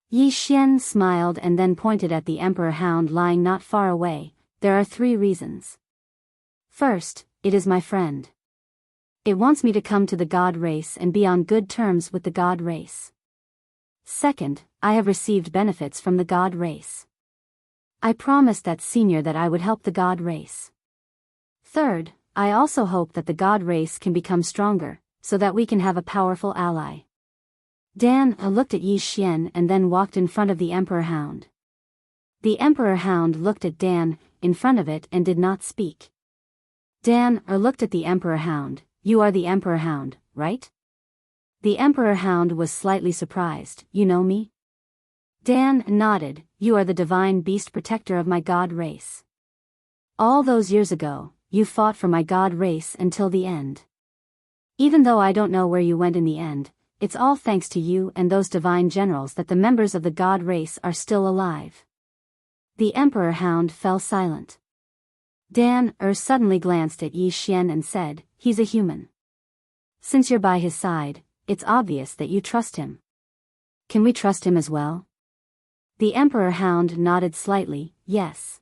Yi Xian smiled and then pointed at the Emperor Hound lying not far away. "There are 3 reasons. First, it is my friend. It wants me to come to the god race and be on good terms with the god race. Second, I have received benefits from the god race. I promised that senior that I would help the god race. Third, I also hope that the god race can become stronger, so that we can have a powerful ally." Dan looked at Yi Xian and then walked in front of the Emperor Hound. The Emperor Hound looked at Dan in front of it and did not speak. Dan looked at the Emperor Hound. "You are the Emperor Hound, right?" The Emperor Hound was slightly surprised. "You know me?" Dan nodded. "You are the divine beast protector of my god race. All those years ago, you fought for my god race until the end. Even though I don't know where you went in the end, it's all thanks to you and those divine generals that the members of the god race are still alive." The Emperor Hound fell silent. Dan suddenly glanced at Yi Xian and said, "He's a human. Since you're by his side, it's obvious that you trust him. Can we trust him as well?" The Emperor Hound nodded slightly, "Yes."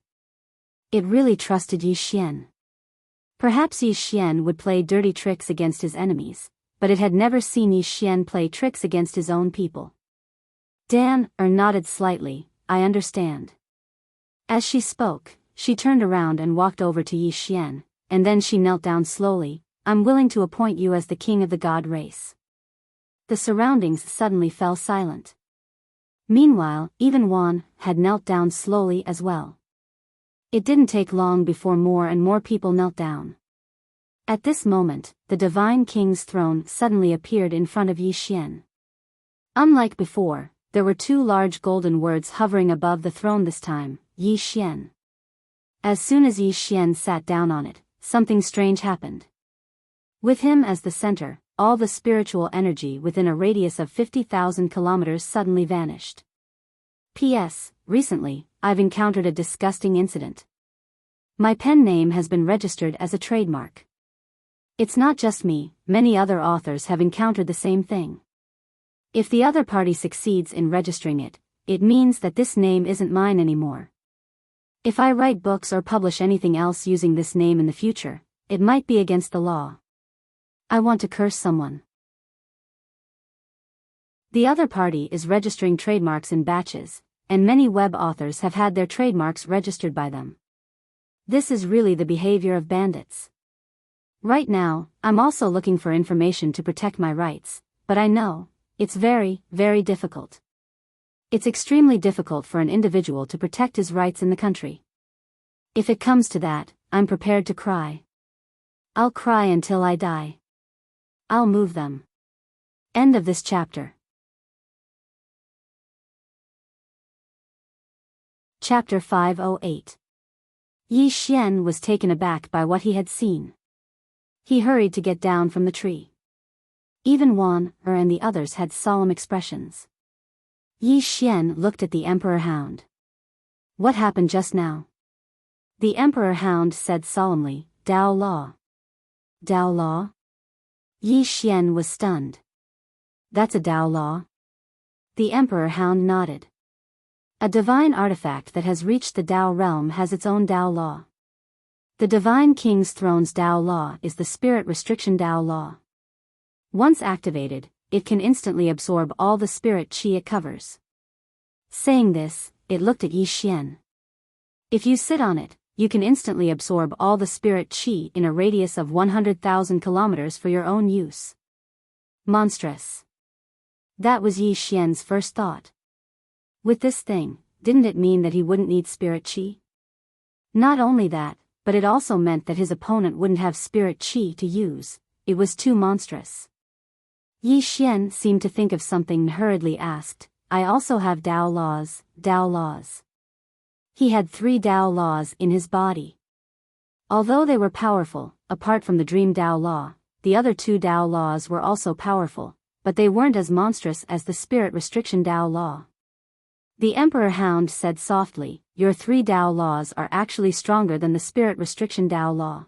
It really trusted Yi Xian. Perhaps Yi Xian would play dirty tricks against his enemies, but it had never seen Yi Xian play tricks against his own people. Dan nodded slightly, "I understand." As she spoke, she turned around and walked over to Yi Xian, and then she knelt down slowly. "I'm willing to appoint you as the king of the god race." The surroundings suddenly fell silent. Meanwhile, even Wan had knelt down slowly as well. It didn't take long before more and more people knelt down. At this moment, the Divine King's throne suddenly appeared in front of Yi Xian. Unlike before, there were 2 large golden words hovering above the throne this time, Yi Xian. As soon as Yi Xian sat down on it, something strange happened. With him as the center, all the spiritual energy within a radius of 50,000 kilometers suddenly vanished. P.S. Recently, I've encountered a disgusting incident. My pen name has been registered as a trademark. It's not just me, many other authors have encountered the same thing. If the other party succeeds in registering it, it means that this name isn't mine anymore. If I write books or publish anything else using this name in the future, it might be against the law. I want to curse someone. The other party is registering trademarks in batches, and many web authors have had their trademarks registered by them. This is really the behavior of bandits. Right now, I'm also looking for information to protect my rights, but I know, it's very, very difficult. It's extremely difficult for an individual to protect his rights in the country. If it comes to that, I'm prepared to cry. I'll cry until I die. I'll move them. End of this chapter. Chapter 508. Yi Xian was taken aback by what he had seen. He hurried to get down from the tree. Even Wan, and the others had solemn expressions. Yi Xian looked at the Emperor Hound. What happened just now? The Emperor Hound said solemnly, Dao Law. Dao Law? Yi Xian was stunned. That's a Dao Law? The Emperor Hound nodded. A divine artifact that has reached the Dao realm has its own Dao Law. The Divine King's Throne's Dao Law is the Spirit Restriction Dao Law. Once activated, it can instantly absorb all the spirit qi it covers. Saying this, it looked at Yi Xian. If you sit on it, you can instantly absorb all the spirit qi in a radius of 100,000 kilometers for your own use. Monstrous. That was Yi Xian's first thought. With this thing, didn't it mean that he wouldn't need spirit qi? Not only that, but it also meant that his opponent wouldn't have spirit qi to use. It was too monstrous. Yi Xian seemed to think of something and hurriedly asked, I also have Dao laws, Dao laws. He had 3 Dao laws in his body. Although they were powerful, apart from the Dream Dao Law, the other 2 Dao laws were also powerful, but they weren't as monstrous as the Spirit Restriction Dao Law. The Emperor Hound said softly, your 3 Dao laws are actually stronger than the Spirit Restriction Dao Law.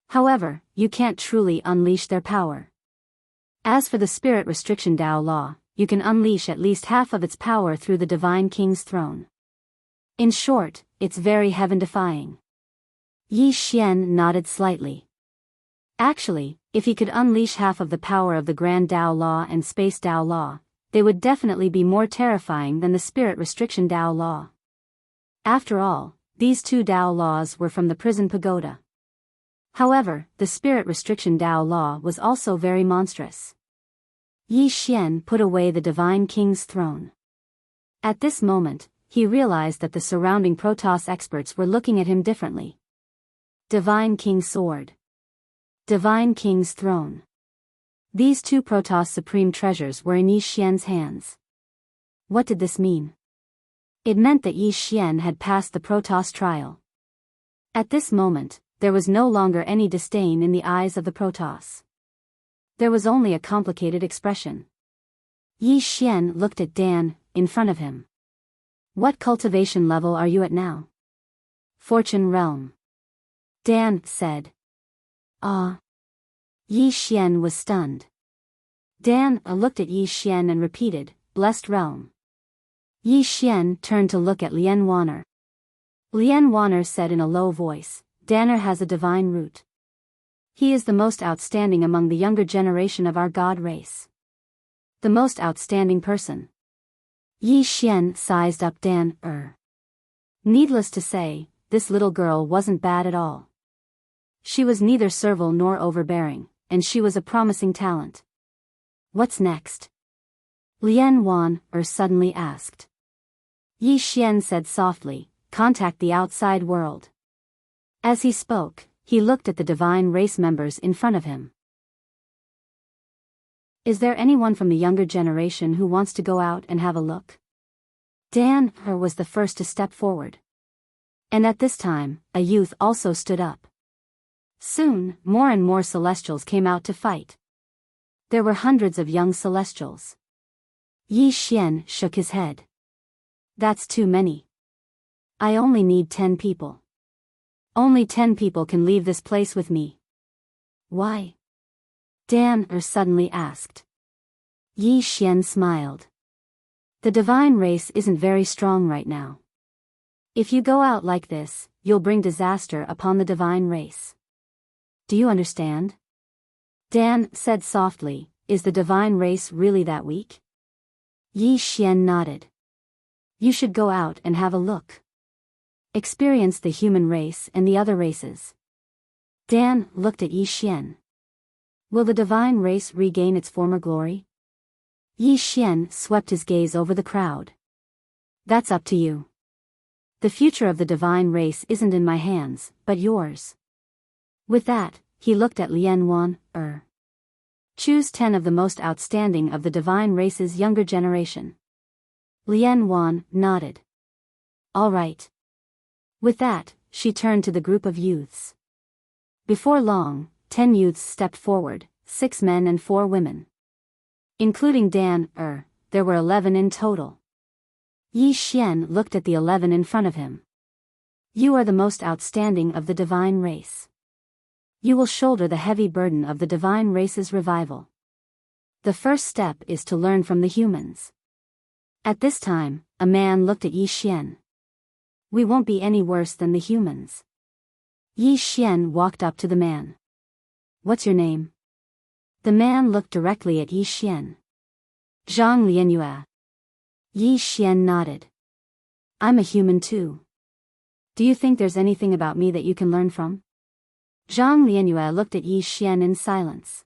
However, you can't truly unleash their power. As for the Spirit Restriction Dao Law, you can unleash at least half of its power through the Divine King's Throne. In short, it's very heaven-defying. Yi Xian nodded slightly. Actually, if he could unleash half of the power of the Grand Dao Law and Space Dao Law, they would definitely be more terrifying than the Spirit Restriction Dao Law. After all, these 2 Dao laws were from the prison pagoda. However, the Spirit Restriction Dao Law was also very monstrous. Yi Xian put away the Divine King's Throne. At this moment, he realized that the surrounding Protoss experts were looking at him differently. Divine King's Sword. Divine King's Throne. These 2 Protoss supreme treasures were in Yi Xian's hands. What did this mean? It meant that Yi Xian had passed the Protoss trial. At this moment, there was no longer any disdain in the eyes of the Protoss. There was only a complicated expression. Yi Xian looked at Dan, in front of him. What cultivation level are you at now? Fortune Realm. Dan said. Ah. Yi Xian was stunned. Dan looked at Yi Xian and repeated, Blessed Realm. Yi Xian turned to look at Lian Wanner. Lian Wanner said in a low voice, Danner has a divine root. He is the most outstanding among the younger generation of our god race. The most outstanding person. Yi Xian sized up Dan. Needless to say, this little girl wasn't bad at all. She was neither servile nor overbearing, and she was a promising talent. What's next? Lian Wanner suddenly asked. Yi Xian said softly, contact the outside world. As he spoke, he looked at the divine race members in front of him. Is there anyone from the younger generation who wants to go out and have a look? Dan was the first to step forward. And at this time, a youth also stood up. Soon, more and more Celestials came out to fight. There were hundreds of young celestials. Yi Xian shook his head. That's too many. I only need 10 people. Only 10 people can leave this place with me. Why? Dan suddenly asked. Yi Xian smiled. The divine race isn't very strong right now. If you go out like this, you'll bring disaster upon the divine race. Do you understand? Dan said softly, is the divine race really that weak? Yi Xian nodded. You should go out and have a look. Experience the human race and the other races. Dan looked at Yi Xian. Will the divine race regain its former glory? Yi Xian swept his gaze over the crowd. That's up to you. The future of the divine race isn't in my hands, but yours. With that, he looked at Lian Wan. Choose 10 of the most outstanding of the divine race's younger generation. Lian Wan nodded. All right. With that, she turned to the group of youths. Before long, 10 youths stepped forward, 6 men and 4 women. Including Dan, there were 11 in total. Yi Xian looked at the 11 in front of him. You are the most outstanding of the divine race. You will shoulder the heavy burden of the divine race's revival. The first step is to learn from the humans. At this time, a man looked at Yi Xian. We won't be any worse than the humans. Yi Xian walked up to the man. What's your name? The man looked directly at Yi Xian. Zhang Lianyue. Yi Xian nodded. I'm a human too. Do you think there's anything about me that you can learn from? Zhang Lianyue looked at Yi Xian in silence.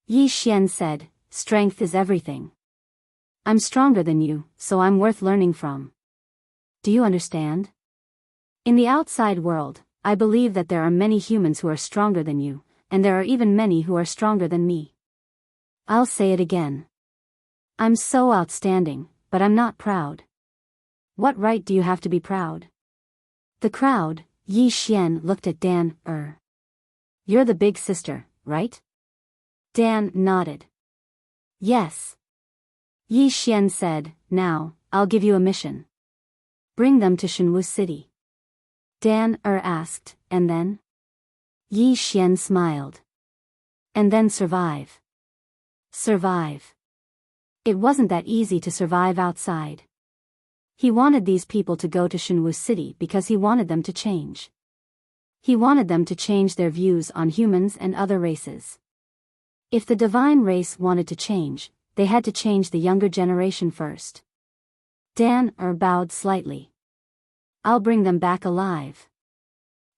Yi Xian said, strength is everything. I'm stronger than you, so I'm worth learning from. Do you understand? In the outside world, I believe that there are many humans who are stronger than you, and there are even many who are stronger than me. I'll say it again. I'm so outstanding, but I'm not proud. What right do you have to be proud? The crowd, Yi Xian looked at Dan. You're the big sister, right? Dan nodded. Yes. Yi Xian said, now, I'll give you a mission. Bring them to Shenwu City. Dan asked, and then? Yi Xian smiled. And then survive. Survive. It wasn't that easy to survive outside. He wanted these people to go to Shenwu City because he wanted them to change. He wanted them to change their views on humans and other races. If the divine race wanted to change, they had to change the younger generation first. Dan bowed slightly. I'll bring them back alive.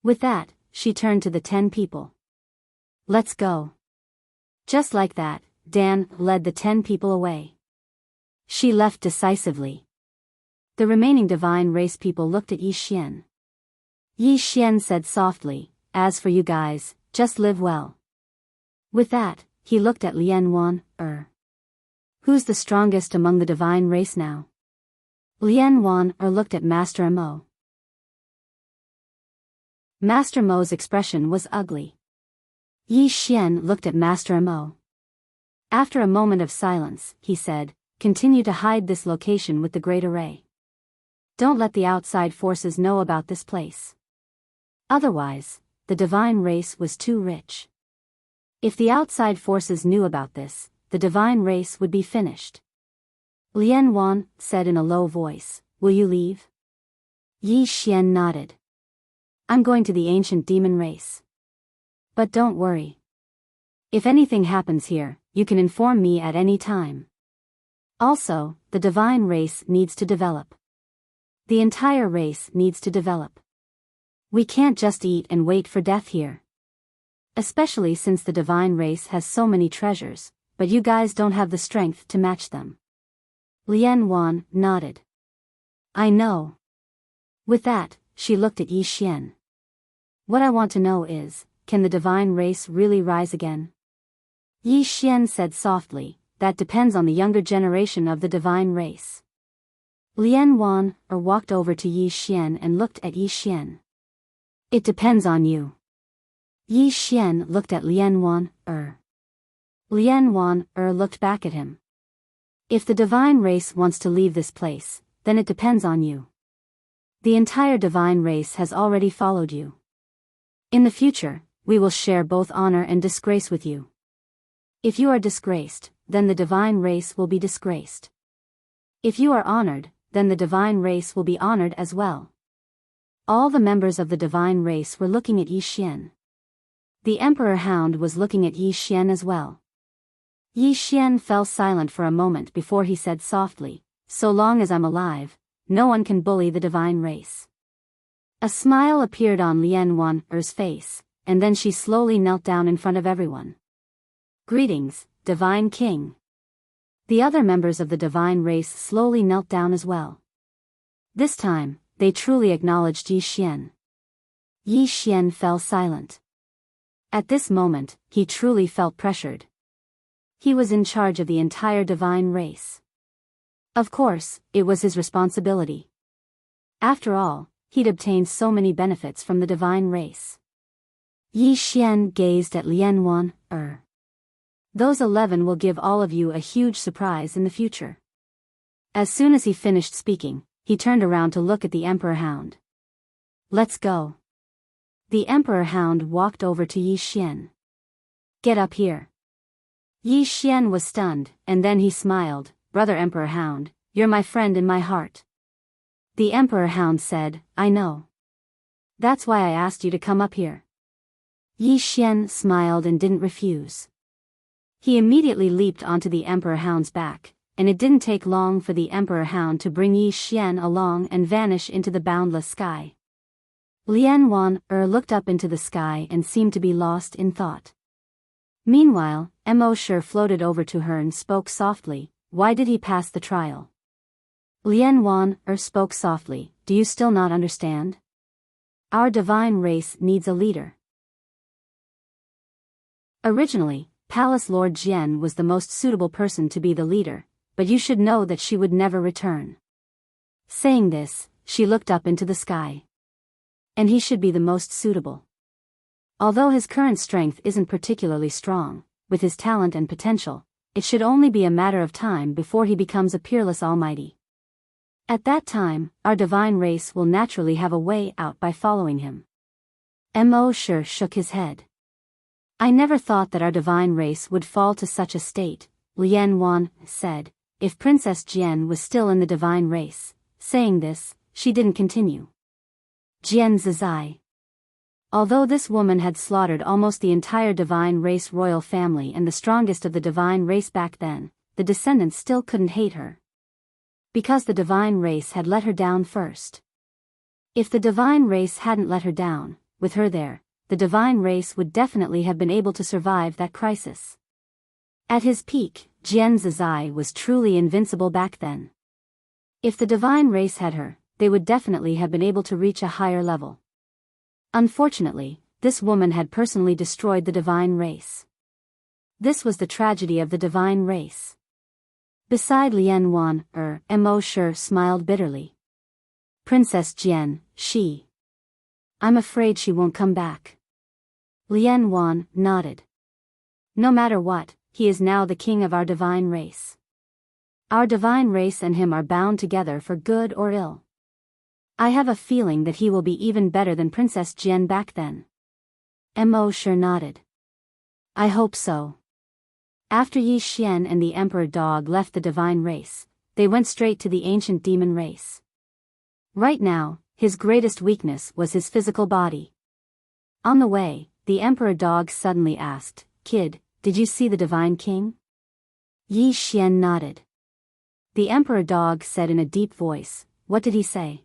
With that, she turned to the 10 people. Let's go. Just like that, Dan led the 10 people away. She left decisively. The remaining divine race people looked at Yi Xian. Yi Xian said softly, as for you guys, just live well. With that, he looked at Lian Wan. Who's the strongest among the divine race now? Lian Wan looked at Master Mo. Master Mo's expression was ugly. Yi Xian looked at Master Mo. After a moment of silence, he said, continue to hide this location with the Great Array. Don't let the outside forces know about this place. Otherwise, the divine race was too rich. If the outside forces knew about this, the divine race would be finished. Lian Wan said in a low voice, will you leave? Yi Xian nodded. I'm going to the ancient demon race. But don't worry. If anything happens here, you can inform me at any time. Also, the divine race needs to develop. The entire race needs to develop. We can't just eat and wait for death here. Especially since the divine race has so many treasures, but you guys don't have the strength to match them. Lian Wan nodded. I know. With that, she looked at Yi Xian. What I want to know is, can the divine race really rise again? Yi Xian said softly, that depends on the younger generation of the divine race. Lian Wan walked over to Yi Xian and looked at Yi Xian. It depends on you. Yi Xian looked at Lian Wan. Lian Wan looked back at him. If the divine race wants to leave this place, then it depends on you. The entire divine race has already followed you. In the future, we will share both honor and disgrace with you. If you are disgraced, then the divine race will be disgraced. If you are honored, then the divine race will be honored as well. All the members of the divine race were looking at Yi Xian. The Emperor Hound was looking at Yi Xian as well. Yi Xian fell silent for a moment before he said softly, "So long as I'm alive, no one can bully the divine race." A smile appeared on Lian Wan's face, and then she slowly knelt down in front of everyone. "Greetings, Divine King." The other members of the divine race slowly knelt down as well. This time, they truly acknowledged Yi Xian. Yi Xian fell silent. At this moment, he truly felt pressured. He was in charge of the entire divine race. Of course, it was his responsibility. After all, he'd obtained so many benefits from the divine race. Yi Xian gazed at Lian Wan. Those 11 will give all of you a huge surprise in the future. As soon as he finished speaking, he turned around to look at the Emperor Hound. "Let's go." The Emperor Hound walked over to Yi Xian. "Get up here." Yi Xian was stunned, and then he smiled. "Brother Emperor Hound, you're my friend in my heart." The Emperor Hound said, "I know. That's why I asked you to come up here." Yi Xian smiled and didn't refuse. He immediately leaped onto the Emperor Hound's back, and it didn't take long for the Emperor Hound to bring Yi Xian along and vanish into the boundless sky. Lian Wan looked up into the sky and seemed to be lost in thought. Meanwhile, Immerse floated over to her and spoke softly. "Why did he pass the trial?" Lian Wan spoke softly. "Do you still not understand? Our divine race needs a leader." Originally, Palace Lord Jian was the most suitable person to be the leader, but you should know that she would never return. Saying this, she looked up into the sky. And he should be the most suitable. Although his current strength isn't particularly strong, with his talent and potential, it should only be a matter of time before he becomes a peerless almighty. At that time, our divine race will naturally have a way out by following him. Immerse shook his head. "I never thought that our divine race would fall to such a state," Lian Wan said, "if Princess Jian was still in the divine race." Saying this, she didn't continue. Jian Zizai. Although this woman had slaughtered almost the entire divine race royal family and the strongest of the divine race back then, the descendants still couldn't hate her. Because the divine race had let her down first. If the divine race hadn't let her down, with her there, the divine race would definitely have been able to survive that crisis. At his peak, Jian Zizai was truly invincible back then. If the divine race had her, they would definitely have been able to reach a higher level. Unfortunately, this woman had personally destroyed the divine race. This was the tragedy of the divine race. Beside Lian Wan, Immerse smiled bitterly. "Princess Jian, I'm afraid she won't come back." Lian Wan nodded. "No matter what, he is now the king of our divine race. Our divine race and him are bound together for good or ill. I have a feeling that he will be even better than Princess Jian back then." Immerse nodded. "I hope so." After Yi Xian and the Emperor Dog left the divine race, they went straight to the ancient demon race. Right now, his greatest weakness was his physical body. On the way, the Emperor Dog suddenly asked, "Kid, did you see the Divine King?" Yi Xian nodded. The Emperor Dog said in a deep voice, "What did he say?"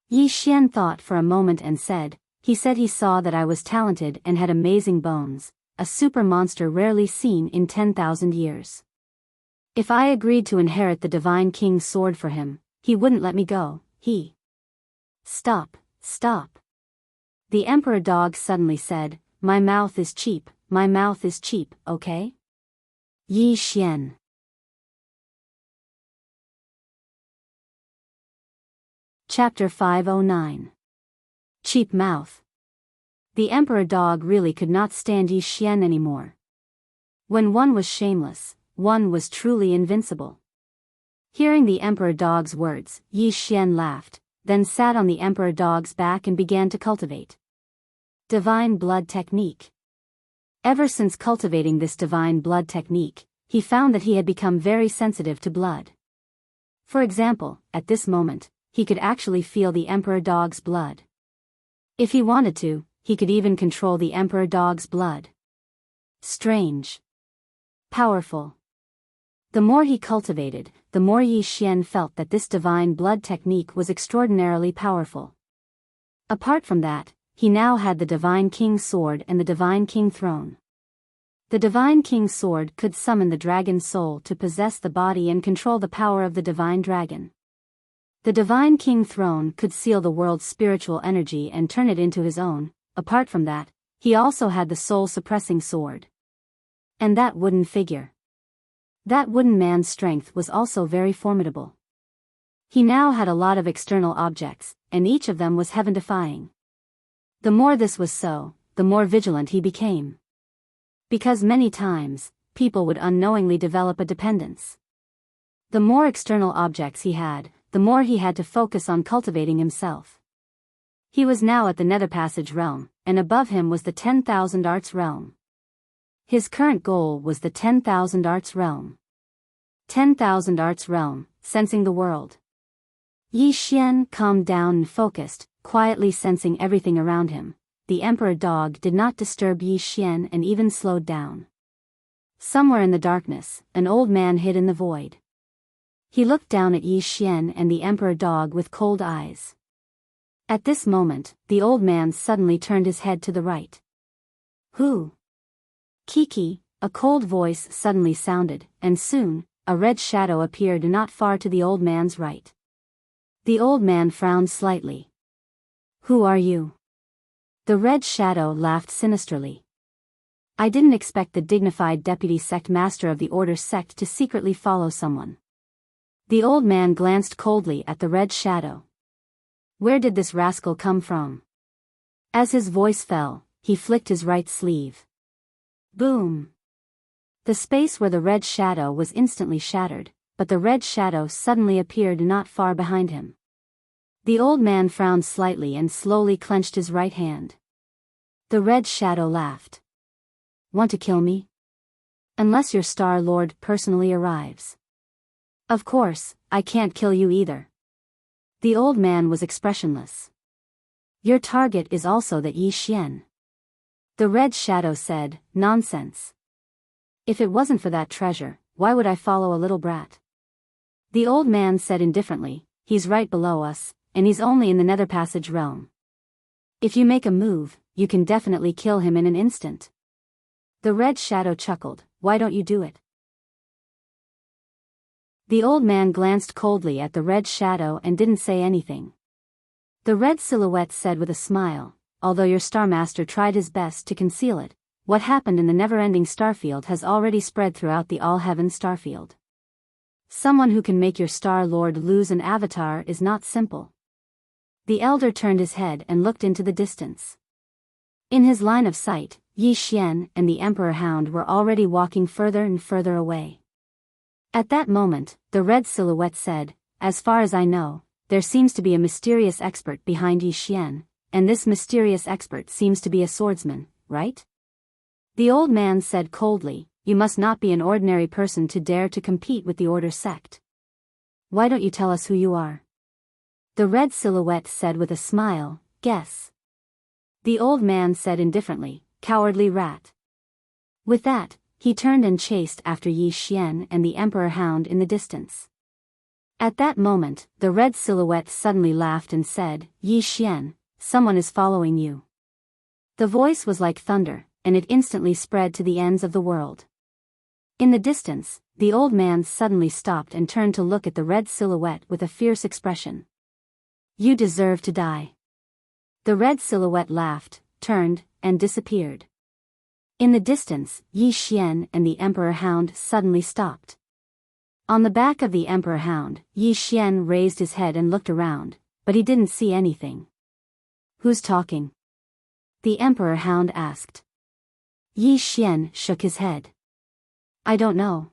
Yi Xian thought for a moment and said, "He said he saw that I was talented and had amazing bones, a super monster rarely seen in 10,000 years. If I agreed to inherit the Divine King's sword for him, he wouldn't let me go, he..." Stop. The Emperor Dog suddenly said, my mouth is cheap, okay? Yi Xian. Chapter 509. Cheap Mouth. The Emperor Dog really could not stand Yi Xian anymore. When one was shameless, one was truly invincible. Hearing the Emperor Dog's words, Yi Xian laughed, then sat on the Emperor Dog's back and began to cultivate Divine Blood Technique. Ever since cultivating this Divine Blood Technique, he found that he had become very sensitive to blood. For example, at this moment, he could actually feel the Emperor Dog's blood. If he wanted to, he could even control the Emperor Dog's blood. Strange. Powerful. The more he cultivated, the more Yi Xian felt that this divine blood technique was extraordinarily powerful. Apart from that, he now had the Divine King Sword and the Divine King Throne. The Divine King Sword could summon the dragon soul to possess the body and control the power of the Divine Dragon. The Divine King Throne could seal the world's spiritual energy and turn it into his own. Apart from that, he also had the soul-suppressing sword. And that wooden figure. That wooden man's strength was also very formidable. He now had a lot of external objects, and each of them was heaven-defying. The more this was so, the more vigilant he became. Because many times, people would unknowingly develop a dependence. The more external objects he had, the more he had to focus on cultivating himself. He was now at the Nether Passage realm, and above him was the 10,000 Arts realm. His current goal was the 10,000 Arts realm. 10,000 Arts realm, sensing the world. Yi Xian calmed down and focused, quietly sensing everything around him. The Emperor Dog did not disturb Yi Xian and even slowed down. Somewhere in the darkness, an old man hid in the void. He looked down at Yi Xian and the Emperor Dog with cold eyes. At this moment, the old man suddenly turned his head to the right. Who? Kiki, a cold voice suddenly sounded, and soon, a red shadow appeared not far to the old man's right. The old man frowned slightly. Who are you? The red shadow laughed sinisterly. I didn't expect the dignified deputy sect master of the Order sect to secretly follow someone. The old man glanced coldly at the red shadow. Where did this rascal come from? As his voice fell, he flicked his right sleeve. Boom! The space where the red shadow was instantly shattered, but the red shadow suddenly appeared not far behind him. The old man frowned slightly and slowly clenched his right hand. The red shadow laughed. Want to kill me? Unless your Star Lord personally arrives. Of course, I can't kill you either. The old man was expressionless. Your target is also the Yi Xian. The red shadow said, nonsense. If it wasn't for that treasure, why would I follow a little brat? The old man said indifferently, he's right below us, and he's only in the Nether Passage realm. If you make a move, you can definitely kill him in an instant. The red shadow chuckled, why don't you do it? The old man glanced coldly at the red shadow and didn't say anything. The red silhouette said with a smile, although your Star Master tried his best to conceal it, what happened in the never-ending starfield has already spread throughout the all-heaven starfield. Someone who can make your Star Lord lose an avatar is not simple. The elder turned his head and looked into the distance. In his line of sight, Yi Xian and the Emperor Hound were already walking further and further away. At that moment, the red silhouette said, as far as I know, there seems to be a mysterious expert behind Yi Xian, and this mysterious expert seems to be a swordsman, right? The old man said coldly, you must not be an ordinary person to dare to compete with the Order sect. Why don't you tell us who you are? The red silhouette said with a smile, guess. The old man said indifferently, cowardly rat. With that, he turned and chased after Yi Xian and the Emperor Hound in the distance. At that moment, the red silhouette suddenly laughed and said, Yi Xian, someone is following you. The voice was like thunder, and it instantly spread to the ends of the world. In the distance, the old man suddenly stopped and turned to look at the red silhouette with a fierce expression. You deserve to die. The red silhouette laughed, turned, and disappeared. In the distance, Yi Xian and the Emperor Hound suddenly stopped. On the back of the Emperor Hound, Yi Xian raised his head and looked around, but he didn't see anything. Who's talking? The Emperor Hound asked. Yi Xian shook his head. I don't know.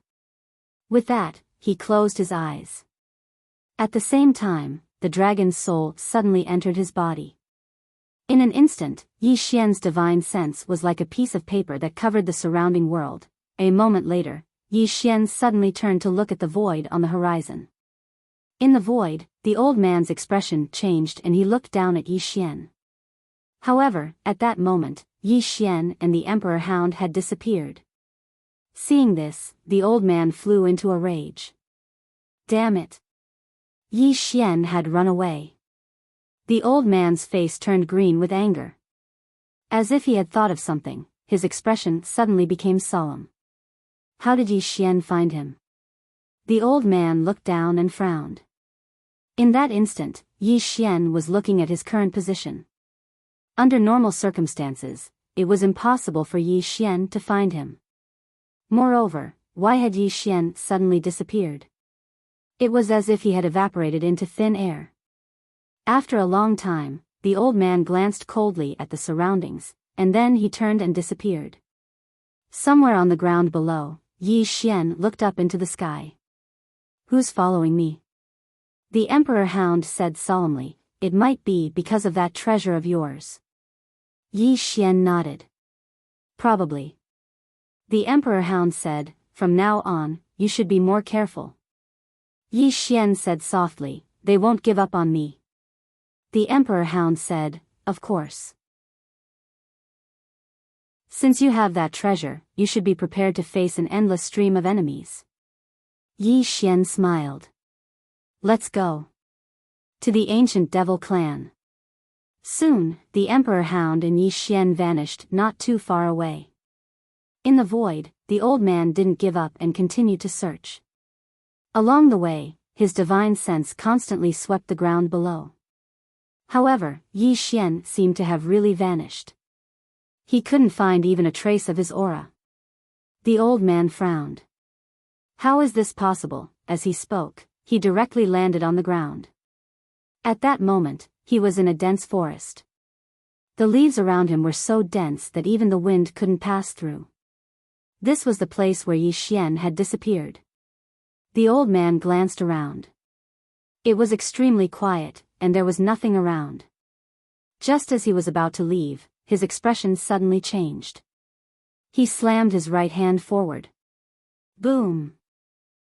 With that, he closed his eyes. At the same time, the dragon's soul suddenly entered his body. In an instant, Yi Xian's divine sense was like a piece of paper that covered the surrounding world. A moment later, Yi Xian suddenly turned to look at the void on the horizon. In the void, the old man's expression changed and he looked down at Yi Xian. However, at that moment, Yi Xian and the Emperor Hound had disappeared. Seeing this, the old man flew into a rage. Damn it! Yi Xian had run away. The old man's face turned green with anger. As if he had thought of something, his expression suddenly became solemn. How did Yi Xian find him? The old man looked down and frowned. In that instant, Yi Xian was looking at his current position. Under normal circumstances, it was impossible for Yi Xian to find him. Moreover, why had Yi Xian suddenly disappeared? It was as if he had evaporated into thin air. After a long time, the old man glanced coldly at the surroundings, and then he turned and disappeared. Somewhere on the ground below, Yi Xian looked up into the sky. Who's following me? The Emperor Hound said solemnly, it might be because of that treasure of yours. Yi Xian nodded. Probably. The Emperor Hound said, from now on, you should be more careful. Yi Xian said softly, they won't give up on me. The Emperor Hound said, of course. Since you have that treasure, you should be prepared to face an endless stream of enemies. Yi Xian smiled. Let's go. To the ancient devil clan. Soon, the Emperor Hound and Yi Xian vanished not too far away. In the void, the old man didn't give up and continued to search. Along the way, his divine sense constantly swept the ground below. However, Yi Xian seemed to have really vanished. He couldn't find even a trace of his aura. The old man frowned. How is this possible? As he spoke, he directly landed on the ground. At that moment, he was in a dense forest. The leaves around him were so dense that even the wind couldn't pass through. This was the place where Yi Xian had disappeared. The old man glanced around. It was extremely quiet, and there was nothing around. Just as he was about to leave, his expression suddenly changed. He slammed his right hand forward. Boom!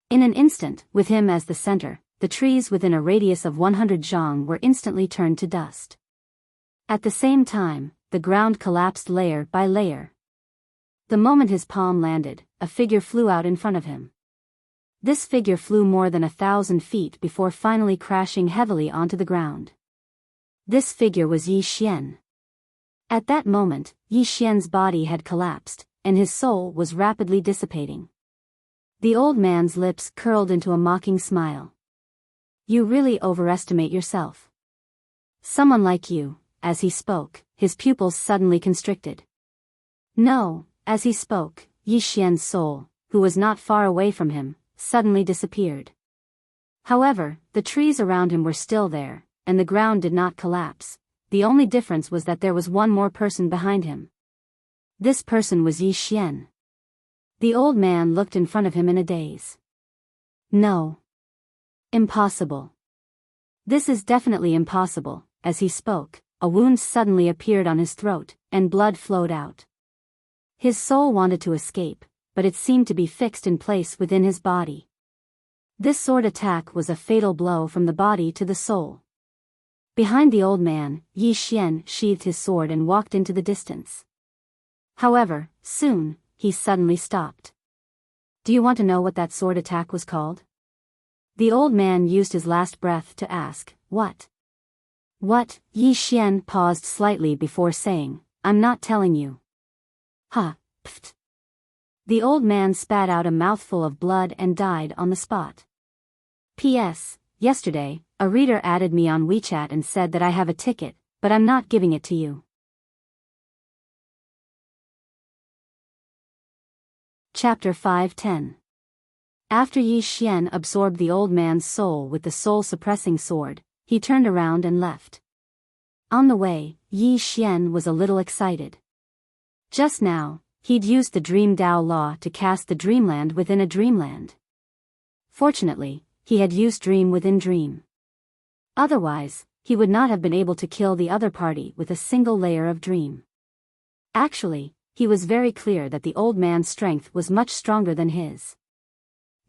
In an instant, with him as the center, the trees within a radius of 100 zhang were instantly turned to dust. At the same time, the ground collapsed layer by layer. The moment his palm landed, a figure flew out in front of him. This figure flew more than 1,000 feet before finally crashing heavily onto the ground. This figure was Yi Xian. At that moment, Yi Xian's body had collapsed, and his soul was rapidly dissipating. The old man's lips curled into a mocking smile. You really overestimate yourself. Someone like you, as he spoke, his pupils suddenly constricted. No, as he spoke, Yi Xian's soul, who was not far away from him, suddenly disappeared. However, the trees around him were still there, and the ground did not collapse. The only difference was that there was one more person behind him. This person was Yi Xian. The old man looked in front of him in a daze. No. Impossible. This is definitely impossible. As he spoke, a wound suddenly appeared on his throat, and blood flowed out. His soul wanted to escape, but it seemed to be fixed in place within his body. This sword attack was a fatal blow from the body to the soul. Behind the old man, Yi Xian sheathed his sword and walked into the distance. However, soon, he suddenly stopped. Do you want to know what that sword attack was called? The old man used his last breath to ask, what? What? Yi Xian paused slightly before saying, I'm not telling you. Ha, pft. The old man spat out a mouthful of blood and died on the spot. P.S. Yesterday, a reader added me on WeChat and said that I have a ticket, but I'm not giving it to you. Chapter 5:10. After Yi Xian absorbed the old man's soul with the soul-suppressing sword, he turned around and left. On the way, Yi Xian was a little excited. Just now, He'd used the Dream Dao law to cast the dreamland within a dreamland. Fortunately, he had used dream within dream. Otherwise, he would not have been able to kill the other party with a single layer of dream. Actually, he was very clear that the old man's strength was much stronger than his.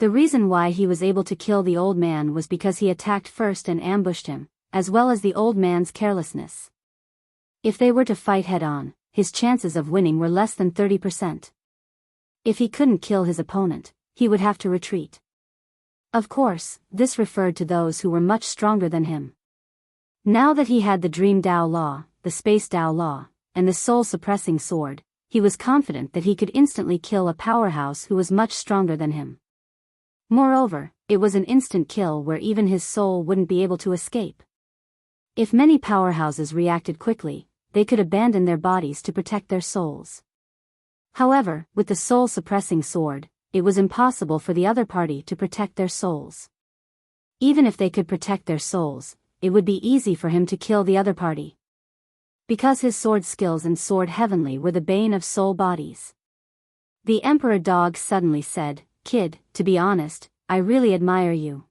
The reason why he was able to kill the old man was because he attacked first and ambushed him, as well as the old man's carelessness. If they were to fight head-on, his chances of winning were less than 30%. If he couldn't kill his opponent, he would have to retreat. Of course, this referred to those who were much stronger than him. Now that he had the Dream Dao law, the Space Dao law, and the soul-suppressing sword, he was confident that he could instantly kill a powerhouse who was much stronger than him. Moreover, it was an instant kill where even his soul wouldn't be able to escape. If many powerhouses reacted quickly, they could abandon their bodies to protect their souls. However, with the soul-suppressing sword, it was impossible for the other party to protect their souls. Even if they could protect their souls, it would be easy for him to kill the other party. Because his sword skills and sword heavenly were the bane of soul bodies. The Emperor Dog suddenly said, "Kid, to be honest, I really admire you."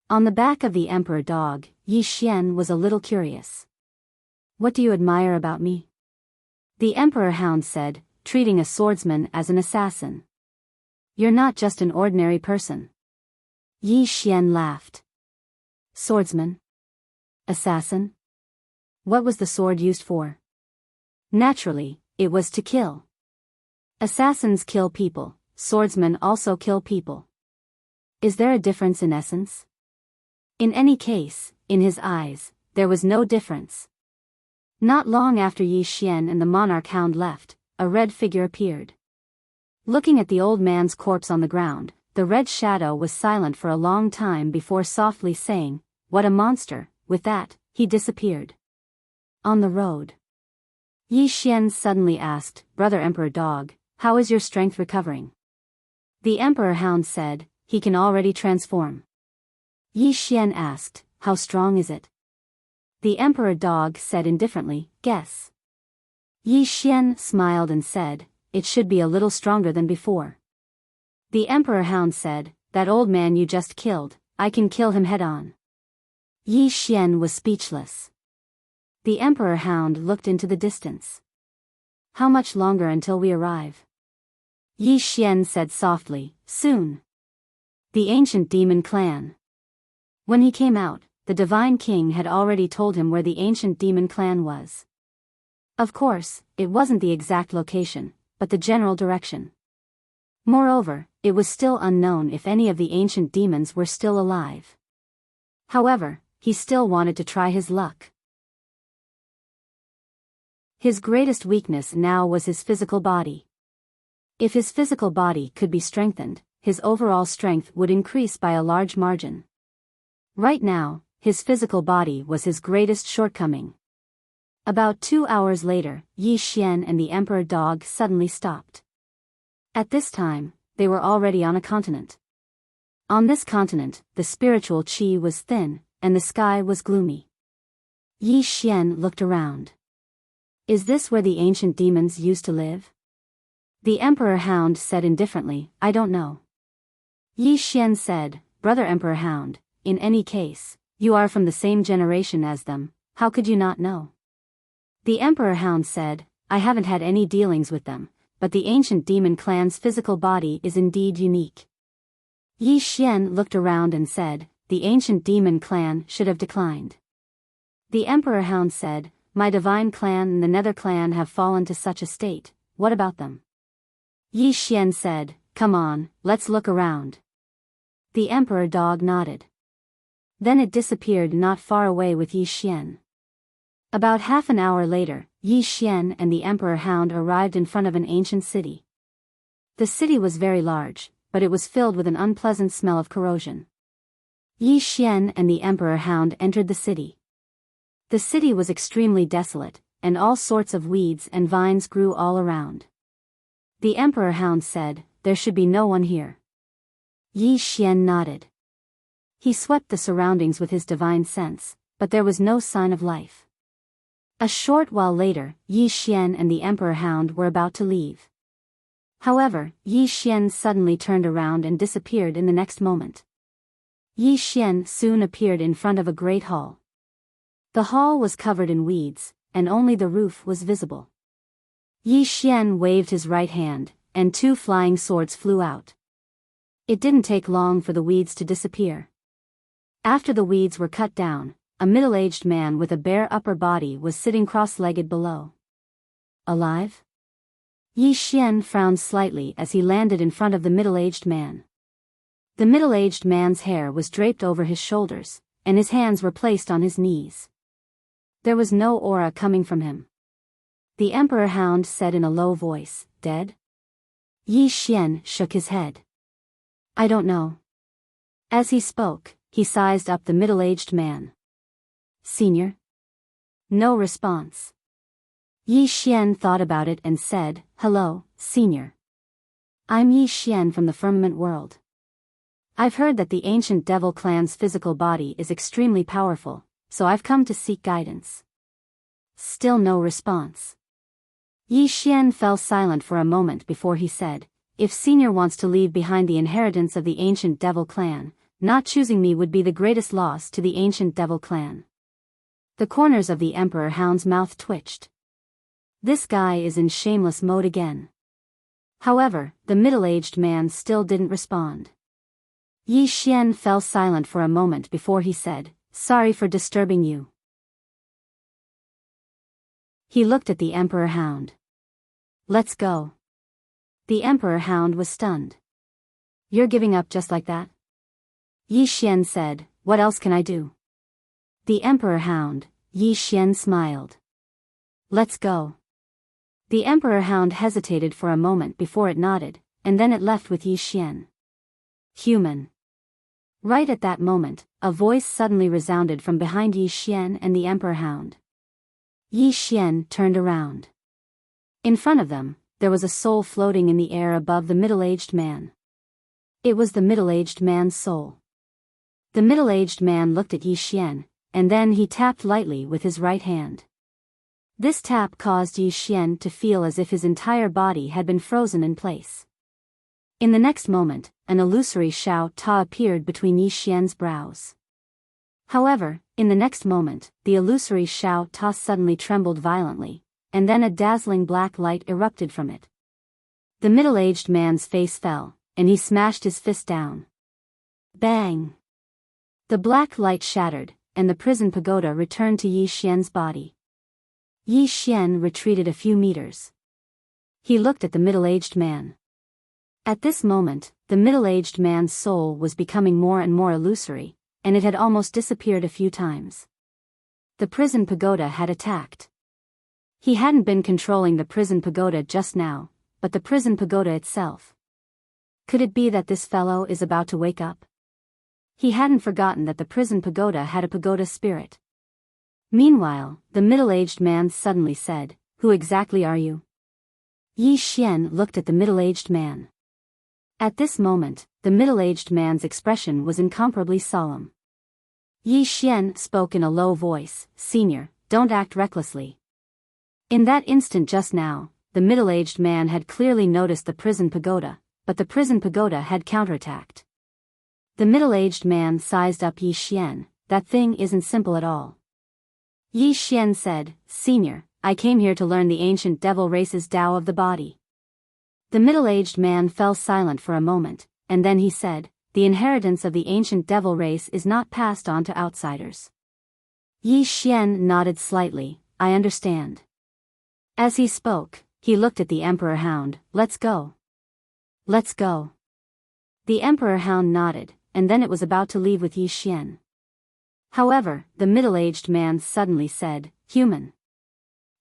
On the back of the Emperor Dog, Yi Xian was a little curious. "What do you admire about me?" The Emperor Hound said, treating a swordsman as an assassin. "You're not just an ordinary person." Yi Xian laughed. "Swordsman? Assassin? What was the sword used for?" "Naturally, it was to kill. Assassins kill people, swordsmen also kill people. Is there a difference in essence?" In any case, in his eyes, there was no difference. Not long after Yi Xian and the monarch hound left, a red figure appeared. Looking at the old man's corpse on the ground, the red shadow was silent for a long time before softly saying, "What a monster." With that, he disappeared. On the road, Yi Xian suddenly asked, "Brother Emperor Dog, how is your strength recovering?" The Emperor Hound said, "He can already transform." Yi Xian asked, "How strong is it?" The Emperor Dog said indifferently, "Guess." Yi Xian smiled and said, "It should be a little stronger than before." The Emperor Hound said, "That old man you just killed, I can kill him head-on." Yi Xian was speechless. The Emperor Hound looked into the distance. "How much longer until we arrive?" Yi Xian said softly, "Soon." The ancient demon clan. When he came out, the Divine King had already told him where the ancient demon clan was. Of course, it wasn't the exact location, but the general direction. Moreover, it was still unknown if any of the ancient demons were still alive. However, he still wanted to try his luck. His greatest weakness now was his physical body. If his physical body could be strengthened, his overall strength would increase by a large margin. Right now, his physical body was his greatest shortcoming. About 2 hours later, Yi Xian and the Emperor Dog suddenly stopped. At this time, they were already on a continent. On this continent, the spiritual qi was thin, and the sky was gloomy. Yi Xian looked around. "Is this where the ancient demons used to live?" The Emperor Hound said indifferently, "I don't know." Yi Xian said, "Brother Emperor Hound, in any case, you are from the same generation as them, how could you not know?" The Emperor Hound said, "I haven't had any dealings with them, but the ancient demon clan's physical body is indeed unique." Yi Xian looked around and said, "The ancient demon clan should have declined." The Emperor Hound said, "My divine clan and the Nether clan have fallen to such a state, what about them?" Yi Xian said, "Come on, let's look around." The Emperor Dog nodded. Then it disappeared not far away with Yi Xian. About half an hour later, Yi Xian and the Emperor Hound arrived in front of an ancient city. The city was very large, but it was filled with an unpleasant smell of corrosion. Yi Xian and the Emperor Hound entered the city. The city was extremely desolate, and all sorts of weeds and vines grew all around. The Emperor Hound said, "There should be no one here." Yi Xian nodded. He swept the surroundings with his divine sense, but there was no sign of life. A short while later, Yi Xian and the Emperor Hound were about to leave. However, Yi Xian suddenly turned around and disappeared in the next moment. Yi Xian soon appeared in front of a great hall. The hall was covered in weeds, and only the roof was visible. Yi Xian waved his right hand, and 2 flying swords flew out. It didn't take long for the weeds to disappear. After the weeds were cut down, a middle-aged man with a bare upper body was sitting cross-legged below. Alive? Yi Xian frowned slightly as he landed in front of the middle-aged man. The middle-aged man's hair was draped over his shoulders, and his hands were placed on his knees. There was no aura coming from him. The Emperor Hound said in a low voice, "Dead?" Yi Xian shook his head. "I don't know." As he spoke, he sized up the middle-aged man. "Senior?" No response. Yi Xian thought about it and said, "Hello, Senior. I'm Yi Xian from the Firmament World. I've heard that the ancient devil clan's physical body is extremely powerful, so I've come to seek guidance." Still no response. Yi Xian fell silent for a moment before he said, "If Senior wants to leave behind the inheritance of the ancient devil clan, not choosing me would be the greatest loss to the ancient devil clan." The corners of the Emperor Hound's mouth twitched. This guy is in shameless mode again. However, the middle-aged man still didn't respond. Yi Xian fell silent for a moment before he said, "Sorry for disturbing you." He looked at the Emperor Hound. "Let's go." The Emperor Hound was stunned. "You're giving up just like that?" Yi Xian said, "What else can I do?" The Emperor Hound, Yi Xian smiled. "Let's go." The Emperor Hound hesitated for a moment before it nodded, and then it left with Yi Xian. "Human." Right at that moment, a voice suddenly resounded from behind Yi Xian and the Emperor Hound. Yi Xian turned around. In front of them, there was a soul floating in the air above the middle-aged man. It was the middle-aged man's soul. The middle-aged man looked at Yi Xian, and then he tapped lightly with his right hand. This tap caused Yi Xian to feel as if his entire body had been frozen in place. In the next moment, an illusory Shao Ta appeared between Yi Xian's brows. However, in the next moment, the illusory Shao Ta suddenly trembled violently, and then a dazzling black light erupted from it. The middle-aged man's face fell, and he smashed his fist down. Bang! The black light shattered, and the prison pagoda returned to Yi Xian's body. Yi Xian retreated a few meters. He looked at the middle-aged man. At this moment, the middle-aged man's soul was becoming more and more illusory, and it had almost disappeared a few times. The prison pagoda had attacked. He hadn't been controlling the prison pagoda just now, but the prison pagoda itself. Could it be that this fellow is about to wake up? He hadn't forgotten that the prison pagoda had a pagoda spirit. Meanwhile, the middle-aged man suddenly said, "Who exactly are you?" Yi Xian looked at the middle-aged man. At this moment, the middle-aged man's expression was incomparably solemn. Yi Xian spoke in a low voice, "Senior, don't act recklessly." In that instant just now, the middle-aged man had clearly noticed the prison pagoda, but the prison pagoda had counterattacked. The middle-aged man sized up Yi Xian, "That thing isn't simple at all." Yi Xian said, "Senior, I came here to learn the ancient devil race's Tao of the body." The middle-aged man fell silent for a moment, and then he said, "The inheritance of the ancient devil race is not passed on to outsiders." Yi Xian nodded slightly, "I understand." As he spoke, he looked at the Emperor Hound, "Let's go." "Let's go." The Emperor Hound nodded, and then it was about to leave with Yi Xian. However, the middle-aged man suddenly said, "Human."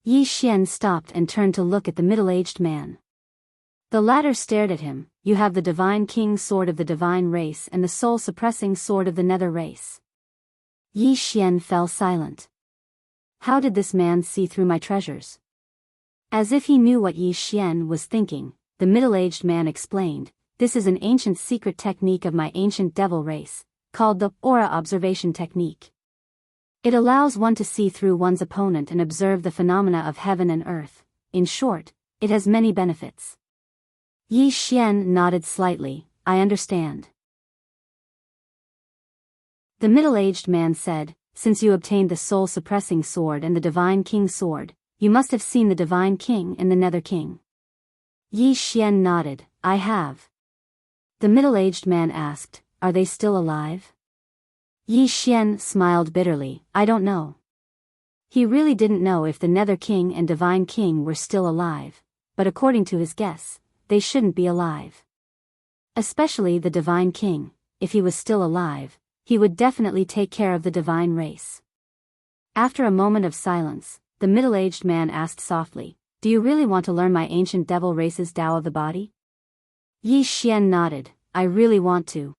Yi Xian stopped and turned to look at the middle-aged man. The latter stared at him, "You have the Divine King's sword of the divine race and the soul-suppressing sword of the nether race." Yi Xian fell silent. How did this man see through my treasures? As if he knew what Yi Xian was thinking, the middle-aged man explained, "This is an ancient secret technique of my ancient devil race, called the aura observation technique. It allows one to see through one's opponent and observe the phenomena of heaven and earth. In short, it has many benefits." Yi Xian nodded slightly. I understand. The middle-aged man said, since you obtained the soul-suppressing sword and the Divine King's sword, you must have seen the Divine King and the Nether King. Yi Xian nodded. I have. The middle-aged man asked, are they still alive? Yi Xian smiled bitterly. I don't know. He really didn't know if the Nether King and Divine King were still alive, but according to his guess, they shouldn't be alive. Especially the Divine King. If he was still alive, he would definitely take care of the divine race. After a moment of silence, the middle-aged man asked softly, do you really want to learn my ancient devil race's Tao of the body? Yi Xian nodded. I really want to.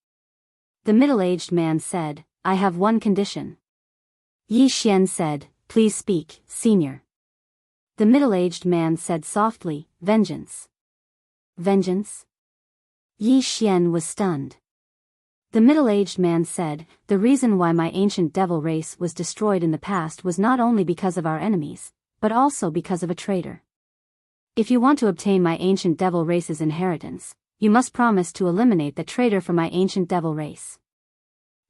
The middle-aged man said, I have one condition. Yi Xian said, please speak, senior. The middle-aged man said softly, vengeance. Vengeance? Yi Xian was stunned. The middle-aged man said, the reason why my ancient devil race was destroyed in the past was not only because of our enemies, but also because of a traitor. If you want to obtain my ancient devil race's inheritance, you must promise to eliminate the traitor from my ancient devil race.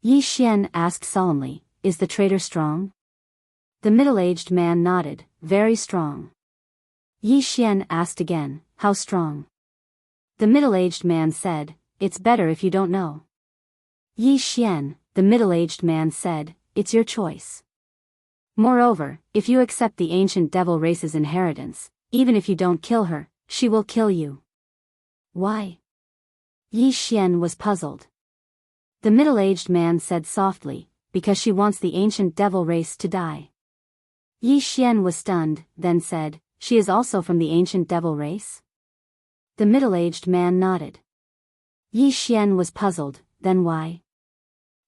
Yi Xian asked solemnly, is the traitor strong? The middle-aged man nodded, very strong. Yi Xian asked again, how strong? The middle-aged man said, it's better if you don't know. Yi Xian, the middle-aged man said, it's your choice. Moreover, if you accept the ancient devil race's inheritance, even if you don't kill her, she will kill you. Why? Yi Xian was puzzled. The middle-aged man said softly, because she wants the ancient devil race to die. Yi Xian was stunned, then said, she is also from the ancient devil race? The middle-aged man nodded. Yi Xian was puzzled, then why?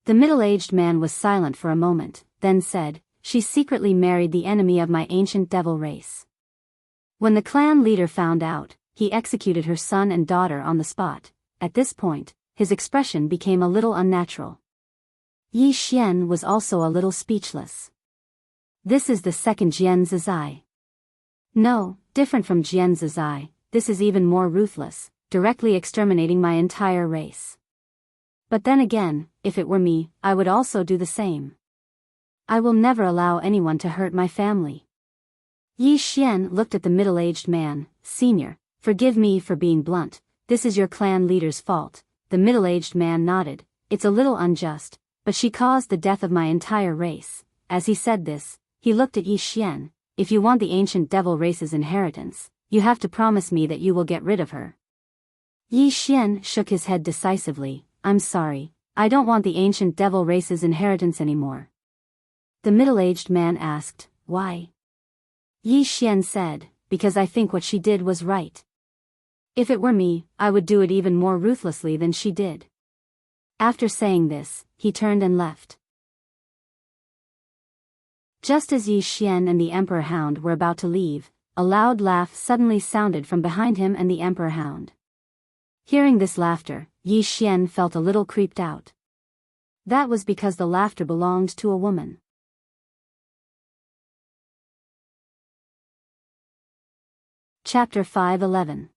The middle-aged man was silent for a moment, then said, she secretly married the enemy of my ancient devil race. When the clan leader found out, he executed her son and daughter on the spot. At this point, his expression became a little unnatural. Yi Xian was also a little speechless. This is the second Jian Zizai. No, different from Jian Zizai, this is even more ruthless, directly exterminating my entire race. But then again, if it were me, I would also do the same. I will never allow anyone to hurt my family. Yi Xian looked at the middle-aged man, senior, forgive me for being blunt, this is your clan leader's fault. The middle-aged man nodded, it's a little unjust, but she caused the death of my entire race. As he said this, he looked at Yi Xian, if you want the ancient devil race's inheritance, you have to promise me that you will get rid of her. Yi Xian shook his head decisively, I'm sorry, I don't want the ancient devil race's inheritance anymore. The middle-aged man asked, why? Yi Xian said, because I think what she did was right. If it were me, I would do it even more ruthlessly than she did. After saying this, he turned and left. Just as Yi Xian and the Emperor Hound were about to leave, a loud laugh suddenly sounded from behind him and the Emperor Hound. Hearing this laughter, Yi Xian felt a little creeped out. That was because the laughter belonged to a woman. Chapter 5:11.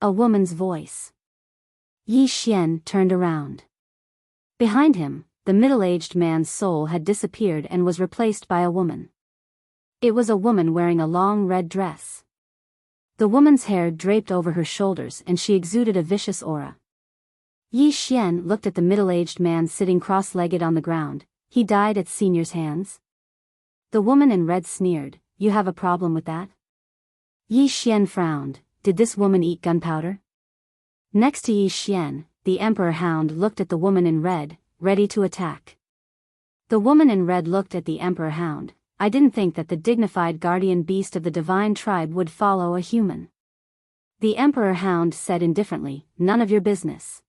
A woman's voice. Yi Xian turned around. Behind him, the middle-aged man's soul had disappeared and was replaced by a woman. It was a woman wearing a long red dress. The woman's hair draped over her shoulders and she exuded a vicious aura. Yi Xian looked at the middle-aged man sitting cross-legged on the ground. He died at Senior's hands. The woman in red sneered, you have a problem with that? Yi Xian frowned, did this woman eat gunpowder? Next to Yi Xian, the Emperor Hound looked at the woman in red, ready to attack. The woman in red looked at the Emperor Hound. I didn't think that the dignified guardian beast of the divine tribe would follow a human. The Emperor Hound said indifferently, none of your business.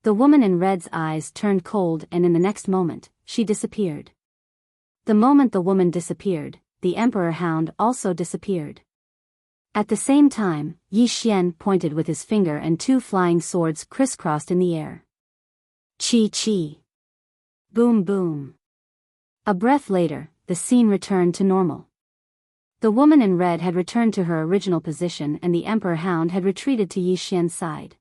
The woman in red's eyes turned cold and in the next moment, she disappeared. The moment the woman disappeared, the Emperor Hound also disappeared. At the same time, Yi Xian pointed with his finger and two flying swords crisscrossed in the air. Chi chi. Boom boom. A breath later, the scene returned to normal. The woman in red had returned to her original position and the Emperor Hound had retreated to Yi Xian's side.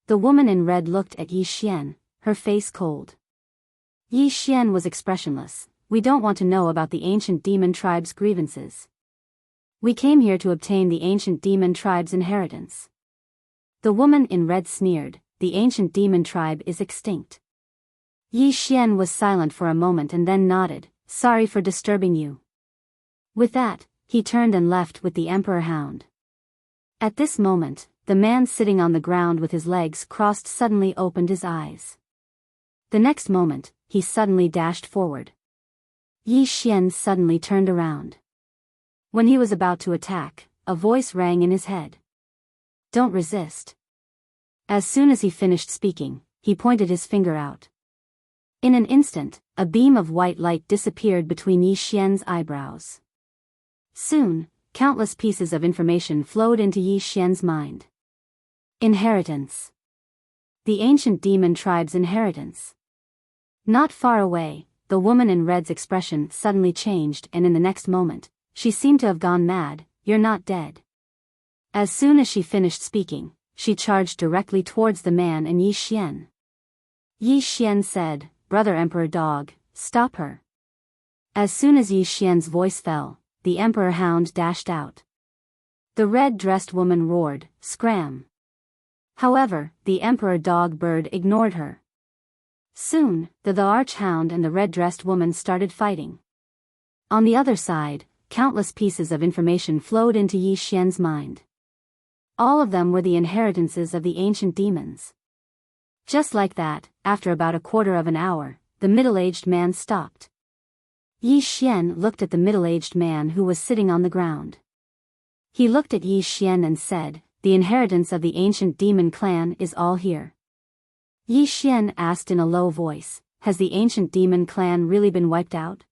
The woman in red looked at Yi Xian, her face cold. Yi Xian was expressionless. We don't want to know about the ancient demon tribe's grievances. We came here to obtain the ancient demon tribe's inheritance. The woman in red sneered, the ancient demon tribe is extinct. Yi Xian was silent for a moment and then nodded, sorry for disturbing you. With that, he turned and left with the Emperor Hound. At this moment, the man sitting on the ground with his legs crossed suddenly opened his eyes. The next moment, he suddenly dashed forward. Yi Xian suddenly turned around. When he was about to attack, a voice rang in his head. Don't resist. As soon as he finished speaking, he pointed his finger out. In an instant, a beam of white light disappeared between Yi Xian's eyebrows. Soon, countless pieces of information flowed into Yi Xian's mind. Inheritance. The ancient demon tribe's inheritance. Not far away, the woman in red's expression suddenly changed and in the next moment, she seemed to have gone mad. You're not dead. As soon as she finished speaking, she charged directly towards the man and Yi Xian. Yi Xian said, Brother Emperor Dog, stop her. As soon as Yi Xian's voice fell, the Emperor Hound dashed out. The red-dressed woman roared, Scram! However, the Emperor Dog Bird ignored her. Soon, the Archhound and the red-dressed woman started fighting. On the other side, countless pieces of information flowed into Yi Xian's mind. All of them were the inheritances of the ancient demons. Just like that, after about a quarter of an hour, the middle-aged man stopped. Yi Xian looked at the middle-aged man who was sitting on the ground. He looked at Yi Xian and said, The inheritance of the ancient demon clan is all here. Yi Xian asked in a low voice, Has the ancient demon clan really been wiped out?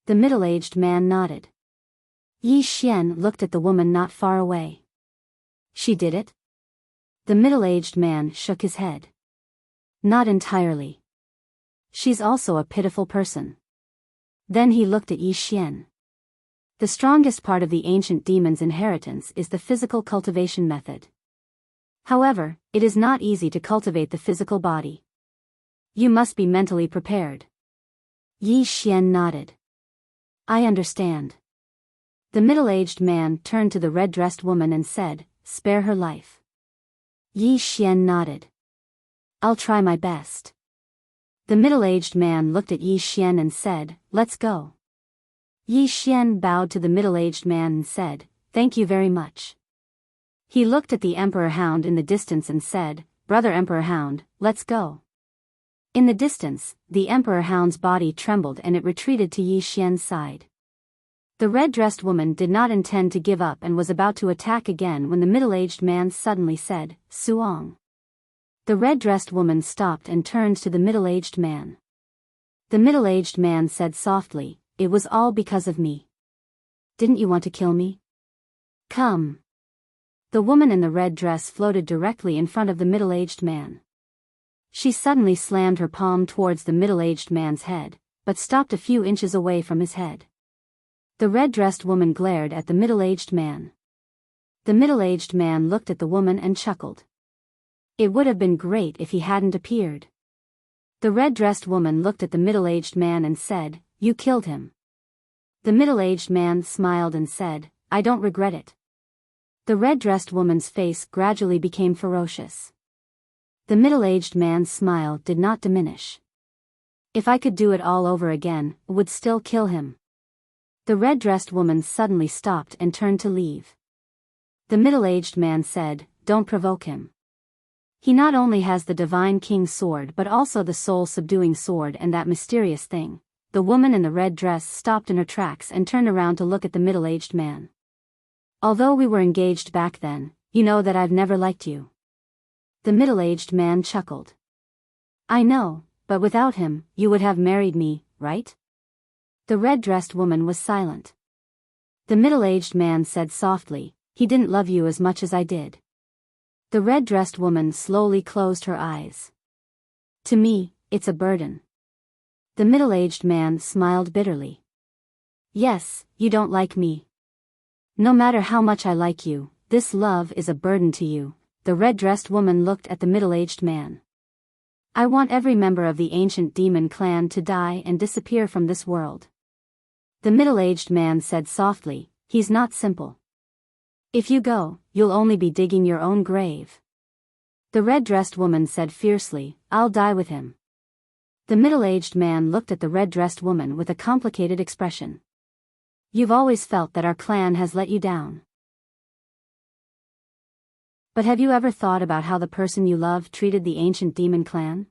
The middle-aged man nodded. Yi Xian looked at the woman not far away. She did it? The middle-aged man shook his head. Not entirely. She's also a pitiful person. Then he looked at Yi Xian. The strongest part of the ancient demon's inheritance is the physical cultivation method. However, it is not easy to cultivate the physical body. You must be mentally prepared. Yi Xian nodded. I understand. The middle-aged man turned to the red-dressed woman and said, Spare her life. Yi Xian nodded. I'll try my best. The middle-aged man looked at Yi Xian and said, Let's go. Yi Xian bowed to the middle-aged man and said, Thank you very much. He looked at the Emperor Hound in the distance and said, Brother Emperor Hound, let's go. In the distance, the Emperor Hound's body trembled and it retreated to Yi Xian's side. The red-dressed woman did not intend to give up and was about to attack again when the middle-aged man suddenly said, Suong. The red-dressed woman stopped and turned to the middle-aged man. The middle-aged man said softly, It was all because of me. Didn't you want to kill me? Come. The woman in the red dress floated directly in front of the middle-aged man. She suddenly slammed her palm towards the middle-aged man's head, but stopped a few inches away from his head. The red-dressed woman glared at the middle-aged man. The middle-aged man looked at the woman and chuckled. It would have been great if he hadn't appeared. The red-dressed woman looked at the middle-aged man and said, You killed him. The middle-aged man smiled and said, I don't regret it. The red-dressed woman's face gradually became ferocious. The middle-aged man's smile did not diminish. If I could do it all over again, I would still kill him. The red-dressed woman suddenly stopped and turned to leave. The middle-aged man said, Don't provoke him. He not only has the Divine King's sword but also the soul-subduing sword and that mysterious thing. The woman in the red dress stopped in her tracks and turned around to look at the middle-aged man. Although we were engaged back then, you know that I've never liked you. The middle-aged man chuckled. I know, but without him, you would have married me, right? The red-dressed woman was silent. The middle-aged man said softly, He didn't love you as much as I did. The red-dressed woman slowly closed her eyes. To me, it's a burden. The middle-aged man smiled bitterly. Yes, you don't like me. No matter how much I like you, this love is a burden to you. The red-dressed woman looked at the middle-aged man. I want every member of the ancient demon clan to die and disappear from this world. The middle-aged man said softly, he's not simple. If you go, you'll only be digging your own grave. The red-dressed woman said fiercely, I'll die with him. The middle-aged man looked at the red-dressed woman with a complicated expression. You've always felt that our clan has let you down. But have you ever thought about how the person you love treated the ancient demon clan?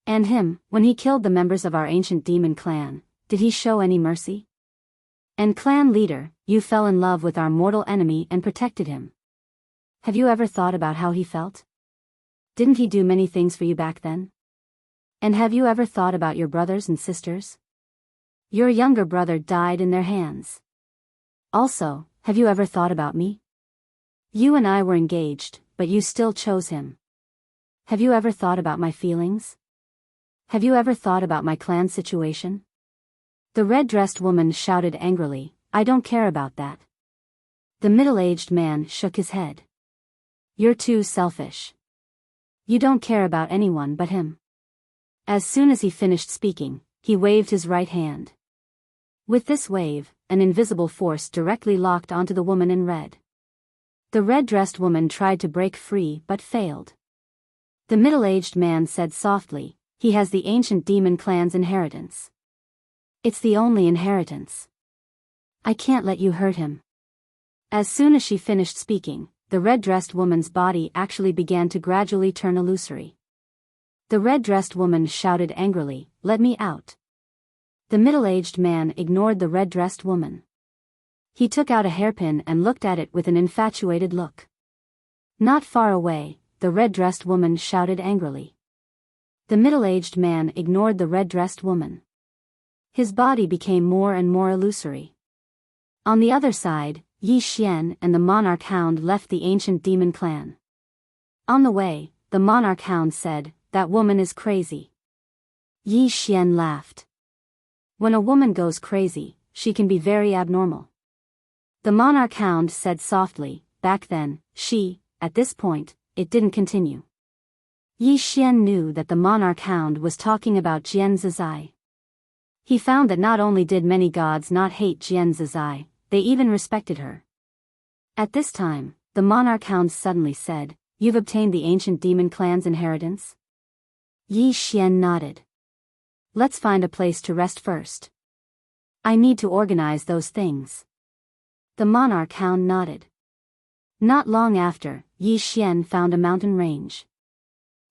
And him, when he killed the members of our ancient demon clan, did he show any mercy? And clan leader, you fell in love with our mortal enemy and protected him. Have you ever thought about how he felt? Didn't he do many things for you back then? And have you ever thought about your brothers and sisters? Your younger brother died in their hands. Also, have you ever thought about me? You and I were engaged, but you still chose him. Have you ever thought about my feelings? Have you ever thought about my clan situation? The red-dressed woman shouted angrily, I don't care about that. The middle-aged man shook his head. You're too selfish. You don't care about anyone but him. As soon as he finished speaking, he waved his right hand. With this wave, an invisible force directly locked onto the woman in red. The red-dressed woman tried to break free but failed. The middle-aged man said softly, he has the ancient demon clan's inheritance. It's the only inheritance. I can't let you hurt him. As soon as she finished speaking, the red-dressed woman's body actually began to gradually turn illusory. The red-dressed woman shouted angrily, let me out. The middle-aged man ignored the red-dressed woman. He took out a hairpin and looked at it with an infatuated look. Not far away, the red-dressed woman shouted angrily. The middle-aged man ignored the red-dressed woman. His body became more and more illusory. On the other side, Yi Xian and the monarch hound left the ancient demon clan. On the way, the monarch hound said, that woman is crazy. Yi Xian laughed. When a woman goes crazy, she can be very abnormal. The monarch hound said softly, back then, at this point, it didn't continue. Yi Xian knew that the monarch hound was talking about Jian Zizai. He found that not only did many gods not hate Jian Zizai, they even respected her. At this time, the monarch hound suddenly said, you've obtained the ancient demon clan's inheritance? Yi Xian nodded. Let's find a place to rest first. I need to organize those things. The monarch hound nodded. Not long after, Yi Xian found a mountain range.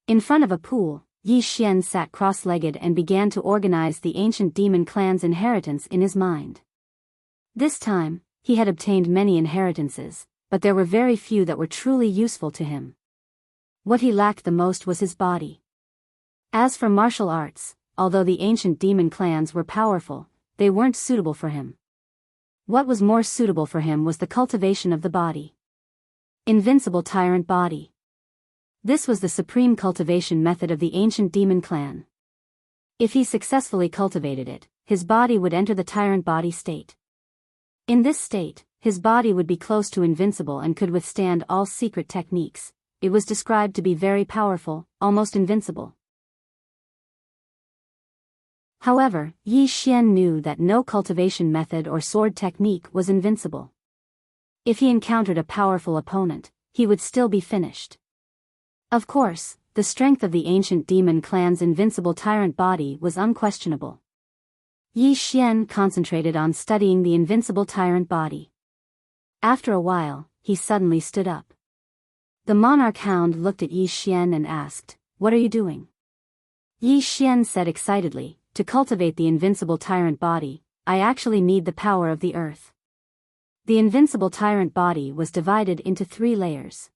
In front of a pool, Yi Xian sat cross-legged and began to organize the ancient demon clan's inheritance in his mind. This time, he had obtained many inheritances, but there were very few that were truly useful to him. What he lacked the most was his body. As for martial arts, although the ancient demon clans were powerful, they weren't suitable for him. What was more suitable for him was the cultivation of the body. Invincible tyrant body. This was the supreme cultivation method of the ancient demon clan. If he successfully cultivated it, his body would enter the tyrant body state. In this state, his body would be close to invincible and could withstand all secret techniques. It was described to be very powerful, almost invincible. However, Yi Xian knew that no cultivation method or sword technique was invincible. If he encountered a powerful opponent, he would still be finished. Of course, the strength of the ancient demon clan's invincible tyrant body was unquestionable. Yi Xian concentrated on studying the invincible tyrant body. After a while, he suddenly stood up. The monarch hound looked at Yi Xian and asked, "What are you doing?" Yi Xian said excitedly, "To cultivate the invincible tyrant body, I actually need the power of the earth." The invincible tyrant body was divided into 3 layers.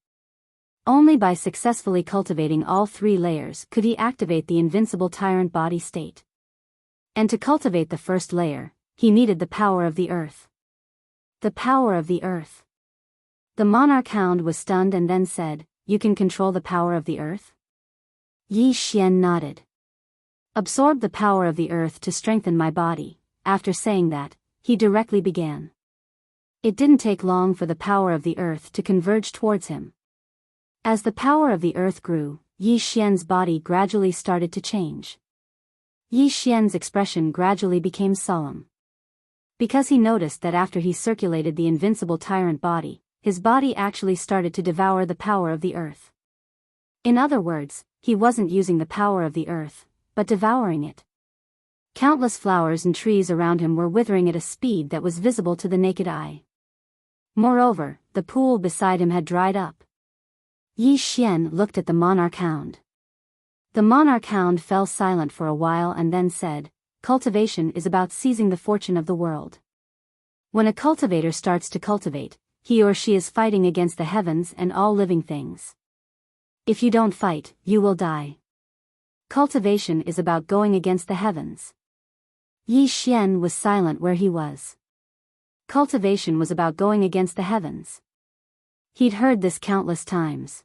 Only by successfully cultivating all 3 layers could he activate the invincible tyrant body state. And to cultivate the first layer, he needed the power of the earth. The power of the earth. The monarch hound was stunned and then said, "You can control the power of the earth?" Yi Xian nodded. "Absorb the power of the earth to strengthen my body." After saying that, he directly began. It didn't take long for the power of the earth to converge towards him. As the power of the earth grew, Yi Xian's body gradually started to change. Yi Xian's expression gradually became solemn. Because he noticed that after he circulated the invincible tyrant body, his body actually started to devour the power of the earth. In other words, he wasn't using the power of the earth, but devouring it. Countless flowers and trees around him were withering at a speed that was visible to the naked eye. Moreover, the pool beside him had dried up. Yi Xian looked at the monarch hound. The monarch hound fell silent for a while and then said, "Cultivation is about seizing the fortune of the world. When a cultivator starts to cultivate, he or she is fighting against the heavens and all living things. If you don't fight, you will die. Cultivation is about going against the heavens." Yi Xian was silent where he was. Cultivation was about going against the heavens. He'd heard this countless times.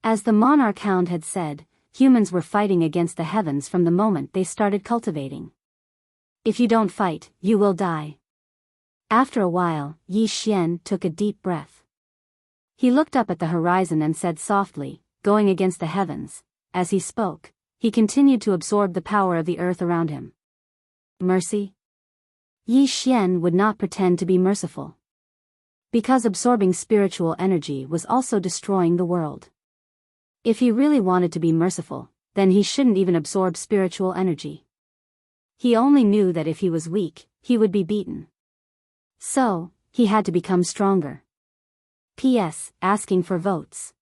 As the monarch hound had said, humans were fighting against the heavens from the moment they started cultivating. If you don't fight, you will die. After a while, Yi Xian took a deep breath. He looked up at the horizon and said softly, "Going against the heavens." As he spoke, he continued to absorb the power of the earth around him. Mercy? Yi Xian would not pretend to be merciful. Because absorbing spiritual energy was also destroying the world. If he really wanted to be merciful, then he shouldn't even absorb spiritual energy. He only knew that if he was weak, he would be beaten. So, he had to become stronger. P.S. Asking for votes.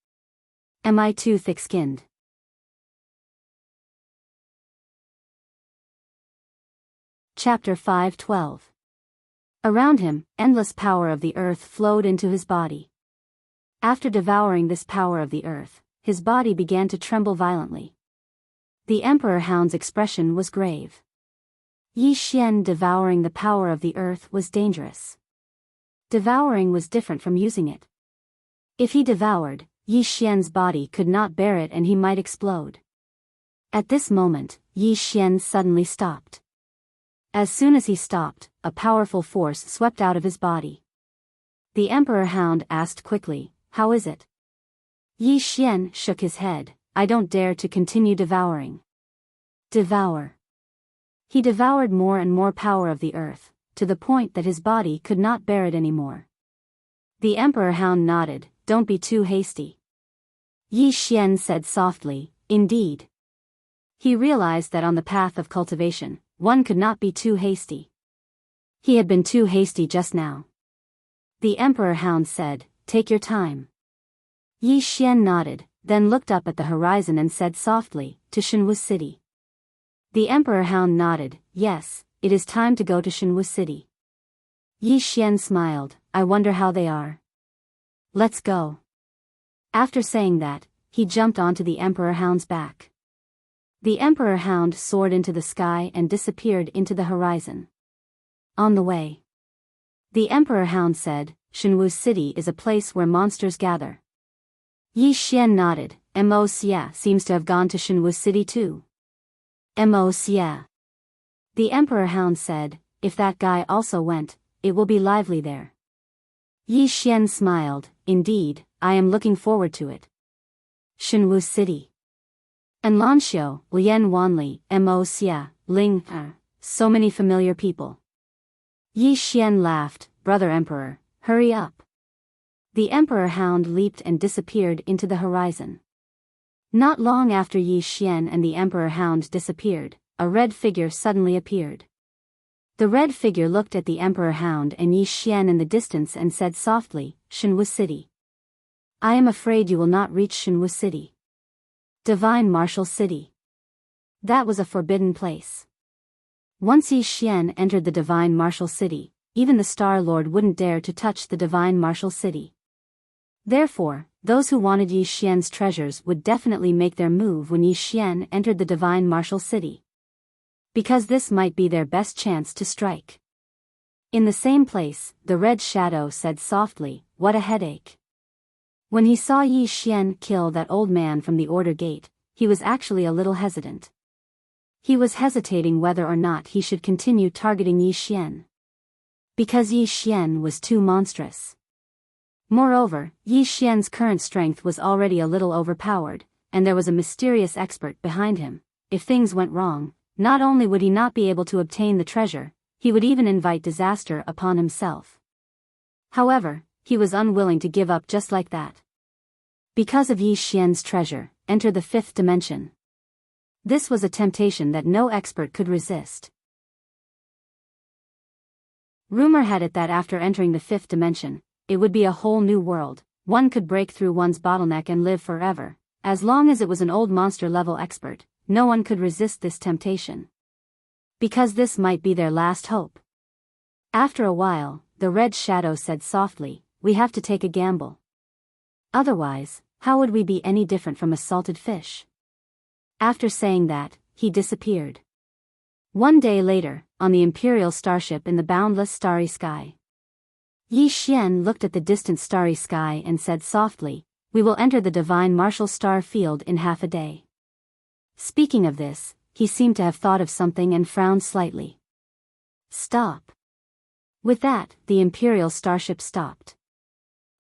Am I too thick-skinned? Chapter 5:12. Around him, endless power of the earth flowed into his body. After devouring this power of the earth, his body began to tremble violently. The Emperor Hound's expression was grave. Yi Xian devouring the power of the earth was dangerous. Devouring was different from using it. If he devoured, Yi Xian's body could not bear it and he might explode. At this moment, Yi Xian suddenly stopped. As soon as he stopped, a powerful force swept out of his body. The Emperor Hound asked quickly, "How is it?" Yi Xian shook his head, "I don't dare to continue devouring." Devour. He devoured more and more power of the earth, to the point that his body could not bear it anymore. The Emperor Hound nodded, "Don't be too hasty." Yi Xian said softly, "Indeed." He realized that on the path of cultivation, one could not be too hasty. He had been too hasty just now. The Emperor Hound said, "Take your time." Yi Xian nodded, then looked up at the horizon and said softly, "To Shenwu City." The Emperor Hound nodded, "Yes, it is time to go to Shenwu City." Yi Xian smiled, "I wonder how they are. Let's go." After saying that, he jumped onto the Emperor Hound's back. The Emperor Hound soared into the sky and disappeared into the horizon. On the way, the Emperor Hound said, "Shenwu City is a place where monsters gather." Yi Xian nodded, "Mo Xia seems to have gone to Shenwu City too." Mo Xia. The Emperor Hound said, "If that guy also went, it will be lively there." Yi Xian smiled, "Indeed, I am looking forward to it." Shenwu City. And Lanxiu, Lian Wanli, Mo Xia, Ling, so many familiar people. Yi Xian laughed, "Brother Emperor, hurry up." The Emperor Hound leaped and disappeared into the horizon. Not long after Yi Xian and the Emperor Hound disappeared, a red figure suddenly appeared. The red figure looked at the Emperor Hound and Yi Xian in the distance and said softly, "Shenwu City. I am afraid you will not reach Shenwu City. Divine Martial City. That was a forbidden place. Once Yi Xian entered the Divine Martial City, even the Star Lord wouldn't dare to touch the Divine Martial City. Therefore, those who wanted Yi Xian's treasures would definitely make their move when Yi Xian entered the Divine Martial City. Because this might be their best chance to strike. In the same place, the Red Shadow said softly, "What a headache." When he saw Yi Xian kill that old man from the Order Gate, he was actually a little hesitant. He was hesitating whether or not he should continue targeting Yi Xian. because Yi Xian was too monstrous. Moreover, Yi Xian's current strength was already a little overpowered, and there was a mysterious expert behind him. If things went wrong, not only would he not be able to obtain the treasure, he would even invite disaster upon himself. However, he was unwilling to give up just like that. Because of Yi Xian's treasure, enter the fifth dimension. This was a temptation that no expert could resist. Rumor had it that after entering the fifth dimension, it would be a whole new world. One could break through one's bottleneck and live forever. As long as it was an old monster-level expert, no one could resist this temptation. Because this might be their last hope. After a while, the red shadow said softly, "We have to take a gamble. Otherwise, how would we be any different from a salted fish?" After saying that, he disappeared. One day later, on the Imperial starship in the boundless starry sky, Yi Xian looked at the distant starry sky and said softly, "We will enter the divine martial star field in half a day." Speaking of this, he seemed to have thought of something and frowned slightly. "Stop." With that, the Imperial starship stopped.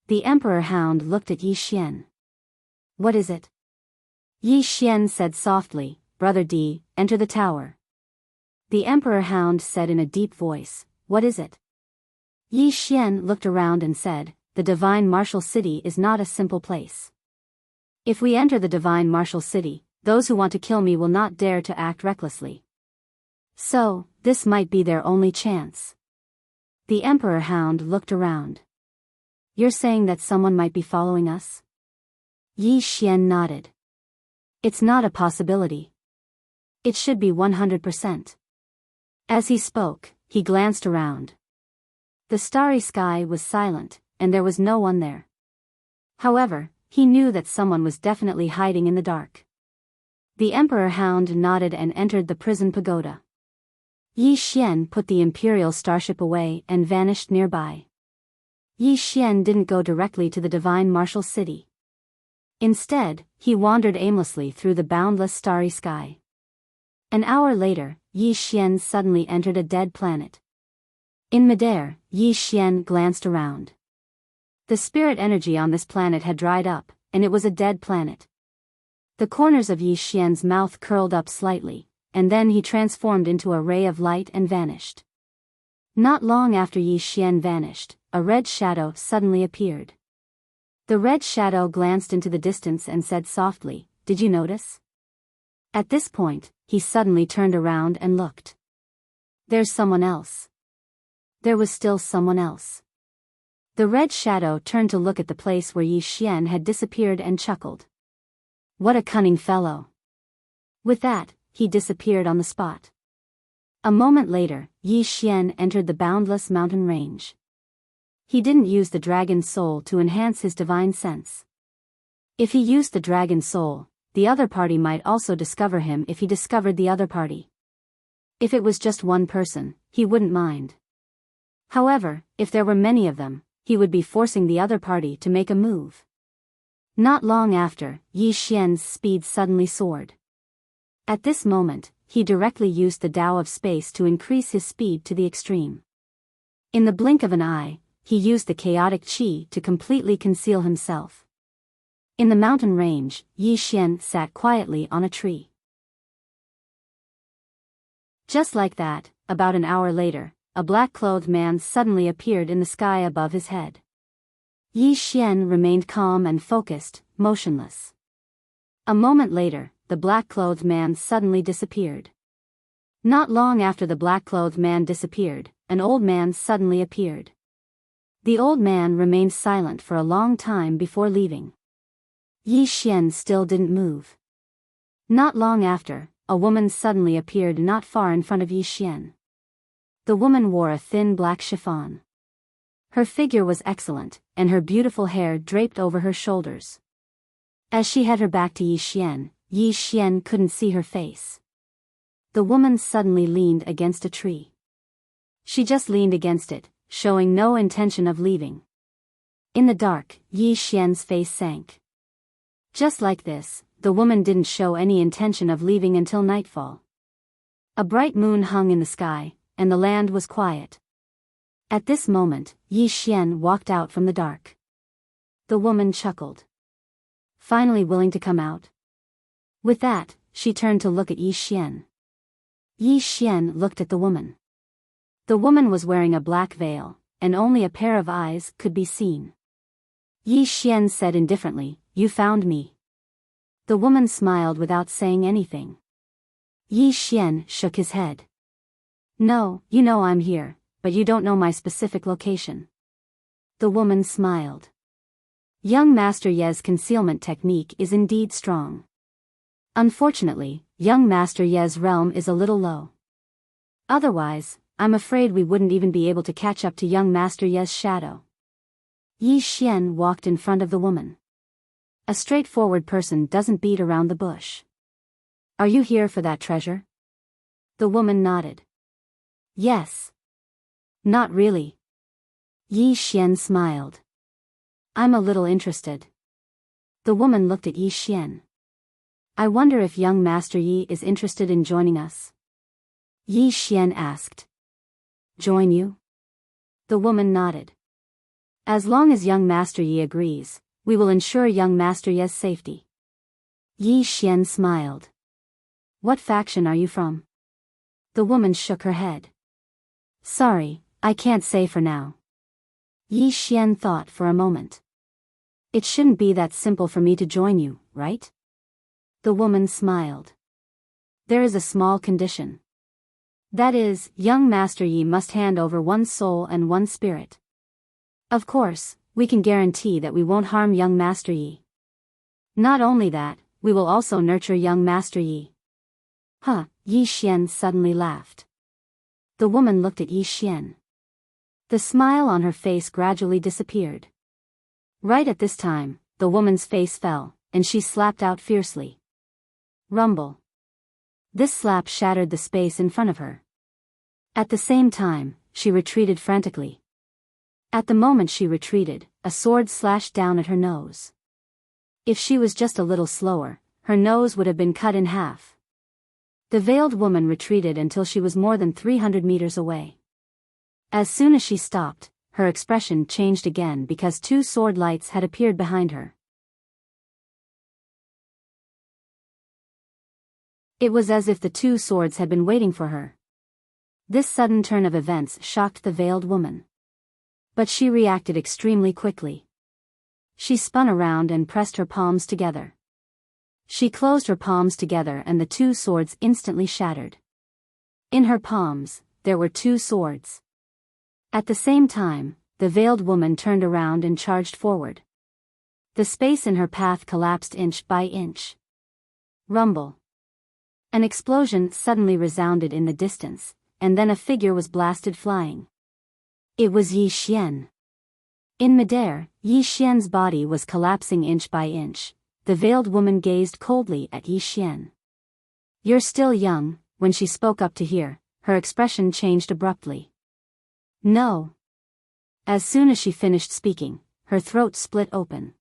The Emperor Hound looked at Yi Xian. "What is it?" Yi Xian said softly, "Brother D, enter the tower." The Emperor Hound said in a deep voice, "What is it?" Yi Xian looked around and said, "The Divine Martial City is not a simple place. If we enter the Divine Martial City, those who want to kill me will not dare to act recklessly. So, this might be their only chance." The Emperor Hound looked around. "You're saying that someone might be following us?" Yi Xian nodded. "It's not a possibility. It should be 100%. As he spoke, he glanced around. The starry sky was silent, and there was no one there. However, he knew that someone was definitely hiding in the dark. The Emperor Hound nodded and entered the prison pagoda. Yi Xian put the Imperial starship away and vanished nearby. Yi Xian didn't go directly to the Divine Martial City. Instead, he wandered aimlessly through the boundless starry sky. An hour later, Yi Xian suddenly entered a dead planet. In midair, Yi Xian glanced around. The spirit energy on this planet had dried up, and it was a dead planet. The corners of Yi Xian's mouth curled up slightly, and then he transformed into a ray of light and vanished. Not long after Yi Xian vanished, a red shadow suddenly appeared. The red shadow glanced into the distance and said softly, "Did you notice?" At this point, he suddenly turned around and looked. "There's someone else." There was still someone else. The red shadow turned to look at the place where Yi Xian had disappeared and chuckled. "What a cunning fellow." With that, he disappeared on the spot. A moment later, Yi Xian entered the boundless mountain range. He didn't use the dragon's soul to enhance his divine sense. If he used the dragon's soul, the other party might also discover him if he discovered the other party. If it was just one person, he wouldn't mind. However, if there were many of them, he would be forcing the other party to make a move. Not long after, Yi Xian's speed suddenly soared. At this moment, he directly used the Tao of space to increase his speed to the extreme. In the blink of an eye, he used the chaotic qi to completely conceal himself. In the mountain range, Yi Xian sat quietly on a tree. Just like that, about an hour later, a black-clothed man suddenly appeared in the sky above his head. Yi Xian remained calm and focused, motionless. A moment later, the black-clothed man suddenly disappeared. Not long after the black-clothed man disappeared, an old man suddenly appeared. The old man remained silent for a long time before leaving. Yi Xian still didn't move. Not long after, a woman suddenly appeared not far in front of Yi Xian. The woman wore a thin black chiffon. Her figure was excellent, and her beautiful hair draped over her shoulders. As she had her back to Yi Xian couldn't see her face. The woman suddenly leaned against a tree. She just leaned against it, showing no intention of leaving. In the dark, Yi Xian's face sank. Just like this, the woman didn't show any intention of leaving until nightfall. A bright moon hung in the sky, and the land was quiet. At this moment, Yi Xian walked out from the dark. The woman chuckled. Finally willing to come out. With that, she turned to look at Yi Xian. Yi Xian looked at the woman. The woman was wearing a black veil, and only a pair of eyes could be seen. Yi Xian said indifferently, "You found me." The woman smiled without saying anything. Yi Xian shook his head. "No, you know I'm here, but you don't know my specific location." The woman smiled. Young Master Ye's concealment technique is indeed strong. Unfortunately, young Master Ye's realm is a little low. Otherwise, I'm afraid we wouldn't even be able to catch up to young Master Ye's shadow. Yi Xian walked in front of the woman. A straightforward person doesn't beat around the bush. "Are you here for that treasure?" The woman nodded. "Yes." "Not really." Yi Xian smiled. "I'm a little interested." The woman looked at Yi Xian. "I wonder if young Master Yi is interested in joining us?" Yi Xian asked. "Join you?" The woman nodded. "As long as young Master Yi agrees, we will ensure young Master Yi's safety." Yi Xian smiled. "What faction are you from?" The woman shook her head. "Sorry, I can't say for now." Yi Xian thought for a moment. "It shouldn't be that simple for me to join you, right?" The woman smiled. "There is a small condition. That is, young Master Yi must hand over one soul and one spirit. Of course, we can guarantee that we won't harm young Master Yi. Not only that, we will also nurture young Master Yi." "Huh," Yi Xian suddenly laughed. The woman looked at Yi Xian. The smile on her face gradually disappeared. Right at this time, the woman's face fell, and she slapped out fiercely. Rumble. This slap shattered the space in front of her. At the same time, she retreated frantically. At the moment she retreated, a sword slashed down at her nose. If she was just a little slower, her nose would have been cut in half. The veiled woman retreated until she was more than 300 meters away. As soon as she stopped, her expression changed again because two sword lights had appeared behind her. It was as if the two swords had been waiting for her. This sudden turn of events shocked the veiled woman. But she reacted extremely quickly. She spun around and pressed her palms together. She closed her palms together and the two swords instantly shattered. In her palms, there were two swords. At the same time, the veiled woman turned around and charged forward. The space in her path collapsed inch by inch. Rumble. An explosion suddenly resounded in the distance, and then a figure was blasted flying. It was Yi Xian. In midair, Yi Xian's body was collapsing inch by inch. The veiled woman gazed coldly at Yi Xian. "You're still young." When she spoke up to hear, her expression changed abruptly. "No." As soon as she finished speaking, her throat split open.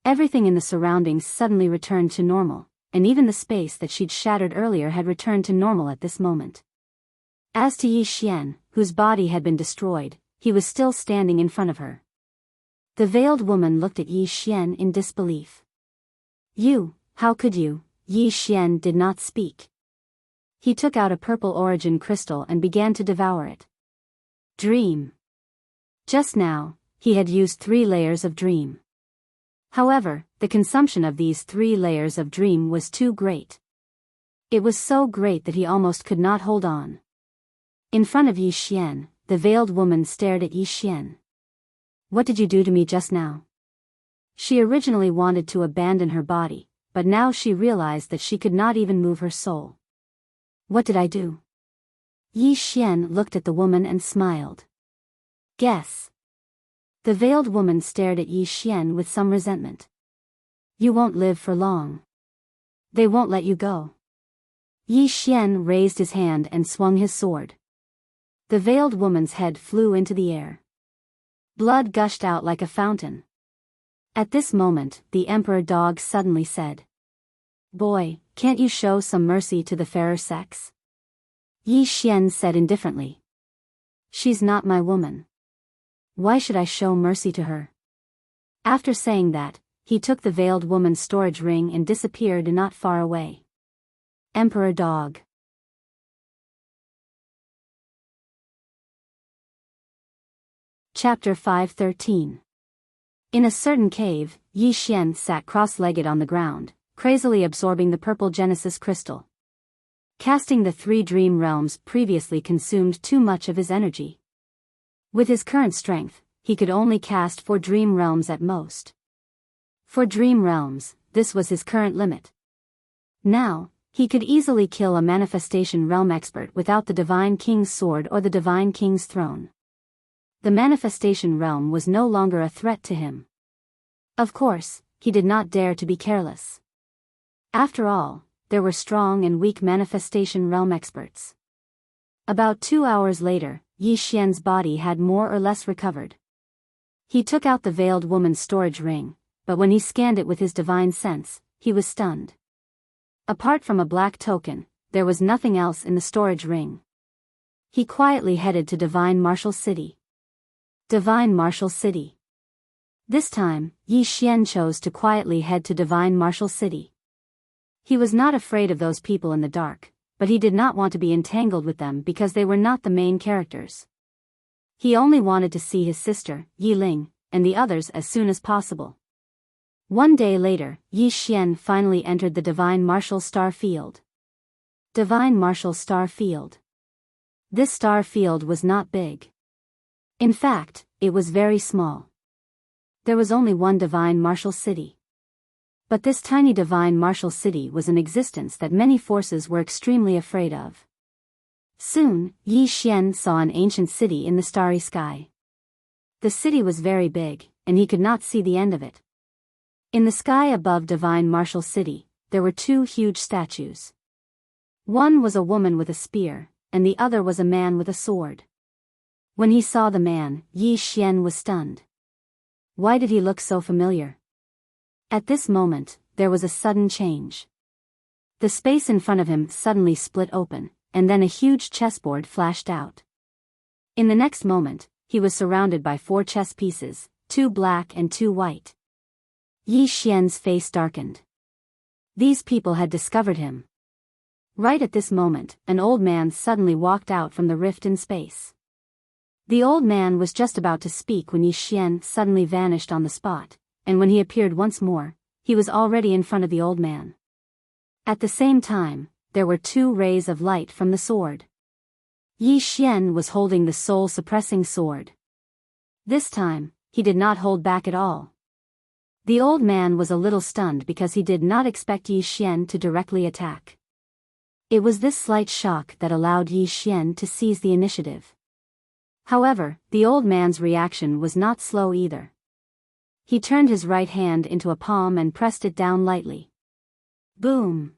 Everything in the surroundings suddenly returned to normal, and even the space that she'd shattered earlier had returned to normal at this moment. As to Yi Xian, whose body had been destroyed, he was still standing in front of her. The veiled woman looked at Yi Xian in disbelief. "You, how could you?" Yi Xian did not speak. He took out a purple origin crystal and began to devour it. Dream. Just now, he had used 3 layers of dream. However, the consumption of these 3 layers of dream was too great. It was so great that he almost could not hold on. In front of Yi Xian, the veiled woman stared at Yi Xian. "What did you do to me just now?" She originally wanted to abandon her body, but now she realized that she could not even move her soul. "What did I do?" Yi Xian looked at the woman and smiled. "Guess." The veiled woman stared at Yi Xian with some resentment. "You won't live for long. They won't let you go." Yi Xian raised his hand and swung his sword. The veiled woman's head flew into the air. Blood gushed out like a fountain. At this moment, the emperor dog suddenly said, "Boy, can't you show some mercy to the fairer sex?" Yi Xian said indifferently. She's not my woman. Why should I show mercy to her? After saying that, he took the veiled woman's storage ring and disappeared not far away. Emperor Dog. Chapter 5:13. In a certain cave, Yi Xian sat cross-legged on the ground, crazily absorbing the purple Genesis crystal. Casting the 3 dream realms previously consumed too much of his energy. With his current strength, he could only cast 4 dream realms at most. 4 dream realms, this was his current limit. Now, he could easily kill a manifestation realm expert without the Divine King's sword or the Divine King's throne. The manifestation realm was no longer a threat to him. Of course, he did not dare to be careless. After all, there were strong and weak manifestation realm experts. About 2 hours later, Yi Xian's body had more or less recovered. He took out the veiled woman's storage ring, but when he scanned it with his divine sense, he was stunned. Apart from a black token, there was nothing else in the storage ring. He quietly headed to Divine Martial City. Divine Martial City. This time, Yi Xian chose to quietly head to Divine Martial City. He was not afraid of those people in the dark, but he did not want to be entangled with them because they were not the main characters. He only wanted to see his sister, Yi Ling, and the others as soon as possible. One day later, Yi Xian finally entered the Divine Martial Star Field. Divine Martial Star Field. This star field was not big. In fact, it was very small. There was only one Divine Martial City. But this tiny Divine Martial City was an existence that many forces were extremely afraid of. Soon, Yi Xian saw an ancient city in the starry sky. The city was very big, and he could not see the end of it. In the sky above Divine Martial City, there were 2 huge statues. One was a woman with a spear, and the other was a man with a sword. When he saw the man, Yi Xian was stunned. Why did he look so familiar? At this moment, there was a sudden change. The space in front of him suddenly split open, and then a huge chessboard flashed out. In the next moment, he was surrounded by 4 chess pieces, 2 black and 2 white. Yi Xian's face darkened. These people had discovered him. Right at this moment, an old man suddenly walked out from the rift in space. The old man was just about to speak when Yi Xian suddenly vanished on the spot, and when he appeared once more, he was already in front of the old man. At the same time, there were 2 rays of light from the sword. Yi Xian was holding the soul-suppressing sword. This time, he did not hold back at all. The old man was a little stunned because he did not expect Yi Xian to directly attack. It was this slight shock that allowed Yi Xian to seize the initiative. However, the old man's reaction was not slow either. He turned his right hand into a palm and pressed it down lightly. Boom!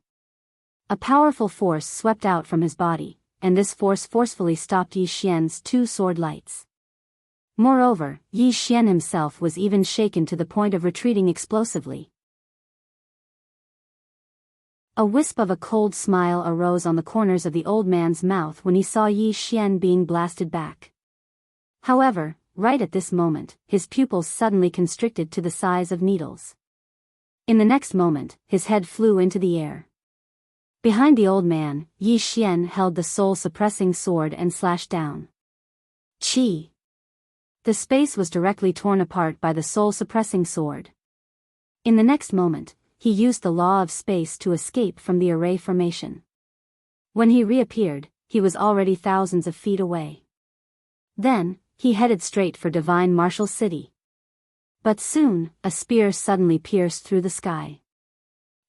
A powerful force swept out from his body, and this force forcefully stopped Yi Xian's 2 sword lights. Moreover, Yi Xian himself was even shaken to the point of retreating explosively. A wisp of a cold smile arose on the corners of the old man's mouth when he saw Yi Xian being blasted back. However, right at this moment, his pupils suddenly constricted to the size of needles. In the next moment, his head flew into the air. Behind the old man, Yi Xian held the soul-suppressing sword and slashed down. Chi! The space was directly torn apart by the soul-suppressing sword. In the next moment, he used the law of space to escape from the array formation. When he reappeared, he was already thousands of feet away. Then, he headed straight for Divine Martial City. But soon, a spear suddenly pierced through the sky.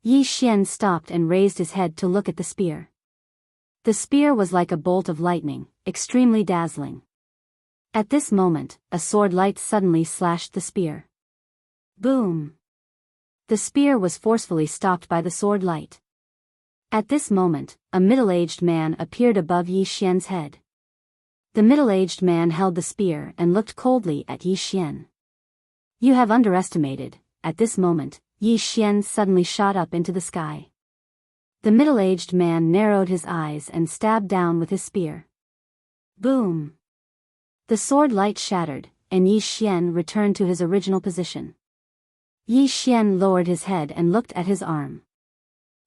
Yi Xian stopped and raised his head to look at the spear. The spear was like a bolt of lightning, extremely dazzling. At this moment, a sword light suddenly slashed the spear. Boom! The spear was forcefully stopped by the sword light. At this moment, a middle-aged man appeared above Yi Xian's head. The middle-aged man held the spear and looked coldly at Yi Xian. You have underestimated. At this moment, Yi Xian suddenly shot up into the sky. The middle-aged man narrowed his eyes and stabbed down with his spear. Boom! The sword light shattered, and Yi Xian returned to his original position. Yi Xian lowered his head and looked at his arm.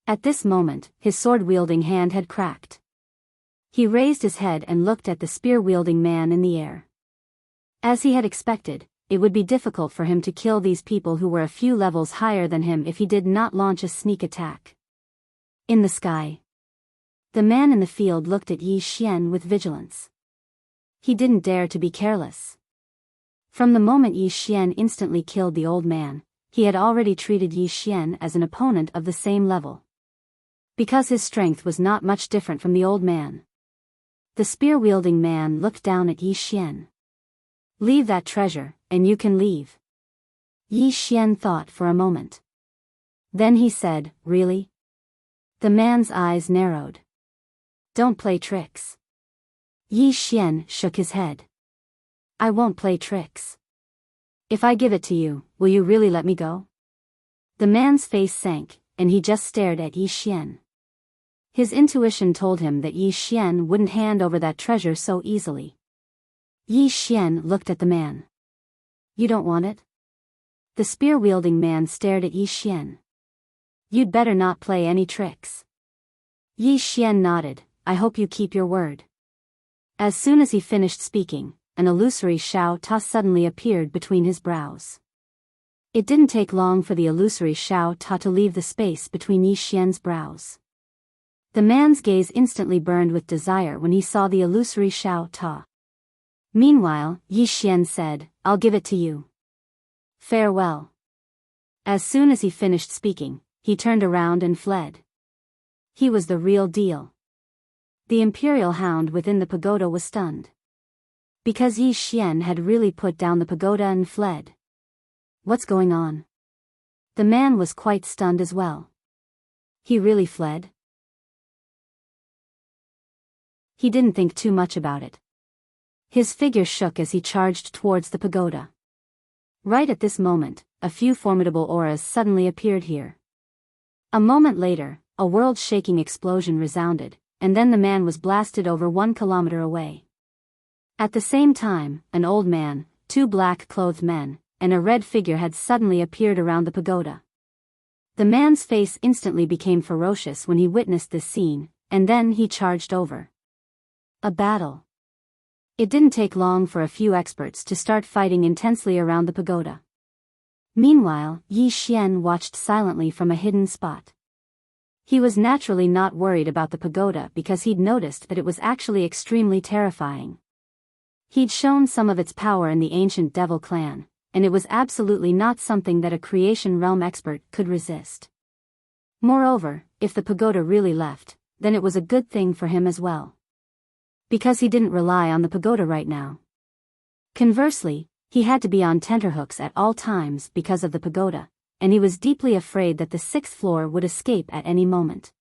At this moment, his sword-wielding hand had cracked. He raised his head and looked at the spear-wielding man in the air. As he had expected, it would be difficult for him to kill these people who were a few levels higher than him if he did not launch a sneak attack. In the sky, the man in the field looked at Yi Xian with vigilance. He didn't dare to be careless. From the moment Yi Xian instantly killed the old man, he had already treated Yi Xian as an opponent of the same level. Because his strength was not much different from the old man. The spear-wielding man looked down at Yi Xian. "Leave that treasure, and you can leave." Yi Xian thought for a moment. Then he said, "Really?" The man's eyes narrowed. "Don't play tricks." Yi Xian shook his head. "I won't play tricks. If I give it to you, will you really let me go?" The man's face sank, and he just stared at Yi Xian. His intuition told him that Yi Xian wouldn't hand over that treasure so easily. Yi Xian looked at the man. "You don't want it?" The spear-wielding man stared at Yi Xian. "You'd better not play any tricks." Yi Xian nodded. "I hope you keep your word." As soon as he finished speaking, an illusory Shao Ta suddenly appeared between his brows. It didn't take long for the illusory Shao Ta to leave the space between Yi Xian's brows. The man's gaze instantly burned with desire when he saw the illusory Shao Ta. Meanwhile, Yi Xian said, "I'll give it to you. Farewell." As soon as he finished speaking, he turned around and fled. He was the real deal. The imperial hound within the pagoda was stunned. Because Yi Xian had really put down the pagoda and fled. What's going on? The man was quite stunned as well. He really fled? He didn't think too much about it. His figure shook as he charged towards the pagoda. Right at this moment, a few formidable auras suddenly appeared here. A moment later, a world-shaking explosion resounded, and then the man was blasted over 1 kilometer away. At the same time, an old man, 2 black-clothed men, and a red figure had suddenly appeared around the pagoda. The man's face instantly became ferocious when he witnessed this scene, and then he charged over. A battle. It didn't take long for a few experts to start fighting intensely around the pagoda. Meanwhile, Yi Xian watched silently from a hidden spot. He was naturally not worried about the pagoda because he'd noticed that it was actually extremely terrifying. He'd shown some of its power in the ancient devil clan, and it was absolutely not something that a creation realm expert could resist. Moreover, if the pagoda really left, then it was a good thing for him as well. Because he didn't rely on the pagoda right now. Conversely, he had to be on tenterhooks at all times because of the pagoda, and he was deeply afraid that the 6th floor would escape at any moment.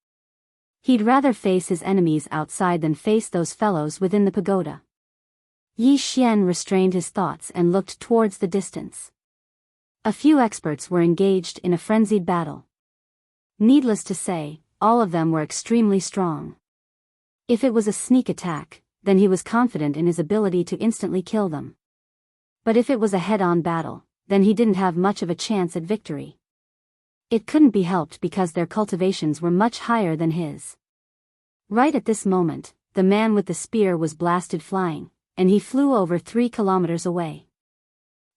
He'd rather face his enemies outside than face those fellows within the pagoda. Yi Xian restrained his thoughts and looked towards the distance. A few experts were engaged in a frenzied battle. Needless to say, all of them were extremely strong. If it was a sneak attack, then he was confident in his ability to instantly kill them. But if it was a head-on battle, then he didn't have much of a chance at victory. It couldn't be helped because their cultivations were much higher than his. Right at this moment, the man with the spear was blasted flying, and he flew over 3 kilometers away.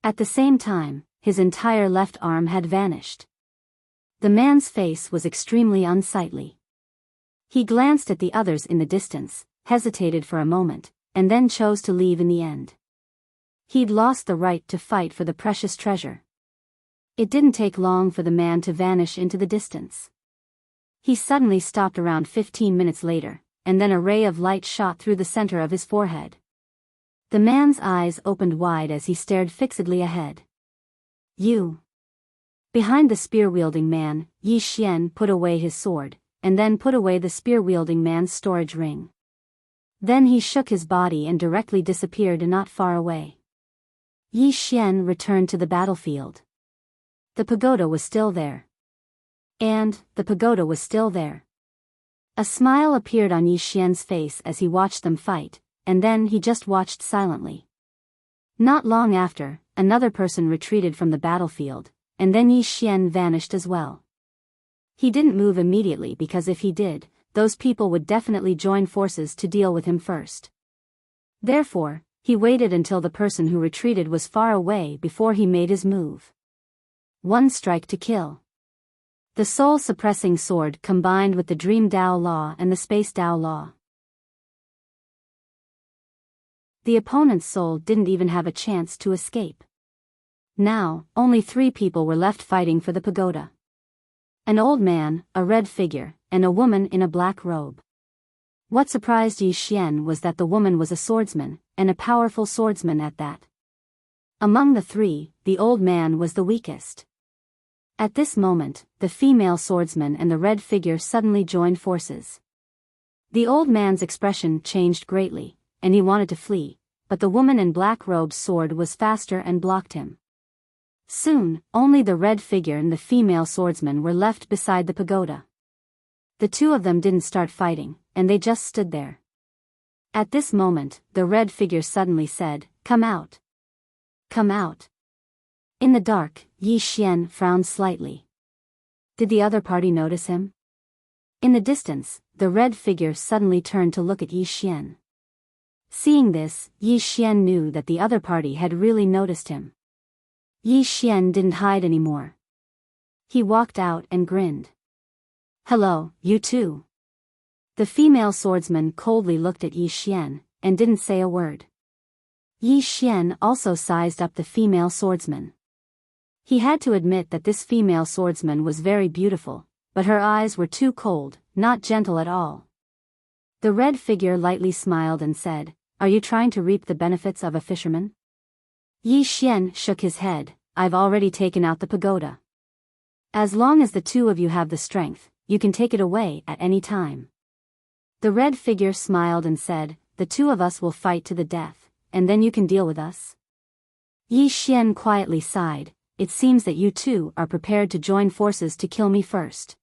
At the same time, his entire left arm had vanished. The man's face was extremely unsightly. He glanced at the others in the distance, hesitated for a moment, and then chose to leave in the end. He'd lost the right to fight for the precious treasure. It didn't take long for the man to vanish into the distance. He suddenly stopped around 15 minutes later, and then a ray of light shot through the center of his forehead. The man's eyes opened wide as he stared fixedly ahead. "You." Behind the spear-wielding man, Yi Xian put away his sword, and then put away the spear-wielding man's storage ring. Then he shook his body and directly disappeared not far away. Yi Xian returned to the battlefield. The pagoda was still there. And the pagoda was still there. A smile appeared on Yi Xian's face as he watched them fight, and then he just watched silently. Not long after, another person retreated from the battlefield, and then Yi Xian vanished as well. He didn't move immediately because if he did, those people would definitely join forces to deal with him first. Therefore, he waited until the person who retreated was far away before he made his move. One strike to kill. The soul-suppressing sword combined with the Dream Dao Law and the Space Dao Law. The opponent's soul didn't even have a chance to escape. Now, only 3 people were left fighting for the pagoda. An old man, a red figure, and a woman in a black robe. What surprised Yi Xian was that the woman was a swordsman, and a powerful swordsman at that. Among the 3, the old man was the weakest. At this moment, the female swordsman and the red figure suddenly joined forces. The old man's expression changed greatly, and he wanted to flee, but the woman in black robe's sword was faster and blocked him. Soon, only the red figure and the female swordsman were left beside the pagoda. The 2 of them didn't start fighting, and they just stood there. At this moment, the red figure suddenly said, "Come out. Come out." In the dark, Yi Xian frowned slightly. Did the other party notice him? In the distance, the red figure suddenly turned to look at Yi Xian. Seeing this, Yi Xian knew that the other party had really noticed him. Yi Xian didn't hide anymore. He walked out and grinned. "Hello, you two." The female swordsman coldly looked at Yi Xian, and didn't say a word. Yi Xian also sized up the female swordsman. He had to admit that this female swordsman was very beautiful, but her eyes were too cold, not gentle at all. The red figure lightly smiled and said, "Are you trying to reap the benefits of a fisherman?" Yi Xian shook his head. "I've already taken out the pagoda. As long as the 2 of you have the strength, you can take it away at any time." The red figure smiled and said, "The 2 of us will fight to the death, and then you can deal with us." Yi Xian quietly sighed. "It seems that you 2 are prepared to join forces to kill me first."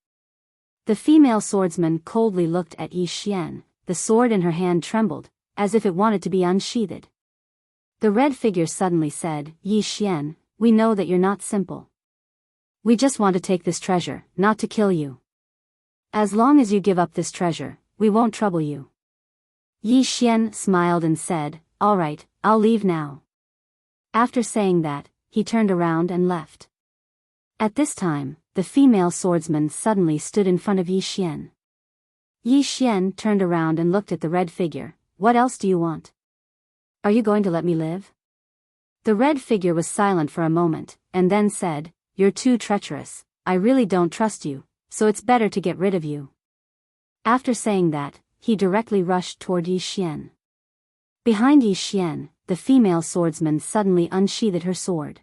The female swordsman coldly looked at Yi Xian. The sword in her hand trembled, as if it wanted to be unsheathed. The red figure suddenly said, "Yi Xian, we know that you're not simple. We just want to take this treasure, not to kill you. As long as you give up this treasure, we won't trouble you." Yi Xian smiled and said, "All right, I'll leave now." After saying that, he turned around and left. At this time, the female swordsman suddenly stood in front of Yi Xian. Yi Xian turned around and looked at the red figure. "What else do you want? Are you going to let me live?" The red figure was silent for a moment, and then said, "You're too treacherous. I really don't trust you, so it's better to get rid of you." After saying that, he directly rushed toward Yi Xian. Behind Yi Xian, the female swordsman suddenly unsheathed her sword.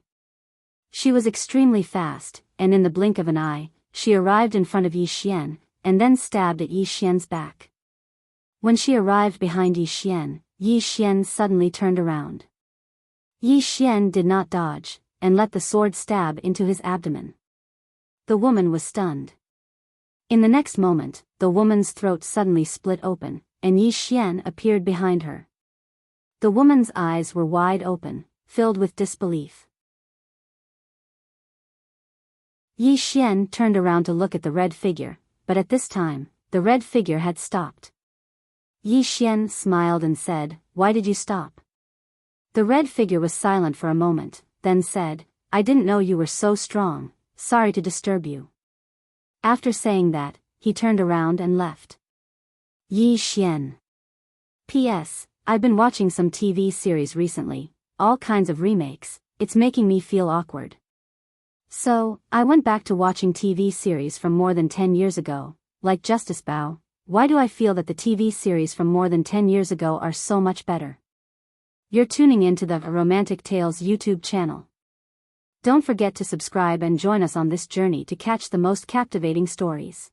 She was extremely fast, and in the blink of an eye, she arrived in front of Yi Xian, and then stabbed at Yi Xian's back. When she arrived behind Yi Xian suddenly turned around. Yi Xian did not dodge, and let the sword stab into his abdomen. The woman was stunned. In the next moment, the woman's throat suddenly split open, and Yi Xian appeared behind her. The woman's eyes were wide open, filled with disbelief. Yi Xian turned around to look at the red figure, but at this time, the red figure had stopped. Yi Xian smiled and said, "Why did you stop?" The red figure was silent for a moment, then said, "I didn't know you were so strong, sorry to disturb you." After saying that, he turned around and left. Yi Xian. P.S. I've been watching some TV series recently, all kinds of remakes, it's making me feel awkward. So, I went back to watching TV series from more than 10 years ago, like Justice Bao. Why do I feel that the TV series from more than 10 years ago are so much better? You're tuning into the Romantic Tales YouTube channel. Don't forget to subscribe and join us on this journey to catch the most captivating stories.